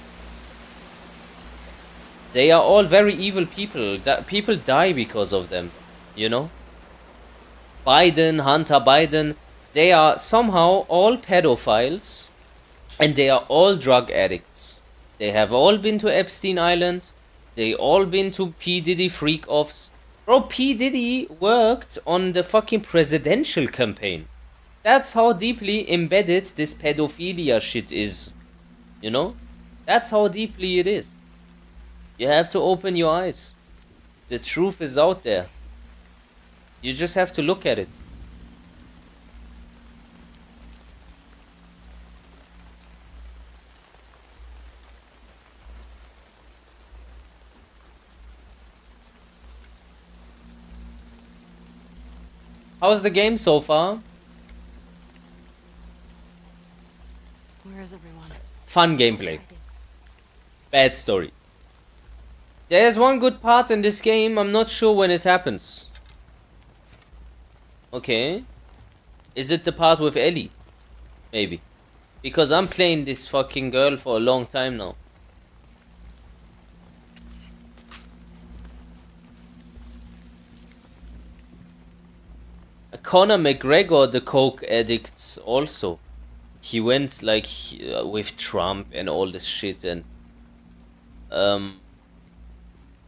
They are all very evil people. People die because of them, you know? Hunter Biden, they are somehow all pedophiles, and they are all drug addicts. They have all been to Epstein Island. They all been to P. Diddy freak-offs. Bro, P. Diddy worked on the fucking presidential campaign. That's how deeply embedded this pedophilia shit is. You know? That's how deeply it is. You have to open your eyes. The truth is out there. You just have to look at it. How's the game so far? Where is everyone? Fun gameplay. Bad story. There's one good part in this game, I'm not sure when it happens. Okay. Is it the part with Ellie? Maybe. Because I'm playing this fucking girl for a long time now. Conor McGregor, the coke addict, also. He went like with Trump and all this shit, and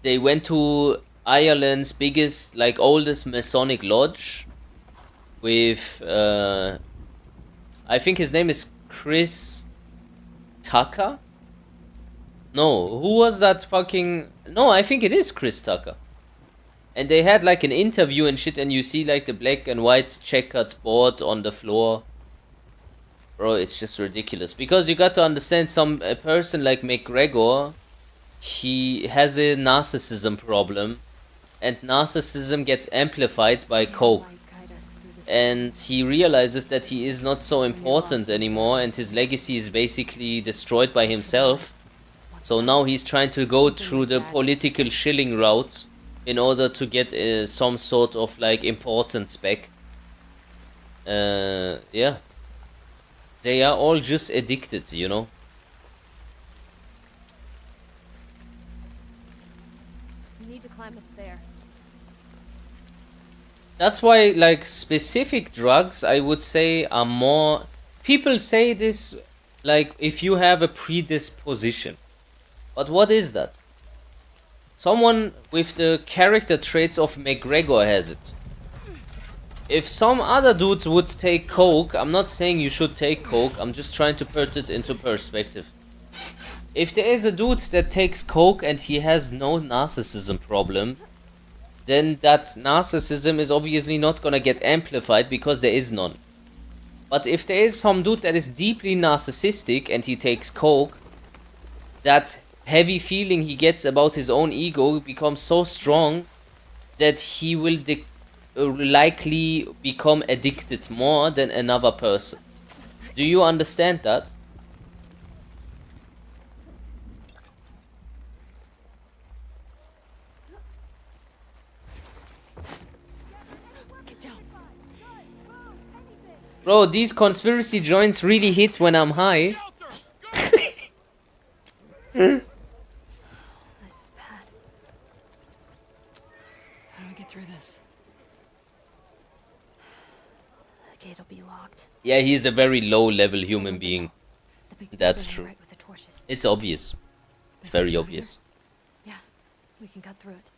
they went to Ireland's biggest, like oldest Masonic lodge with I think his name is Chris Tucker. No, who was that fucking? No, I think it is Chris Tucker. And they had like an interview and shit, and you see like the black and white checkered board on the floor. Bro, it's just ridiculous. Because you got to understand, a person like McGregor, he has a narcissism problem. And narcissism gets amplified by coke. And he realizes that he is not so important anymore, and his legacy is basically destroyed by himself. So now he's trying to go through the political shilling route in order to get some sort of like importance back. Yeah. They are all just addicted, you know. You need to climb up there. That's why, like, specific drugs, I would say, are more... People say this, like, if you have a predisposition. But what is that? Someone with the character traits of McGregor has it. If some other dude would take coke, I'm not saying you should take coke, I'm just trying to put it into perspective. If there is a dude that takes coke and he has no narcissism problem, then that narcissism is obviously not gonna get amplified because there is none. But if there is some dude that is deeply narcissistic and he takes coke, that heavy feeling he gets about his own ego becomes so strong that he will likely become addicted more than another person. Do you understand that? Bro, these conspiracy joints really hit when I'm high. This is bad. How do we get through this? The gate will be locked. Yeah, he's a very low-level human being. The big That's building true. right with the torches. It's obvious. It's very obvious. Yeah, we can cut through it.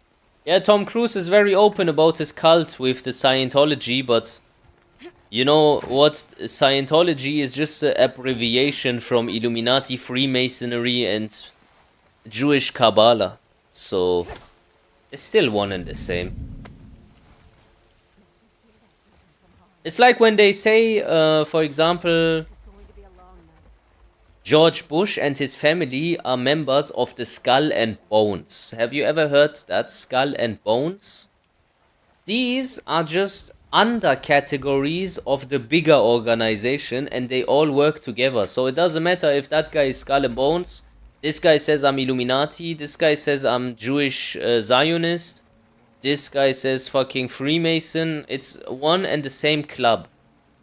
Yeah, Tom Cruise is very open about his cult with the Scientology, but you know what? Scientology is just an abbreviation from Illuminati, Freemasonry, and Jewish Kabbalah. So, it's still one and the same. It's like when they say, for example, George Bush and his family are members of the Skull and Bones. Have you ever heard that? Skull and Bones? These are just under categories of the bigger organization, and they all work together. So it doesn't matter if that guy is Skull and Bones, This guy says I'm Illuminati. This guy says I'm Jewish Zionist. This guy says fucking Freemason. It's one and the same club.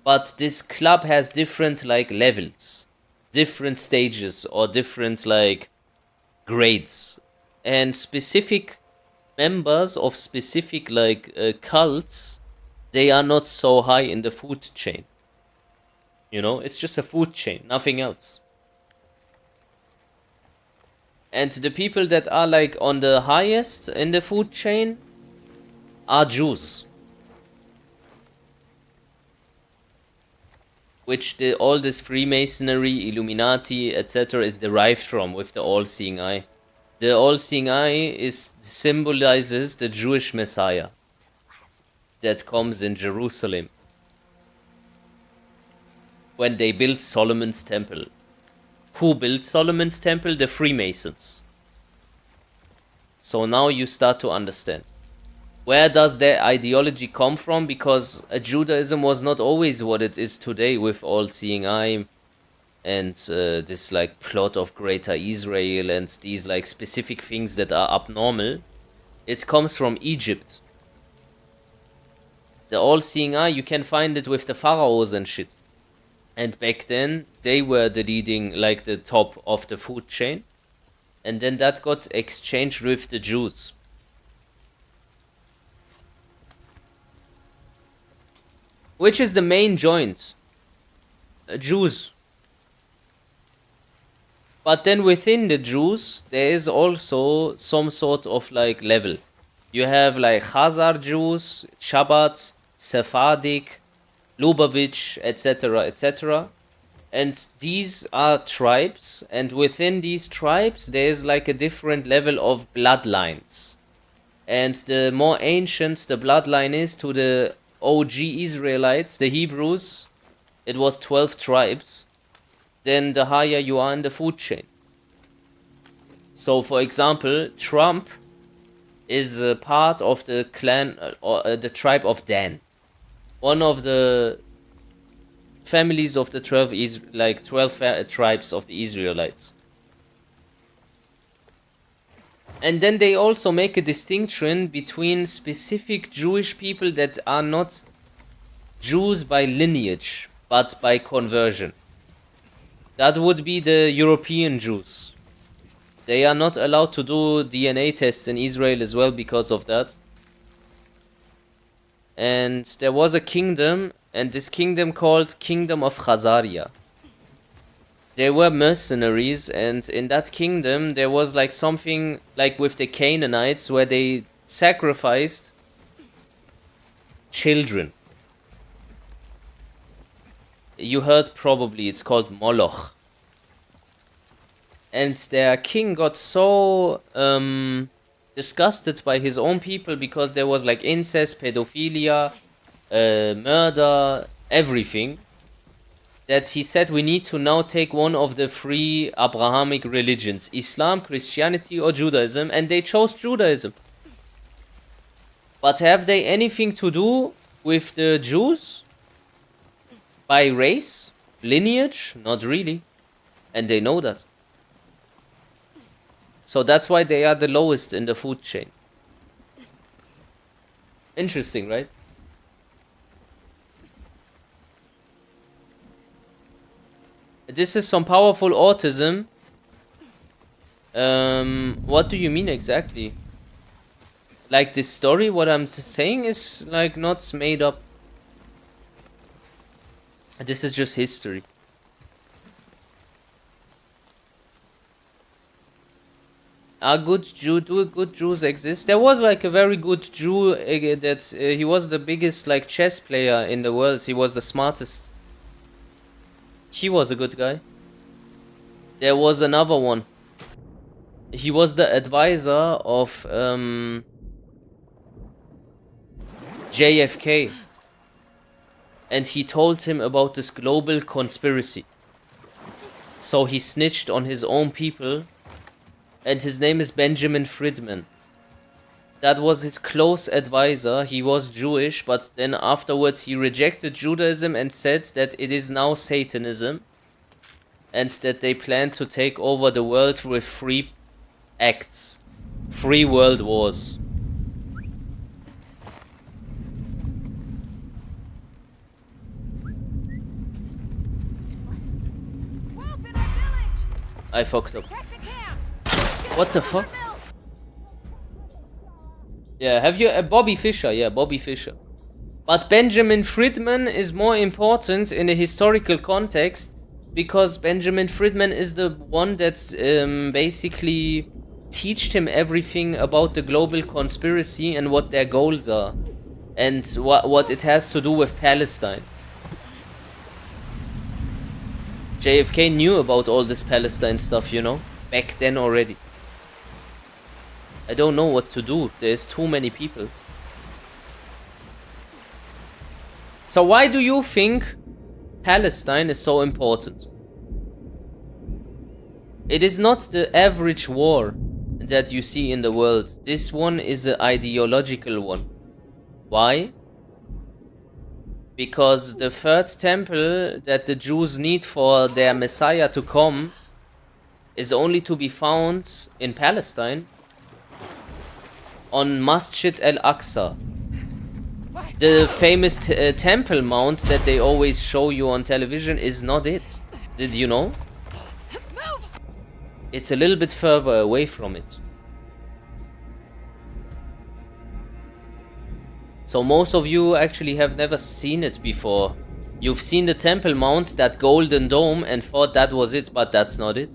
But this club has different like levels, different stages, or different like grades. And specific members of specific like cults, they are not so high in the food chain. You know, it's just a food chain, nothing else. And the people that are like on the highest in the food chain are Jews. Which all this Freemasonry, Illuminati, etc. is derived from with the all-seeing eye. The all-seeing eye symbolizes the Jewish Messiah that comes in Jerusalem when they built Solomon's temple. Who built Solomon's temple? The Freemasons. So now you start to understand. Where does their ideology come from? Because Judaism was not always what it is today with all-seeing eye and this like plot of Greater Israel and these like specific things that are abnormal. It comes from Egypt. The all-seeing eye, you can find it with the pharaohs and shit. And back then, they were the leading, like the top of the food chain. And then that got exchanged with the Jews. Which is the main joint? Jews. But then within the Jews, there is also some sort of like level. You have like Khazar Jews, Shabbat, Sephardic, Lubavitch, etc., etc. And these are tribes, and within these tribes there is like a different level of bloodlines. And the more ancient the bloodline is to the OG Israelites, the Hebrews, it was 12 tribes, then the higher you are in the food chain. So for example, Trump is a part of the clan or the tribe of Dan. One of the families of the 12 is like 12 tribes of the Israelites. And then they also make a distinction between specific Jewish people that are not Jews by lineage, but by conversion. That would be the European Jews. They are not allowed to do DNA tests in Israel as well because of that. And there was a kingdom, and this kingdom called Kingdom of Khazaria. They were mercenaries, and in that kingdom there was like something like with the Canaanites where they sacrificed children. You heard probably, it's called Moloch. And their king got so disgusted by his own people because there was like incest, pedophilia, murder, everything, that he said we need to now take one of the three Abrahamic religions, Islam, Christianity or Judaism, and they chose Judaism. But have they anything to do with the Jews? By race? Lineage? Not really. And they know that. So that's why they are the lowest in the food chain. Interesting, right? This is some powerful autism. What do you mean exactly? Like this story, what I'm saying is like not made up. This is just history. Do good Jews exist? There was like a very good Jew that he was the biggest like chess player in the world. He was the smartest. He was a good guy. There was another one. He was the advisor of JFK. And he told him about this global conspiracy. So he snitched on his own people. And his name is Benjamin Friedman. That was his close advisor. He was Jewish, but then afterwards he rejected Judaism and said that it is now Satanism. and that they plan to take over the world with 3 acts. 3 world wars. I fucked up. What the fuck? Yeah, have you... Bobby Fischer, yeah, Bobby Fischer. But Benjamin Friedman is more important in a historical context, because Benjamin Friedman is the one that basically taught him everything about the global conspiracy and what their goals are. And what it has to do with Palestine. JFK knew about all this Palestine stuff, you know, back then already. I don't know what to do. There's too many people. So why do you think Palestine is so important? It is not the average war that you see in the world. This one is an ideological one. Why? Because the third temple that the Jews need for their Messiah to come is only to be found in Palestine on Masjid al-Aqsa. The famous temple mount that they always show you on television is not it. Did you know? It's a little bit further away from it. So most of you actually have never seen it before. You've seen the Temple Mount, that golden dome, and thought that was it, but that's not it.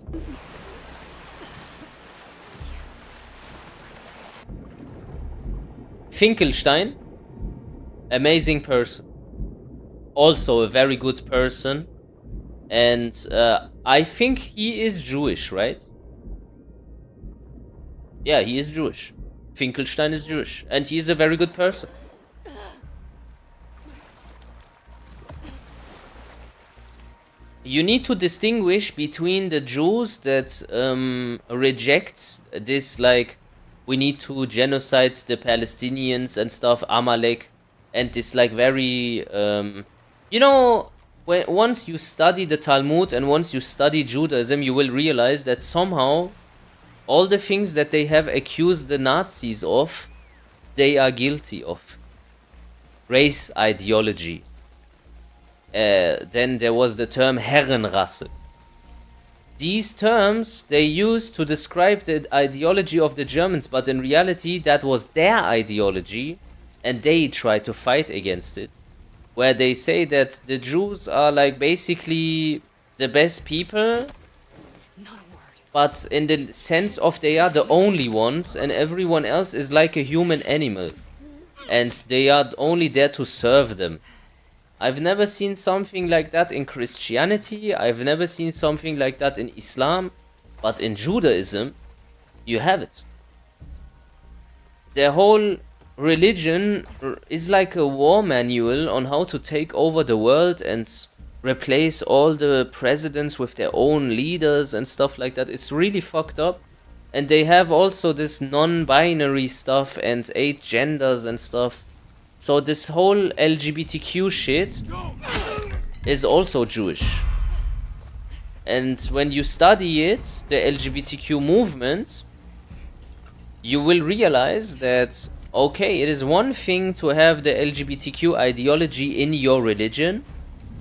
Finkelstein, amazing person. Also a very good person. And I think he is Jewish, right? Yeah, he is Jewish. Finkelstein is Jewish. And he is a very good person. You need to distinguish between the Jews that reject this, like, we need to genocide the Palestinians and stuff, Amalek, and this, like, very, you know, once you study the Talmud and once you study Judaism, you will realize that somehow all the things that they have accused the Nazis of, they are guilty of. Race ideology. Then there was the term Herrenrasse. These terms they used to describe the ideology of the Germans, but in reality that was their ideology and they tried to fight against it. Where they say that the Jews are like basically the best people, but in the sense of they are the only ones and everyone else is like a human animal. And they are only there to serve them. I've never seen something like that in Christianity, I've never seen something like that in Islam, but in Judaism, you have it. Their whole religion is like a war manual on how to take over the world and replace all the presidents with their own leaders and stuff like that. It's really fucked up. And they have also this non-binary stuff and 8 genders and stuff. So this whole LGBTQ shit is also Jewish. And when you study it, the LGBTQ movement, you will realize that, okay, it is one thing to have the LGBTQ ideology in your religion.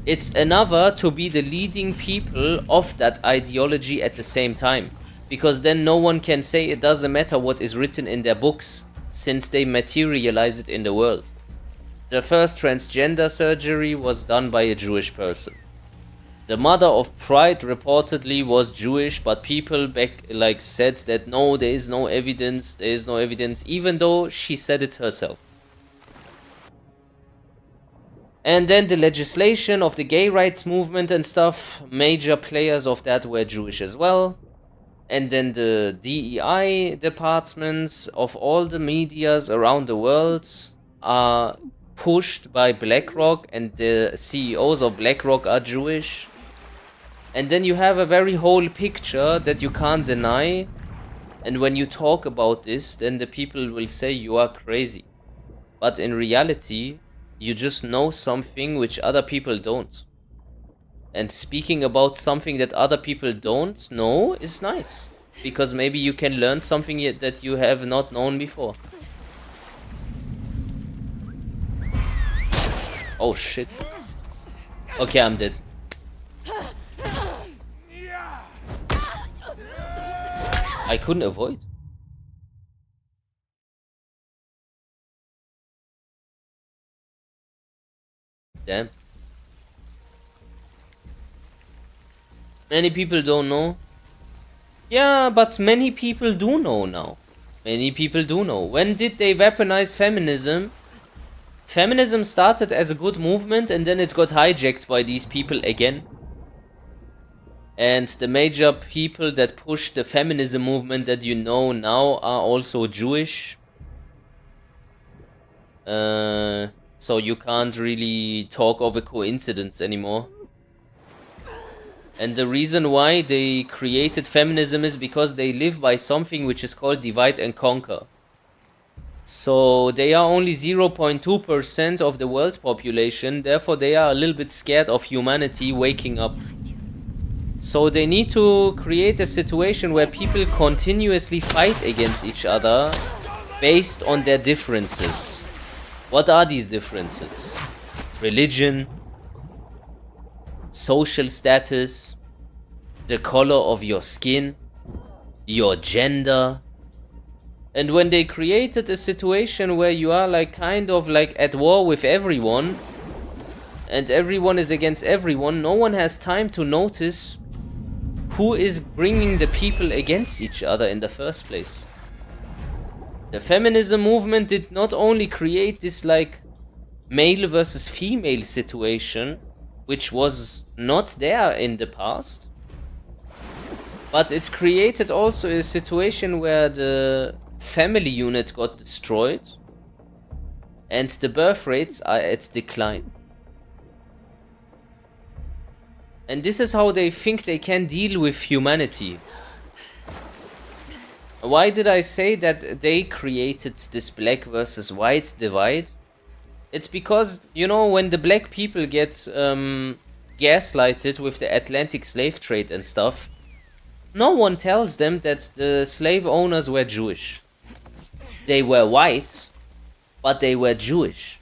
It's another to be the leading people of that ideology at the same time. Because then no one can say it doesn't matter what is written in their books, since they materialize it in the world. The first transgender surgery was done by a Jewish person. The mother of Pride reportedly was Jewish, but people back like said that no, there is no evidence, even though she said it herself. And then the legislation of the gay rights movement and stuff, major players of that were Jewish as well. And then the DEI departments of all the medias around the world are pushed by BlackRock, and the CEOs of BlackRock are Jewish. And then you have a very whole picture that you can't deny. And when you talk about this, then the people will say you are crazy. But in reality, you just know something which other people don't. And speaking about something that other people don't know is nice. Because maybe you can learn something that you have not known before. Oh shit. Okay, I'm dead. I couldn't avoid. Damn. Many people don't know. Yeah, but many people do know now. Many people do know. When did they weaponize feminism? Feminism started as a good movement and then it got hijacked by these people again. And the major people that push the feminism movement that you know now are also Jewish. So you can't really talk of a coincidence anymore. And the reason why they created feminism is because they live by something which is called divide and conquer. So they are only 0.2% of the world population, therefore they are a little bit scared of humanity waking up. So they need to create a situation where people continuously fight against each other based on their differences. What are these differences? Religion, social status, the color of your skin, your gender. And when they created a situation where you are like kind of like at war with everyone and everyone is against everyone, no one has time to notice who is bringing the people against each other in the first place. The feminism movement did not only create this like male versus female situation, which was not there in the past, but it created also a situation where the family unit got destroyed and the birth rates are at decline. And this is how they think they can deal with humanity. Why did I say that they created this black versus white divide? It's because, you know, when the black people get gaslighted with the Atlantic slave trade and stuff, no one tells them that the slave owners were Jewish. They were white, but they were Jewish.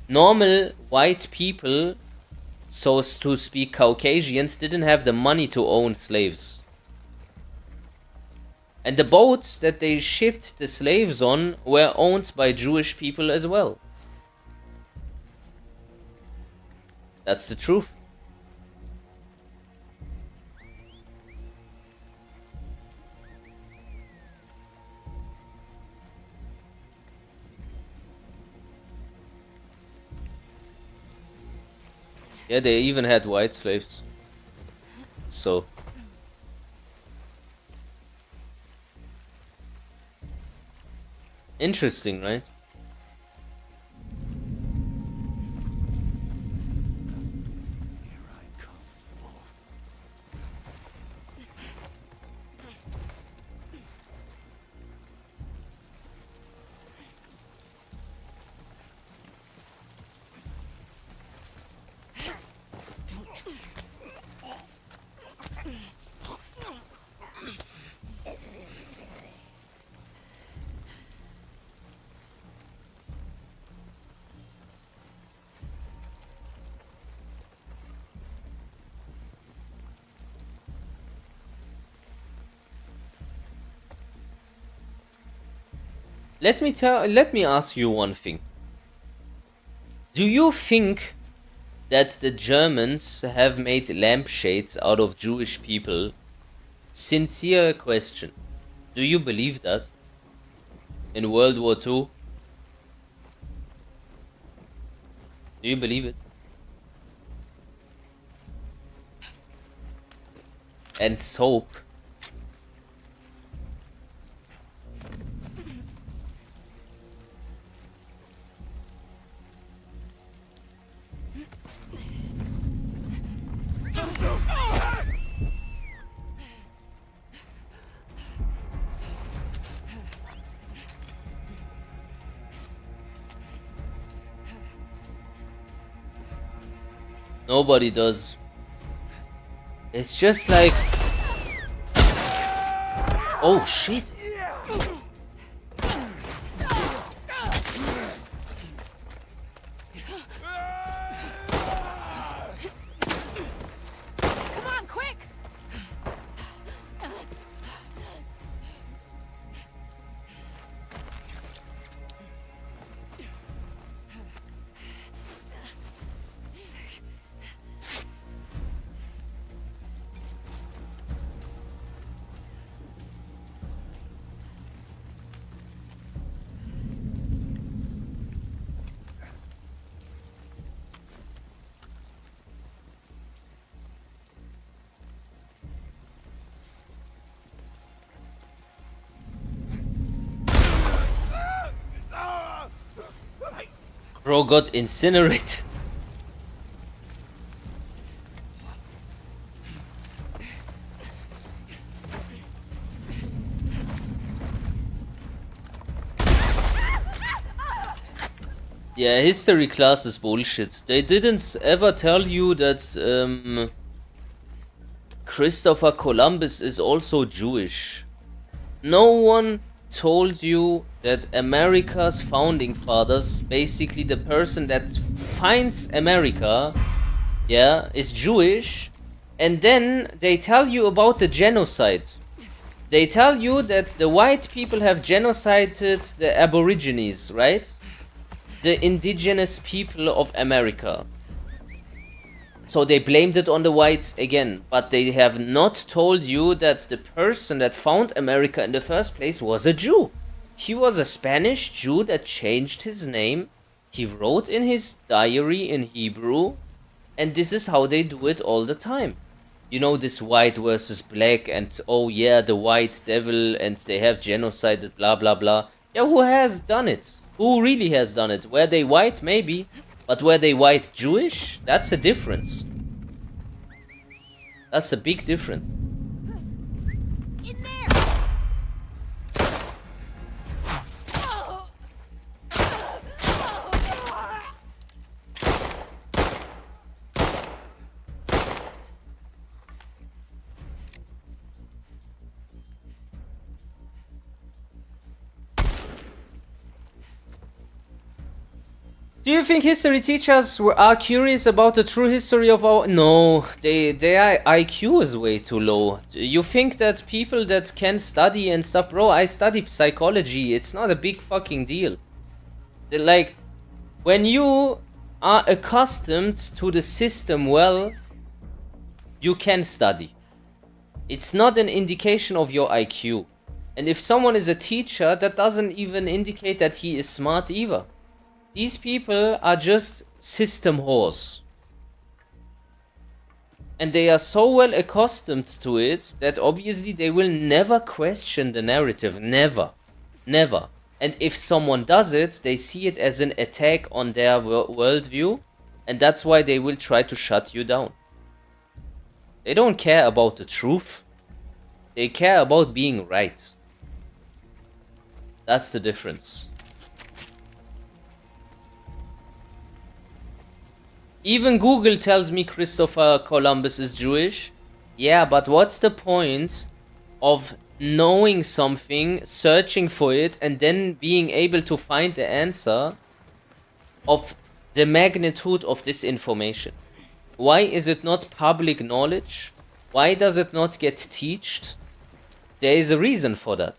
Normal white people, so to speak Caucasians, didn't have the money to own slaves. And the boats that they shipped the slaves on were owned by Jewish people as well. That's the truth. Yeah, they even had white slaves. So interesting, right? Let me ask you one thing. Do you think that the Germans have made lampshades out of Jewish people? Sincere question. Do you believe that? In World War II? Do you believe it? And soap. Nobody does. It's just like... Oh shit! Come on, quick! Bro got incinerated. Yeah, history class is bullshit. They didn't ever tell you that Christopher Columbus is also Jewish. No one told you that America's founding fathers, basically the person that finds America, yeah, is Jewish, and then they tell you about the genocide. They tell you that the white people have genocided the Aborigines, right? The indigenous people of America. So they blamed it on the whites again, but they have not told you that the person that found America in the first place was a Jew. He was a Spanish Jew that changed his name. He wrote in his diary in Hebrew, and this is how they do it all the time. You know, this white versus black, and oh yeah, the white devil, and they have genocided, blah blah blah. Yeah, who has done it? Who really has done it? Were they white? Maybe. But were they white Jewish? That's a difference. That's a big difference. In there! Do you think history teachers are curious about the true history of our... No, their IQ is way too low. You think that people that can study and stuff... Bro, I study psychology. It's not a big fucking deal. Like, when you are accustomed to the system well, you can study. It's not an indication of your IQ. And if someone is a teacher, that doesn't even indicate that he is smart either. These people are just system whores. And they are so well accustomed to it that obviously they will never question the narrative. Never. Never. And if someone does it, they see it as an attack on their worldview. And that's why they will try to shut you down. They don't care about the truth. They care about being right. That's the difference. Even Google tells me Christopher Columbus is Jewish. Yeah, but what's the point of knowing something, searching for it, and then being able to find the answer of the magnitude of this information? Why is it not public knowledge? Why does it not get taught? There is a reason for that.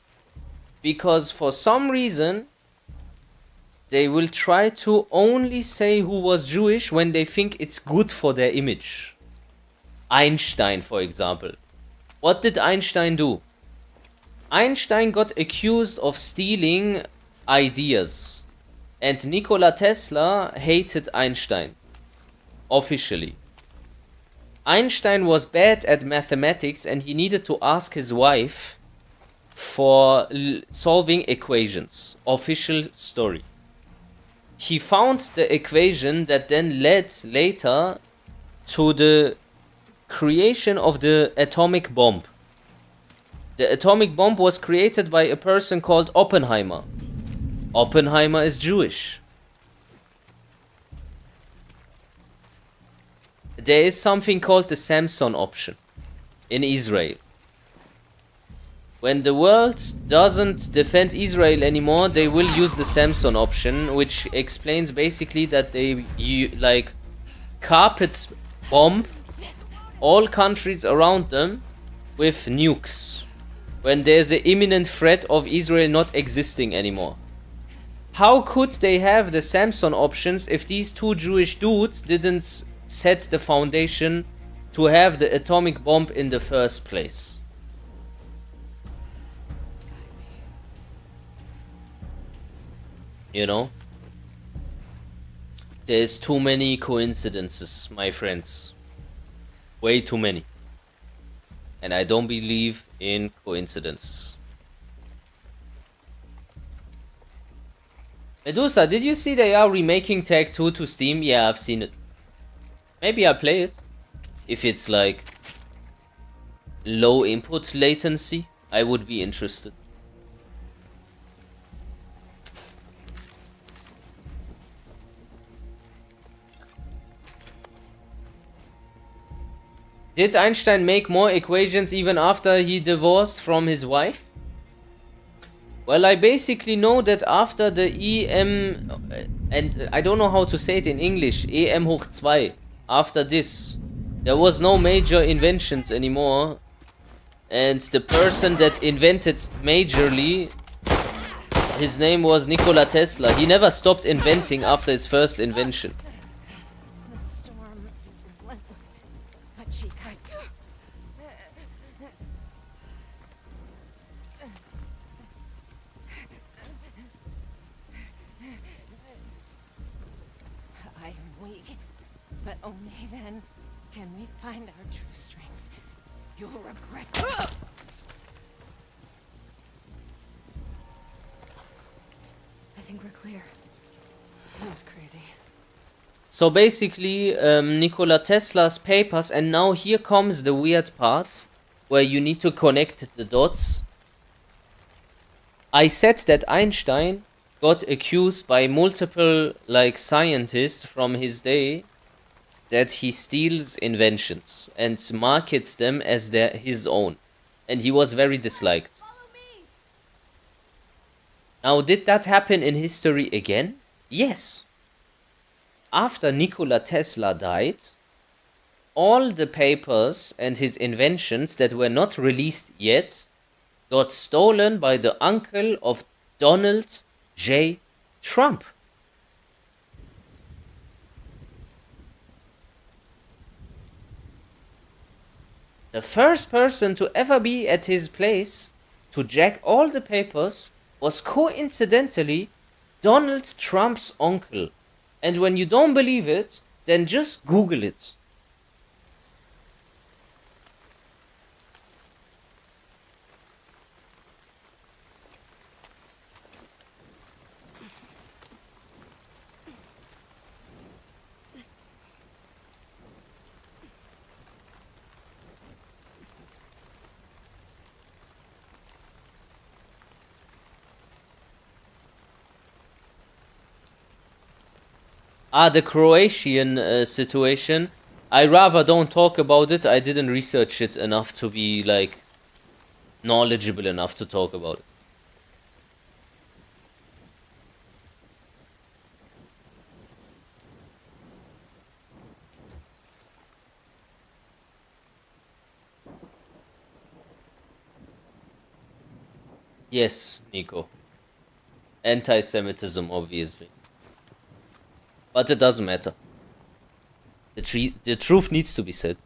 Because for some reason, they will try to only say who was Jewish when they think it's good for their image. Einstein, for example. What did Einstein do? Einstein got accused of stealing ideas. And Nikola Tesla hated Einstein. Officially. Einstein was bad at mathematics and he needed to ask his wife for solving equations. Official story. He found the equation that then led later to the creation of the atomic bomb. The atomic bomb was created by a person called Oppenheimer. Oppenheimer is Jewish. there is something called the Samson option in Israel. When the world doesn't defend Israel anymore, they will use the Samson option, which explains basically that they like carpet bomb all countries around them with nukes when there's an imminent threat of Israel not existing anymore. How could they have the Samson options if these two Jewish dudes didn't set the foundation to have the atomic bomb in the first place? You know? There's too many coincidences, my friends. Way too many. And I don't believe in coincidences. Medusa, did you see they are remaking Tag 2 to Steam? Yeah, I've seen it. Maybe I'll play it. If it's like low input latency, I would be interested. Did Einstein make more equations even after he divorced from his wife? Well, I basically know that after the EM, and I don't know how to say it in English, EM hoch 2, after this, there was no major inventions anymore. And the person that invented majorly, his name was Nikola Tesla. He never stopped inventing after his first invention. The storm is relentless, but Chica. I am weak, but only then can we find our true strength. You'll regret it. I think we're clear. That was crazy. So basically, Nikola Tesla's papers, and now here comes the weird part, where you need to connect the dots. I said that Einstein got accused by multiple, like, scientists from his day that he steals inventions and markets them as his own. And he was very disliked. Now, did that happen in history again? Yes. After Nikola Tesla died, all the papers and his inventions that were not released yet got stolen by the uncle of Donald J. Trump. The first person to ever be at his place to jack all the papers was coincidentally Donald Trump's uncle. And when you don't believe it, then just Google it. The Croatian situation. I rather don't talk about it. I didn't research it enough to be, like, knowledgeable enough to talk about it. Yes, Nico. Anti-Semitism, obviously. But it doesn't matter. The truth needs to be said.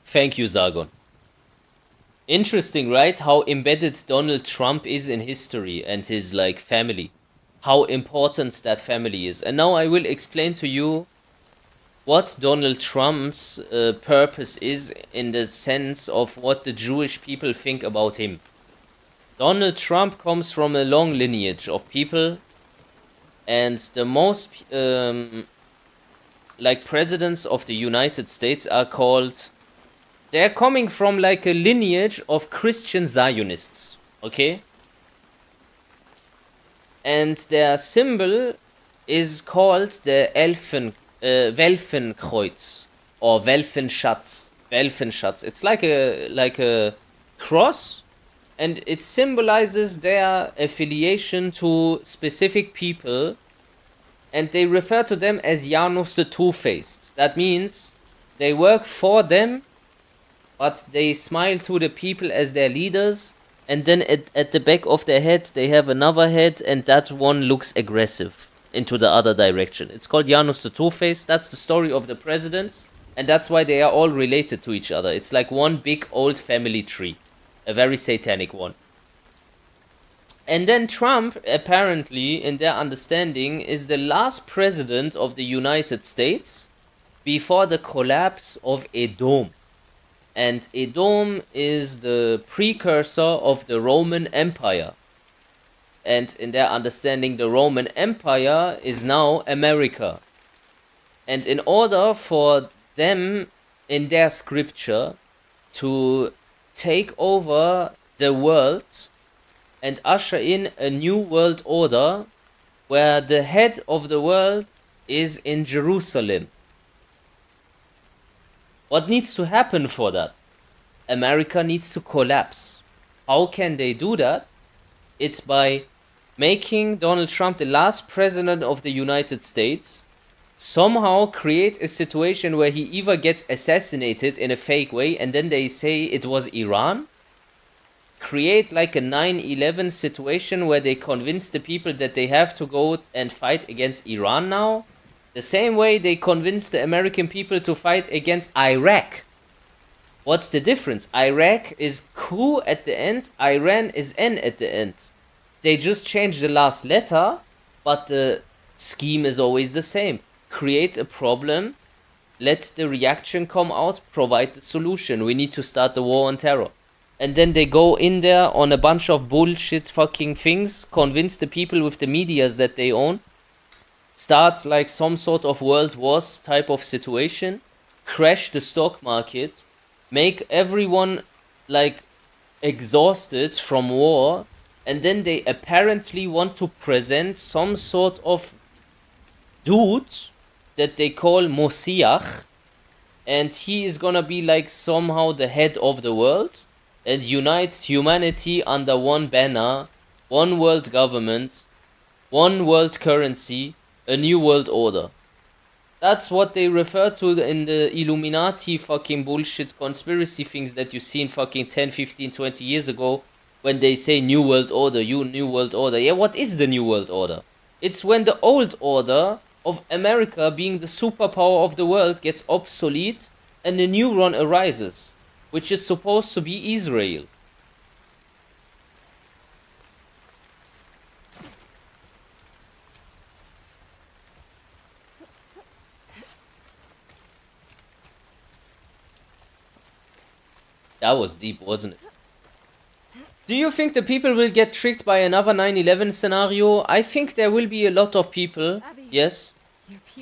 Thank you, Zargon. Interesting, right? How embedded Donald Trump is in history and his, like, family. How important that family is. And now I will explain to you what Donald Trump's purpose is in the sense of what the Jewish people think about him. Donald Trump comes from a long lineage of people, and the most like presidents of the United States are called, they're coming from like a lineage of Christian Zionists, okay? And their symbol is called the Welfenkreuz or Welfenschatz. Welfenschatz. It's like a cross, and it symbolizes their affiliation to specific people, and they refer to them as Janus the Two-Faced. That means they work for them, but they smile to the people as their leaders, and then at the back of their head they have another head, and that one looks aggressive into the other direction. It's called Janus the Two-Faced. That's the story of the presidents, and that's why they are all related to each other. It's like one big old family tree, a very satanic one. And then Trump, apparently, in their understanding, is the last president of the United States before the collapse of Edom. And Edom is the precursor of the Roman Empire. And in their understanding, the Roman Empire is now America. And in order for them, in their scripture, to take over the world and usher in a new world order where the head of the world is in Jerusalem. What needs to happen for that? America needs to collapse. How can they do that? It's by making Donald Trump the last president of the United States, somehow create a situation where he either gets assassinated in a fake way and then they say it was Iran, create like a 9/11 situation where they convince the people that they have to go and fight against Iran now, the same way they convince the American people to fight against Iraq. What's the difference? Iraq is Q at the end, Iran is N at the end. They just change the last letter, but the scheme is always the same. Create a problem, let the reaction come out, provide the solution. We need to start the war on terror. And then they go in there on a bunch of bullshit fucking things, convince the people with the medias that they own, start like some sort of world wars type of situation, crash the stock market, make everyone like exhausted from war, and then they apparently want to present some sort of dude that they call Mosiach, and he is gonna be like somehow the head of the world and unites humanity under one banner, one world government, one world currency, a new world order. That's what they refer to in the Illuminati fucking bullshit conspiracy things that you seen fucking 10, 15, 20 years ago when they say new world order, new world order. Yeah, what is the new world order? It's when the old order of America being the superpower of the world gets obsolete and a new one arises, which is supposed to be Israel. That was deep, wasn't it? Do you think the people will get tricked by another 9/11 scenario? I think there will be a lot of people, yes.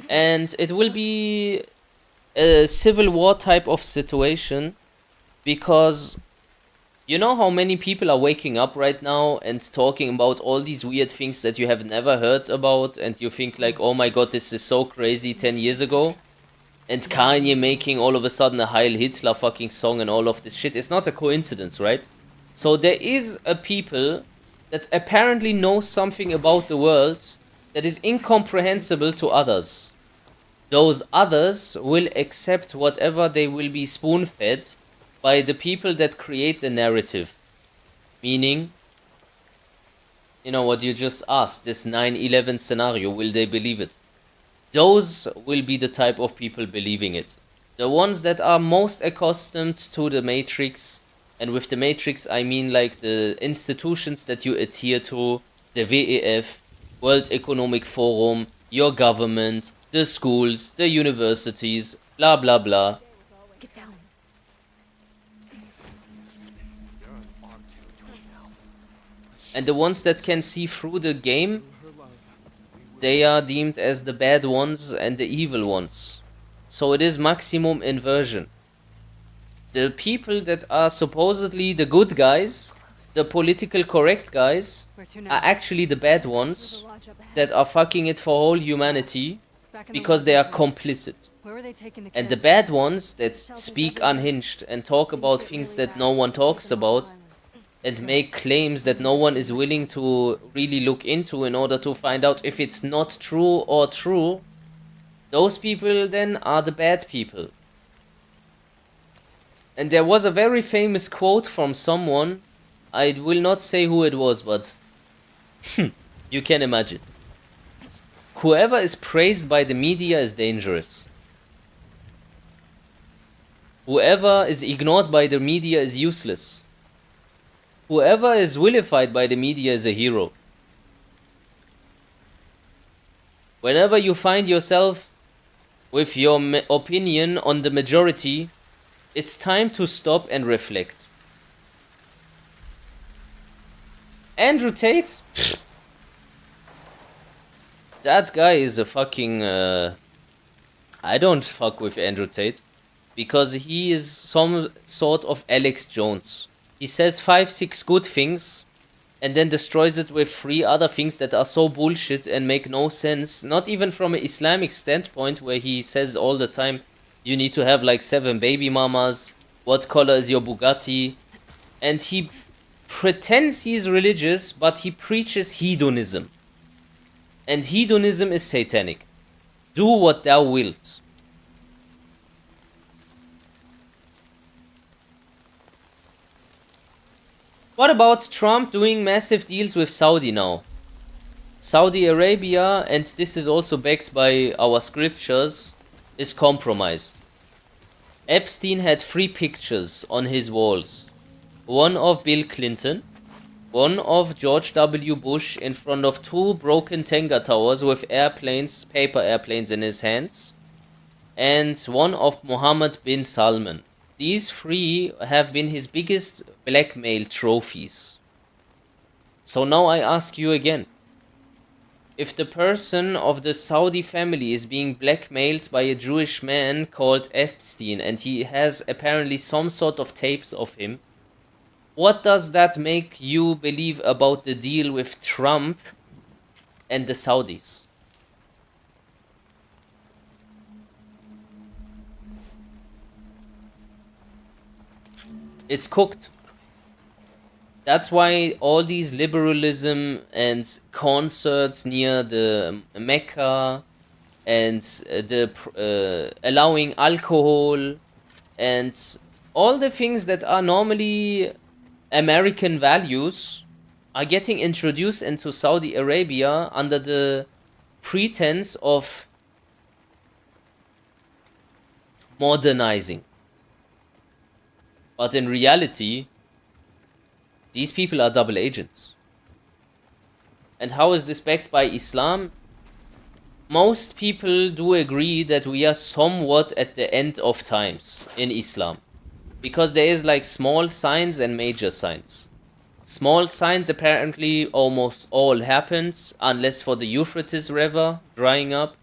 And it will be a civil war type of situation, because you know how many people are waking up right now and talking about all these weird things that you have never heard about, and you think like, oh my god, this is so crazy 10 years ago. And Kanye making all of a sudden a Heil Hitler fucking song and all of this shit. It's not a coincidence, right? So there is a people that apparently know something about the world that is incomprehensible to others. Those others will accept whatever they will be spoon-fed by the people that create the narrative. Meaning, you know what you just asked, this 9/11 scenario, will they believe it? Those will be the type of people believing it. The ones that are most accustomed to the Matrix, and with the Matrix I mean like the institutions that you adhere to, the WEF, World Economic Forum, your government, the schools, the universities, blah blah blah. Get down. And the ones that can see through the game, they are deemed as the bad ones and the evil ones. So it is maximum inversion. The people that are supposedly the good guys, the political correct guys, Where to are now? actually the bad ones that are fucking it for whole humanity Back in the because they are laboratory. complicit. Where were they taking the And the kids? bad ones that speak unhinged and talk about things that no one talks about and make claims that no one is willing to really look into in order to find out if it's not true or true, those people then are the bad people. And there was a very famous quote from someone, I will not say who it was, but you can imagine. Whoever is praised by the media is dangerous. Whoever is ignored by the media is useless. Whoever is vilified by the media is a hero. Whenever you find yourself with your opinion on the majority, it's time to stop and reflect. Andrew Tate? That guy is a fucking... I don't fuck with Andrew Tate. Because he is some sort of Alex Jones. He says 5-6 good things and then destroys it with 3 other things that are so bullshit and make no sense. Not even from an Islamic standpoint, where he says all the time, you need to have like 7 baby mamas, what color is your Bugatti? And he pretends he's religious, but he preaches hedonism. And hedonism is satanic. Do what thou wilt. What about Trump doing massive deals with Saudi now? Saudi Arabia, and this is also backed by our scriptures, is compromised. Epstein had 3 pictures on his walls. One of Bill Clinton, one of George W. Bush in front of 2 broken Tenga towers with airplanes, paper airplanes in his hands, and one of Mohammed bin Salman. These 3 have been his biggest blackmail trophies. So now I ask you again. If the person of the Saudi family is being blackmailed by a Jewish man called Epstein, and he has apparently some sort of tapes of him, what does that make you believe about the deal with Trump and the Saudis? It's cooked. That's why all these liberalism and concerts near the Mecca and the allowing alcohol and all the things that are normally American values are getting introduced into Saudi Arabia under the pretense of modernizing. But in reality, these people are double agents. And how is this backed by Islam? Most people do agree that we are somewhat at the end of times in Islam. Because there is like small signs and major signs. Small signs apparently almost all happens, unless for the Euphrates River drying up.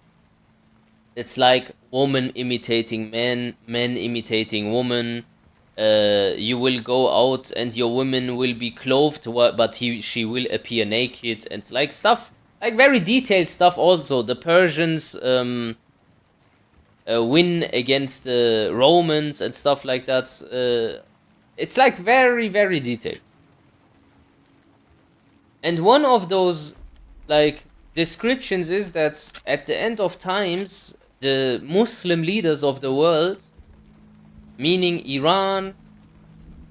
It's like woman imitating men, men imitating woman. You will go out and your woman will be clothed, but she will appear naked, and like stuff, like very detailed stuff. Also, the Persians win against the Romans and stuff like that. It's like very, very detailed. And one of those like descriptions is that at the end of times, the Muslim leaders of the world, meaning Iran,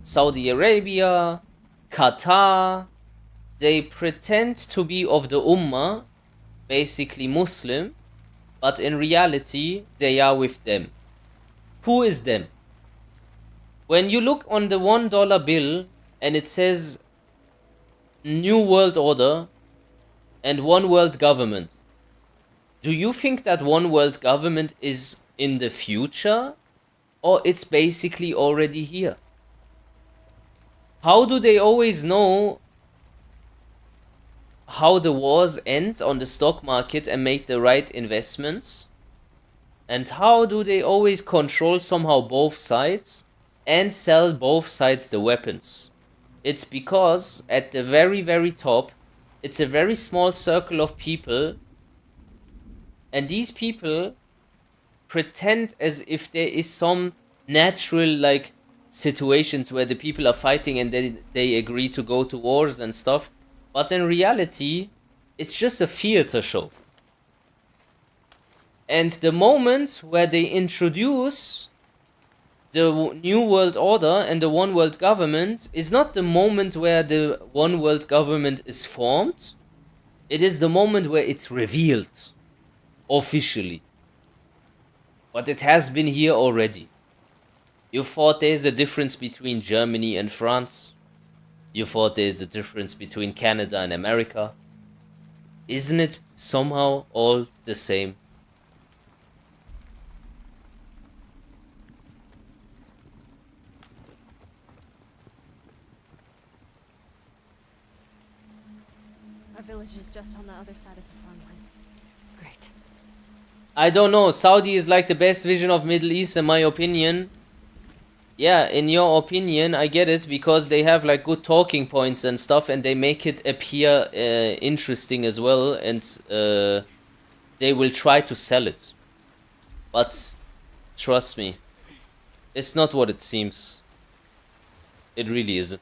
Saudi Arabia, Qatar, they pretend to be of the Ummah, basically Muslim, but in reality, they are with them. Who is them? When you look on the $1 bill and it says New World Order and One World Government, do you think that One World Government is in the future? Or it's basically already here? How do they always know how the wars end on the stock market and make the right investments? And how do they always control somehow both sides and sell both sides the weapons? It's because at the very, very top, it's a very small circle of people, and these people pretend as if there is some natural like situations where the people are fighting and they agree to go to wars and stuff, but in reality it's just a theater show. And the moment where they introduce the New World Order and the One World Government is not the moment where the One World Government is formed, it is the moment where it's revealed officially. But it has been here already. You thought there's a difference between Germany and France. You thought there's a difference between Canada and America. Isn't it somehow all the same? Our village is just on the other side of the farmlands. Great. I don't know. Saudi is like the best vision of Middle East in my opinion. Yeah, in your opinion, I get it, because they have like good talking points and stuff, and they make it appear interesting as well, and they will try to sell it. But trust me, it's not what it seems. It really isn't.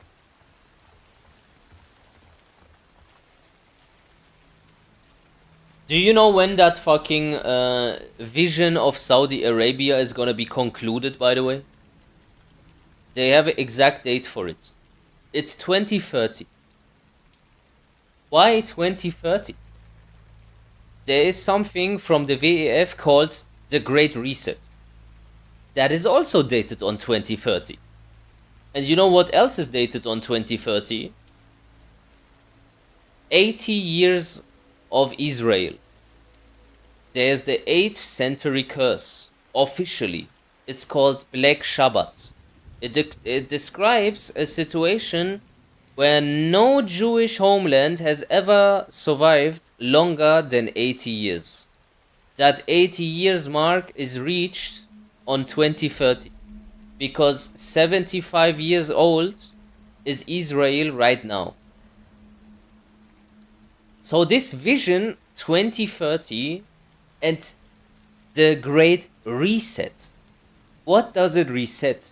Do you know when that fucking vision of Saudi Arabia is gonna be concluded, by the way? They have an exact date for it. It's 2030. Why 2030? There is something from the WEF called the Great Reset. That is also dated on 2030. And you know what else is dated on 2030? 80 years of Israel. There's the 8th century curse. Officially, it's called Black Shabbat. It describes a situation where no Jewish homeland has ever survived longer than 80 years. That 80 years mark is reached on 2030, because 75 years old is Israel right now. So this vision 2030 and the Great Reset, what does it reset?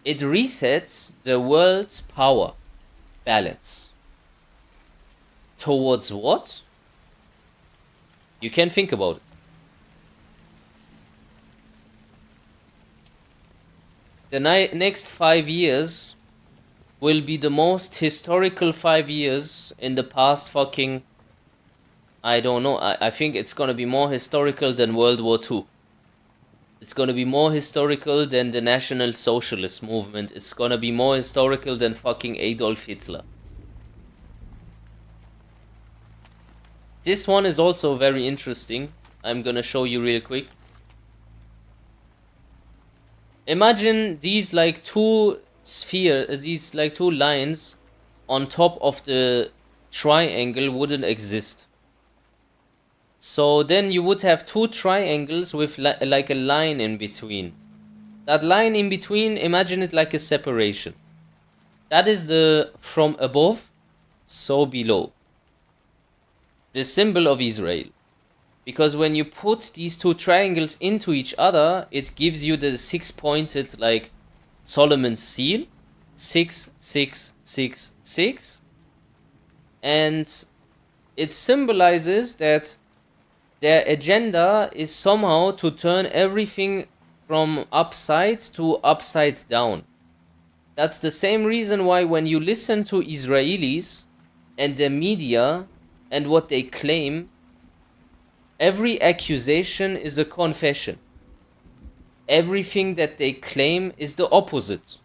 It resets the world's power balance. Towards what? You can think about it. The next 5 years will be the most historical 5 years in the past fucking... I don't know, I think it's gonna be more historical than World War II. It's gonna be more historical than the National Socialist Movement. It's gonna be more historical than fucking Adolf Hitler. This one is also very interesting. I'm gonna show you real quick. Imagine these like two these like two lines on top of the triangle wouldn't exist. So then you would have two triangles with like a line in between. That line in between, imagine it like a separation. That is the from above, so below. The symbol of Israel. Because when you put these two triangles into each other, it gives you the 6-pointed like Solomon's seal. 6, 6, 6, 6. And it symbolizes that their agenda is somehow to turn everything from upside to upside down. That's the same reason why when you listen to Israelis and the media and what they claim, every accusation is a confession. Everything that they claim is the opposite.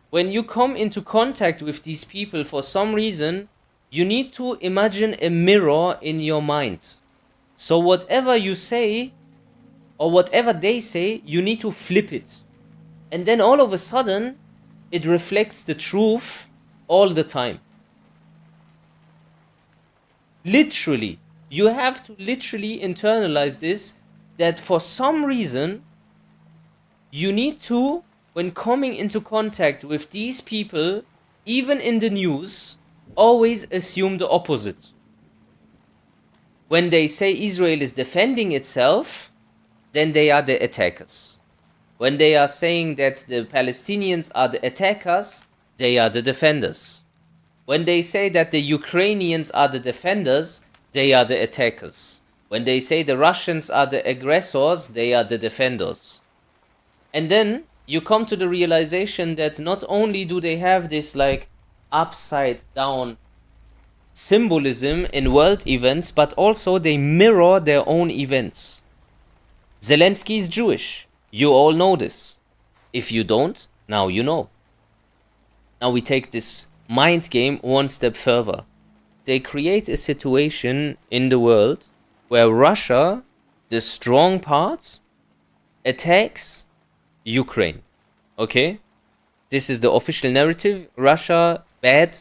When you come into contact with these people for some reason, you need to imagine a mirror in your mind. So whatever you say, or whatever they say, you need to flip it. And then all of a sudden, it reflects the truth all the time. Literally. You have to literally internalize this that for some reason you need to, when coming into contact with these people, even in the news, always assume the opposite. When they say Israel is defending itself, then they are the attackers. When they are saying that the Palestinians are the attackers, they are the defenders. When they say that the Ukrainians are the defenders, they are the attackers. When they say the Russians are the aggressors, they are the defenders. And then you come to the realization that not only do they have this like upside down symbolism in world events, but also they mirror their own events. Zelensky is Jewish. You all know this. If you don't, now you know. Now we take this mind game one step further. They create a situation in the world where Russia, the strong part, attacks Ukraine. Okay? This is the official narrative. Russia bad,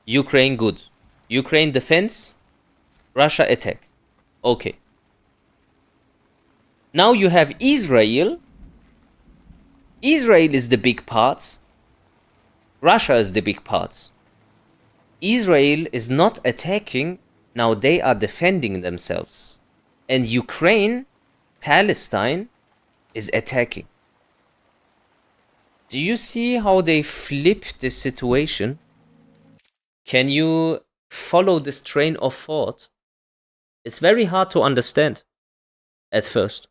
Ukraine good. Ukraine defense, Russia attack. Okay. Now you have Israel. Israel is the big part. Russia is the big part. Israel is not attacking. Now they are defending themselves. And Ukraine, Palestine, is attacking. Do you see how they flip this situation? Can you follow this train of thought? It's very hard to understand at first.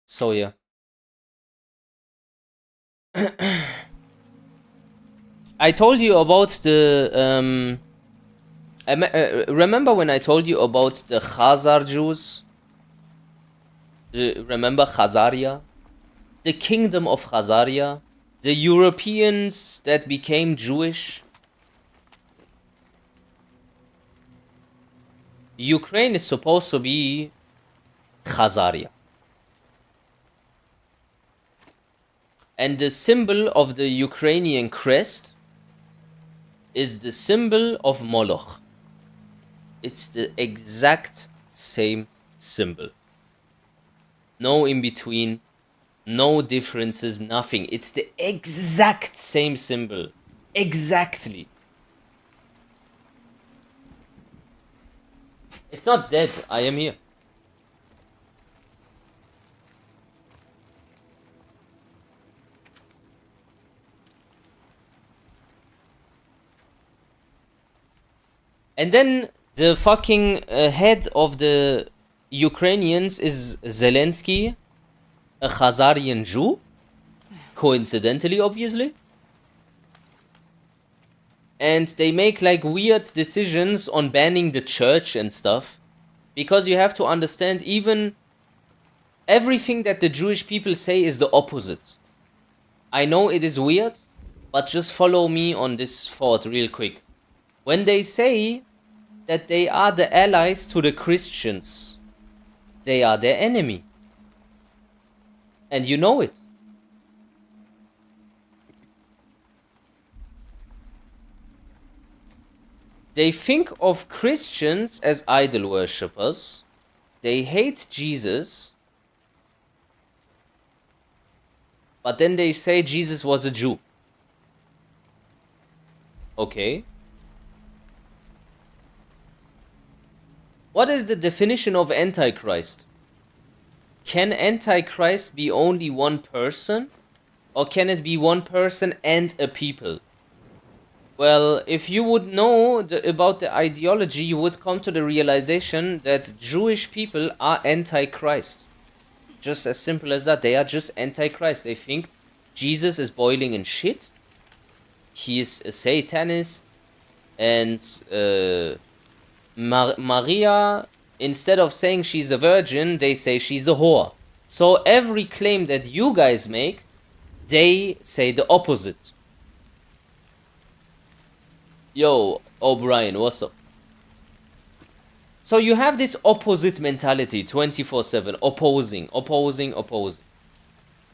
So yeah. I told you about the remember when I told you about the Khazar Jews? Remember Khazaria? The kingdom of Khazaria? The Europeans that became Jewish? Ukraine is supposed to be Khazaria. And the symbol of the Ukrainian crest is the symbol of Moloch. It's the exact same symbol. No in between, no differences, nothing. It's the exact same symbol. Exactly. It's not dead. I am here. And then the fucking head of the Ukrainians is Zelensky, a Khazarian Jew, coincidentally, obviously. And they make like weird decisions on banning the church and stuff. Because you have to understand, even everything that the Jewish people say is the opposite. I know it is weird, but just follow me on this thought real quick. When they say that they are the allies to the Christians, they are their enemy. And you know it. They think of Christians as idol worshippers. They hate Jesus. But then they say Jesus was a Jew. Okay. What is the definition of Antichrist? Can Antichrist be only one person? Or can it be one person and a people? Well, if you would know about the ideology, you would come to the realization that Jewish people are Antichrist. Just as simple as that. They are just Antichrist. They think Jesus is boiling in shit. He is a Satanist. And Maria, instead of saying she's a virgin, they say she's a whore. So every claim that you guys make, they say the opposite. Yo, O'Brien, what's up? So you have this opposite mentality 24/7, opposing.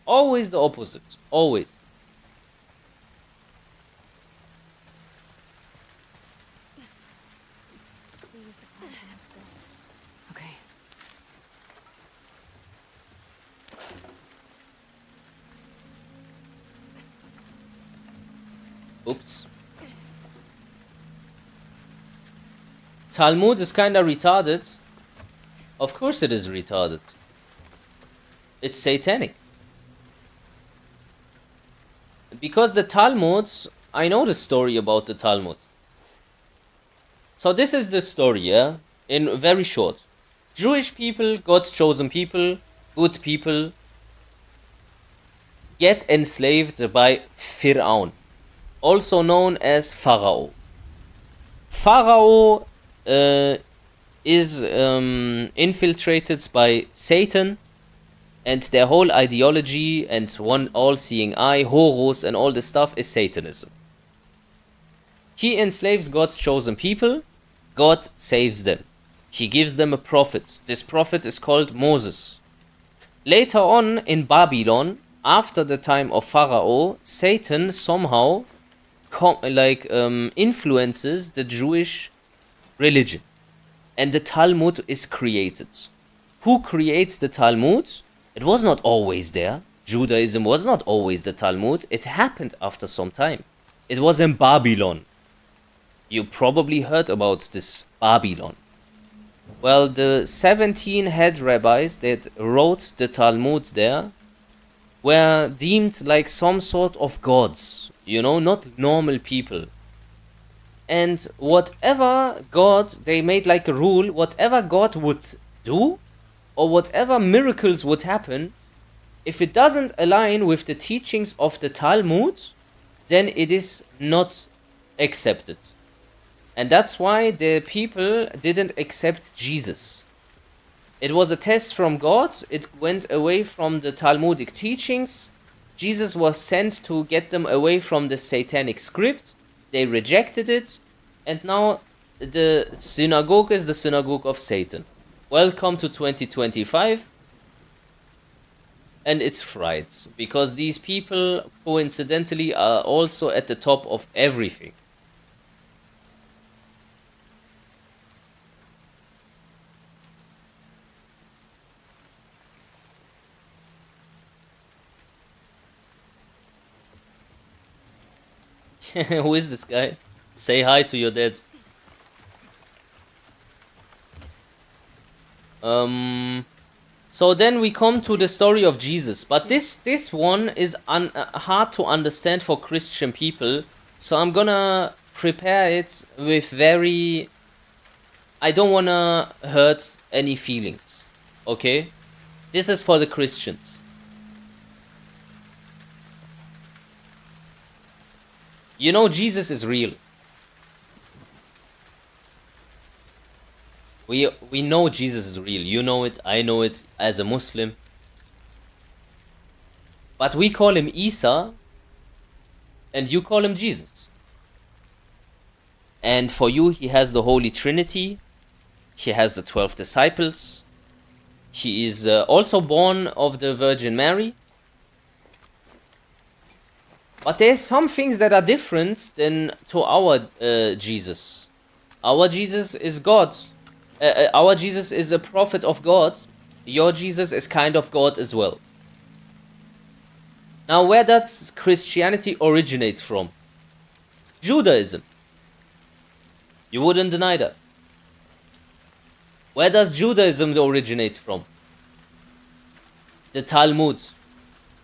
Always the opposite, always. Okay. Oops. Talmud is kinda retarded. Of course it is retarded. It's satanic. Because the Talmud, I know the story about the Talmud. So this is the story, yeah? In very short. Jewish people, God's chosen people, good people, get enslaved by Fir'aun, also known as Pharaoh. Pharaoh is infiltrated by Satan and their whole ideology and one all-seeing eye, Horus and all this stuff is Satanism. He enslaves God's chosen people, God saves them. He gives them a prophet. This prophet is called Moses. Later on in Babylon, after the time of Pharaoh, Satan somehow influences the Jewish religion. And the Talmud is created. Who creates the Talmud? It was not always there. Judaism was not always the Talmud. It happened after some time. It was in Babylon. You probably heard about this Babylon. Well, the 17 head rabbis that wrote the Talmud there were deemed like some sort of gods, you know, not normal people. And whatever God, they made like a rule, whatever God would do, or whatever miracles would happen, if it doesn't align with the teachings of the Talmud, then it is not accepted. And that's why the people didn't accept Jesus. It was a test from God. It went away from the Talmudic teachings. Jesus was sent to get them away from the satanic script. They rejected it. And now the synagogue is the synagogue of Satan. Welcome to 2025. And it's fried. Because these people, coincidentally, are also at the top of everything. Who is this guy? Say hi to your dads. So then we come to the story of Jesus, but this one is hard to understand for Christian people, so I'm gonna prepare it with very... I don't wanna hurt any feelings, okay? This is for the Christians. You know Jesus is real. We know Jesus is real. You know it, I know it as a Muslim. But we call him Isa and you call him Jesus. And for you he has the Holy Trinity. He has the 12 disciples. He is also born of the Virgin Mary. But there's some things that are different than to our Jesus. Our Jesus is God. Our Jesus is a prophet of God. Your Jesus is kind of God as well. Now, where does Christianity originate from? Judaism. You wouldn't deny that. Where does Judaism originate from? The Talmud.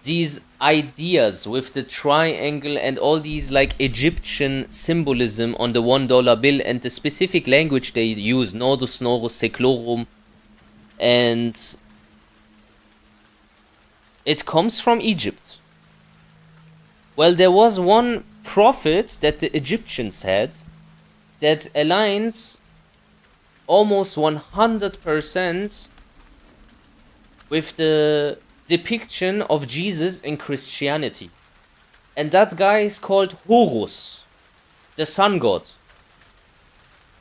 These ideas with the triangle and all these like Egyptian symbolism on the $1 bill and the specific language they use, Nordus, Norus, Seclorum, and it comes from Egypt. Well, there was one prophet that the Egyptians had that aligns almost 100% with the depiction of Jesus in Christianity. And that guy is called Horus, the sun god.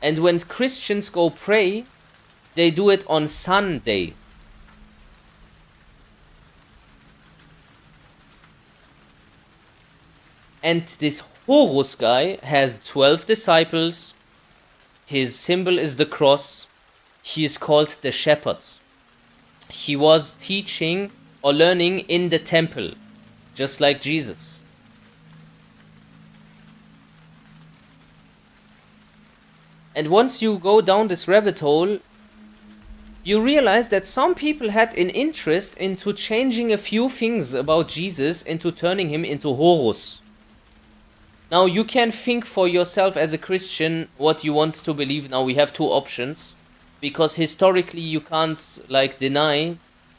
And when Christians go pray, they do it on Sunday. And this Horus guy has 12 disciples. His symbol is the cross. he is called the shepherd. He was teaching or learning in the temple, just like Jesus. And once you go down this rabbit hole, you realize that some people had an interest into changing a few things about Jesus into turning him into Horus. Now you can think for yourself as a Christian what you want to believe. Now we have two options, because historically you can't like deny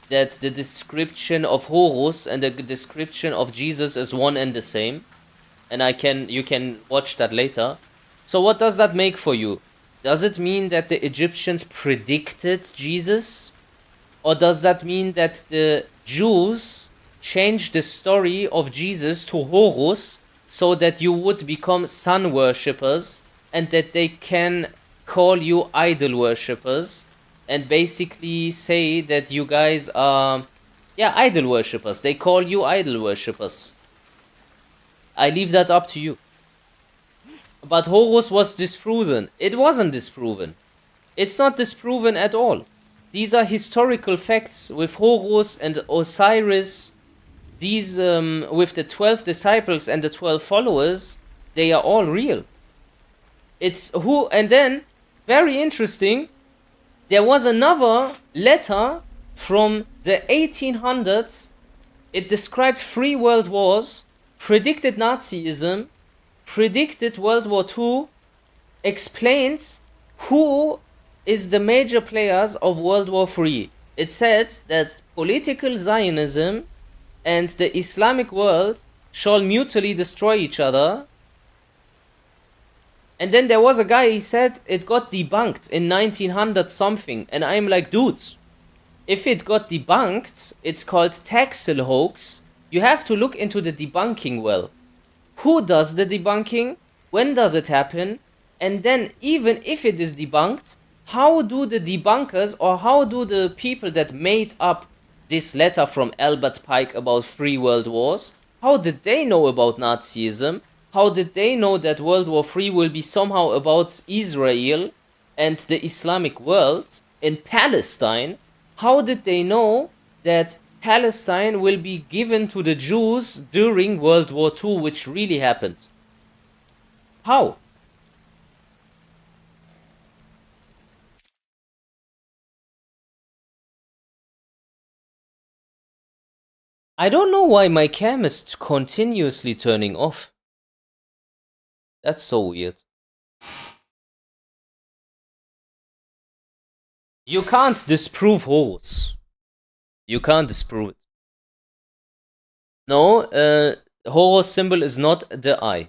that the description of Horus and the description of Jesus is one and the same. And you can watch that later. So what does that make for you? Does it mean that the Egyptians predicted Jesus? Or does that mean that the Jews changed the story of Jesus to Horus so that you would become sun worshippers and that they can call you idol worshippers and basically say that you guys are, idol worshippers. They call you idol worshippers. I leave that up to you. But Horus was disproven. It wasn't disproven. It's not disproven at all. These are historical facts with Horus and Osiris. These, with the 12 disciples and the 12 followers, they are all real. And then, very interesting, there was another letter from the 1800s. It described 3 world wars, predicted Nazism, predicted World War II, explains who is the major players of World War III. It said that political Zionism and the Islamic world shall mutually destroy each other. And then there was a guy, he said it got debunked in 1900 something. And I'm like, dude, if it got debunked, it's called Taxil hoax. You have to look into the debunking well. Who does the debunking? When does it happen? And then even if it is debunked, how do the debunkers or how do the people that made up this letter from Albert Pike about 3 world wars, how did they know about Nazism? How did they know that World War III will be somehow about Israel and the Islamic world in Palestine? How did they know that Palestine will be given to the Jews during World War II, which really happened? How? I don't know why my cam is continuously turning off. That's so weird. You can't disprove Horus. You can't disprove it. No, Horus symbol is not the eye.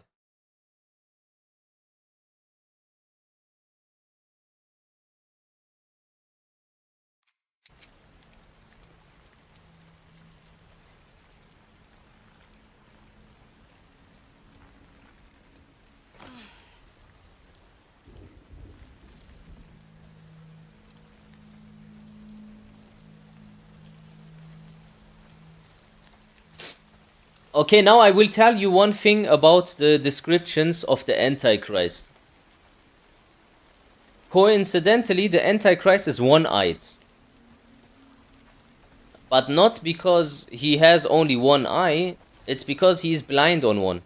Okay, now I will tell you one thing about the descriptions of the Antichrist. Coincidentally, the Antichrist is one-eyed. But not because he has only one eye, it's because he is blind on one.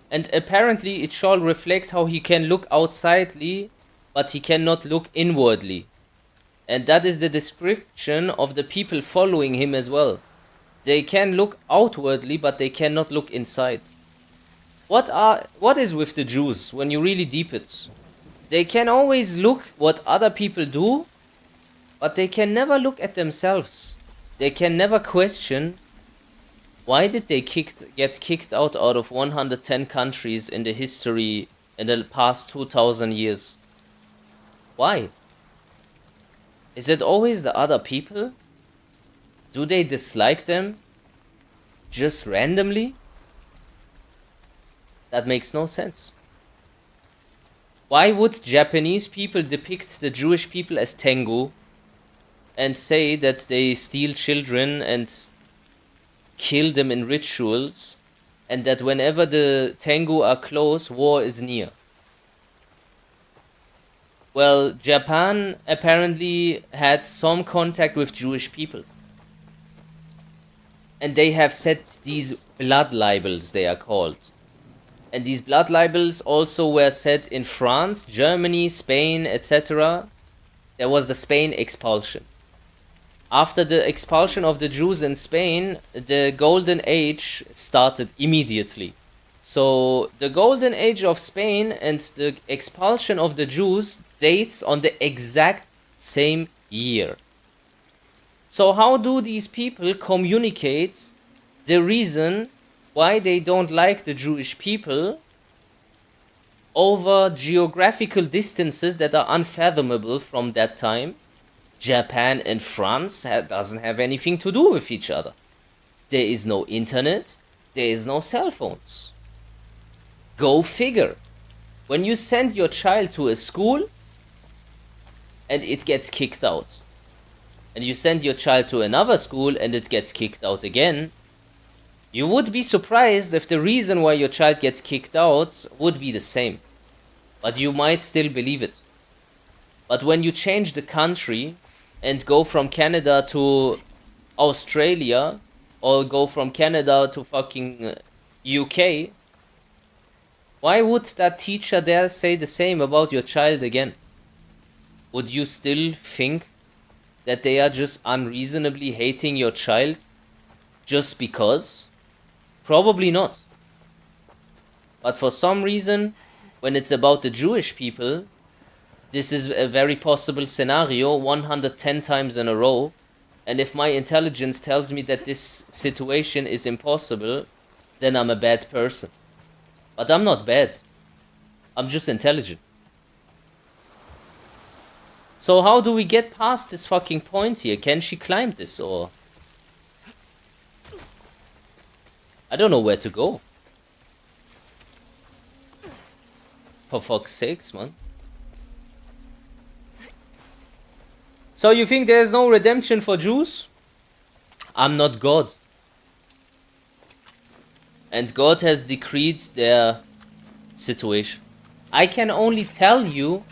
And apparently it shall reflect how he can look outsidely, but he cannot look inwardly. And that is the description of the people following him as well. They can look outwardly, but they cannot look inside. What is with the Jews when you really deep it? They can always look what other people do, but they can never look at themselves. They can never question why did they get kicked out of 110 countries in the history in the past 2000 years. Why? Is it always the other people? Do they dislike them just randomly? That makes no sense. Why would Japanese people depict the Jewish people as Tengu and say that they steal children and kill them in rituals, and that whenever the Tengu are close, war is near? Well, Japan apparently had some contact with Jewish people. And they have set these blood libels, they are called. And these blood libels also were set in France, Germany, Spain, etc. There was the Spain expulsion. After the expulsion of the Jews in Spain, the Golden Age started immediately. So the Golden Age of Spain and the expulsion of the Jews dates on the exact same year. So how do these people communicate the reason why they don't like the Jewish people over geographical distances that are unfathomable from that time? Japan and France doesn't have anything to do with each other. There is no internet, there is no cell phones. Go figure. When you send your child to a school and it gets kicked out, and you send your child to another school and it gets kicked out again, you would be surprised if the reason why your child gets kicked out would be the same. But you might still believe it. But when you change the country and go from Canada to Australia, or go from Canada to fucking UK, why would that teacher there say the same about your child again? Would you still think that they are just unreasonably hating your child just because? Probably not. But for some reason, when it's about the Jewish people, this is a very possible scenario 110 times in a row. And if my intelligence tells me that this situation is impossible, then I'm a bad person. But I'm not bad. I'm just intelligent. So how do we get past this fucking point here? Can she climb this, or? I don't know where to go. For fuck's sakes, man. So you think there's no redemption for Jews? I'm not God. And God has decreed their situation. I can only tell you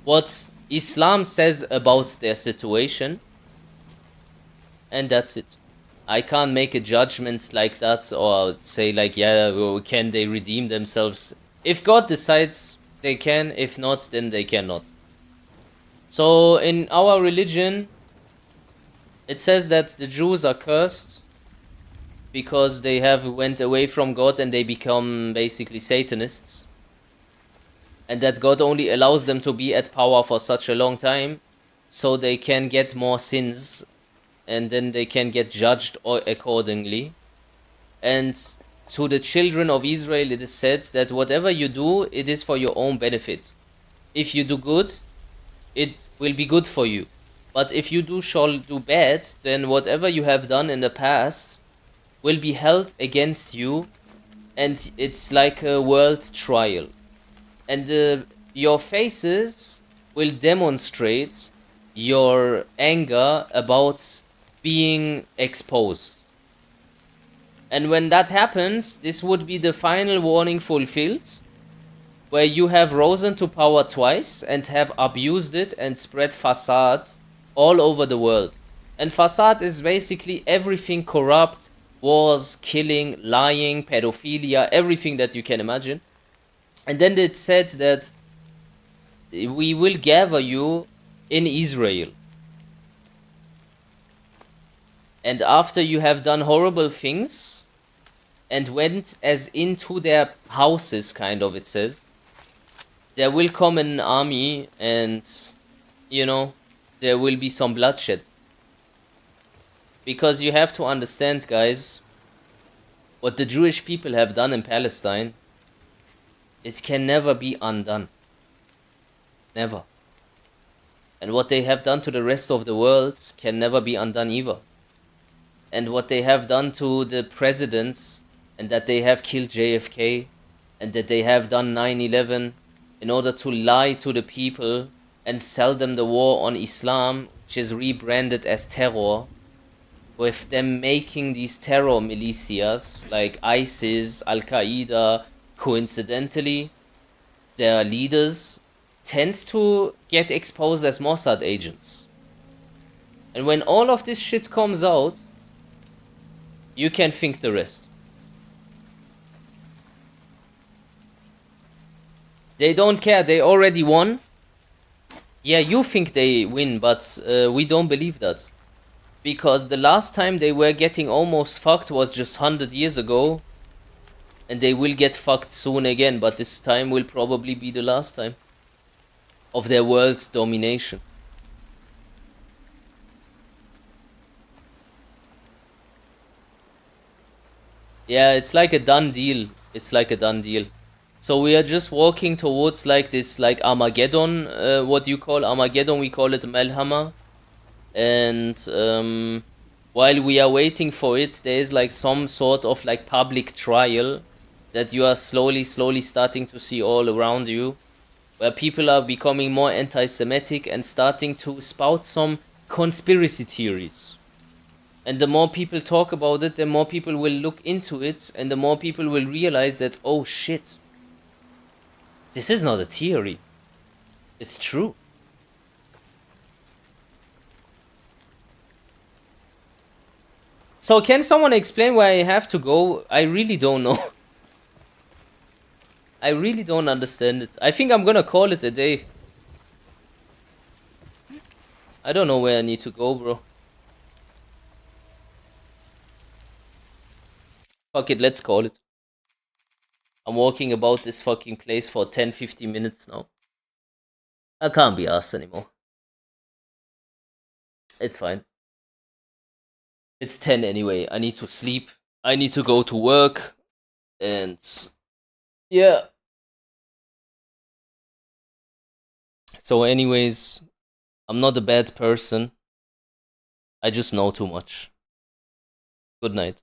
what Islam says about their situation. And that's it. I can't make a judgment like that or say like, yeah, well, can they redeem themselves? If God decides they can, if not, then they cannot. So in our religion, it says that the Jews are cursed because they have went away from God and they become basically Satanists. And that God only allows them to be at power for such a long time so they can get more sins and then they can get judged accordingly. And to the children of Israel it is said that whatever you do, it is for your own benefit. If you do good, it will be good for you. But if you shall do bad, then whatever you have done in the past will be held against you, and it's like a world trial. And your faces will demonstrate your anger about being exposed. And when that happens, this would be the final warning fulfilled, where you have risen to power twice and have abused it and spread facade all over the world. And facade is basically everything corrupt, wars, killing, lying, pedophilia, everything that you can imagine. And then it said that we will gather you in Israel. And after you have done horrible things and went as into their houses, kind of, it says, there will come an army and, you know, there will be some bloodshed. Because you have to understand, guys, what the Jewish people have done in Palestine, it can never be undone. Never. And what they have done to the rest of the world can never be undone either. And what they have done to the presidents, and that they have killed JFK, and that they have done 9/11, in order to lie to the people and sell them the war on Islam, which is rebranded as terror, with them making these terror militias like ISIS, Al-Qaeda, coincidentally, their leaders, tends to get exposed as Mossad agents. And when all of this shit comes out, you can think the rest. They don't care, they already won. Yeah, you think they win, but we don't believe that. Because the last time they were getting almost fucked was just 100 years ago. And they will get fucked soon again, but this time will probably be the last time of their world's domination. Yeah, it's like a done deal. It's like a done deal. So we are just walking towards like this, like Armageddon. What do you call Armageddon? We call it Melhama. And while we are waiting for it, there is like some sort of like public trial that you are slowly starting to see all around you, where people are becoming more anti-Semitic and starting to spout some conspiracy theories. And the more people talk about it, the more people will look into it, and the more people will realize that, oh shit, this is not a theory, it's true. So can someone explain where I have to go? I really don't know. I really don't understand it. I think I'm gonna call it a day. I don't know where I need to go, bro. Fuck it, let's call it. I'm walking about this fucking place for 10-15 minutes now. I can't be asked anymore. It's fine. It's 10 anyway. I need to sleep. I need to go to work. And yeah. So anyways, I'm not a bad person. I just know too much. Good night.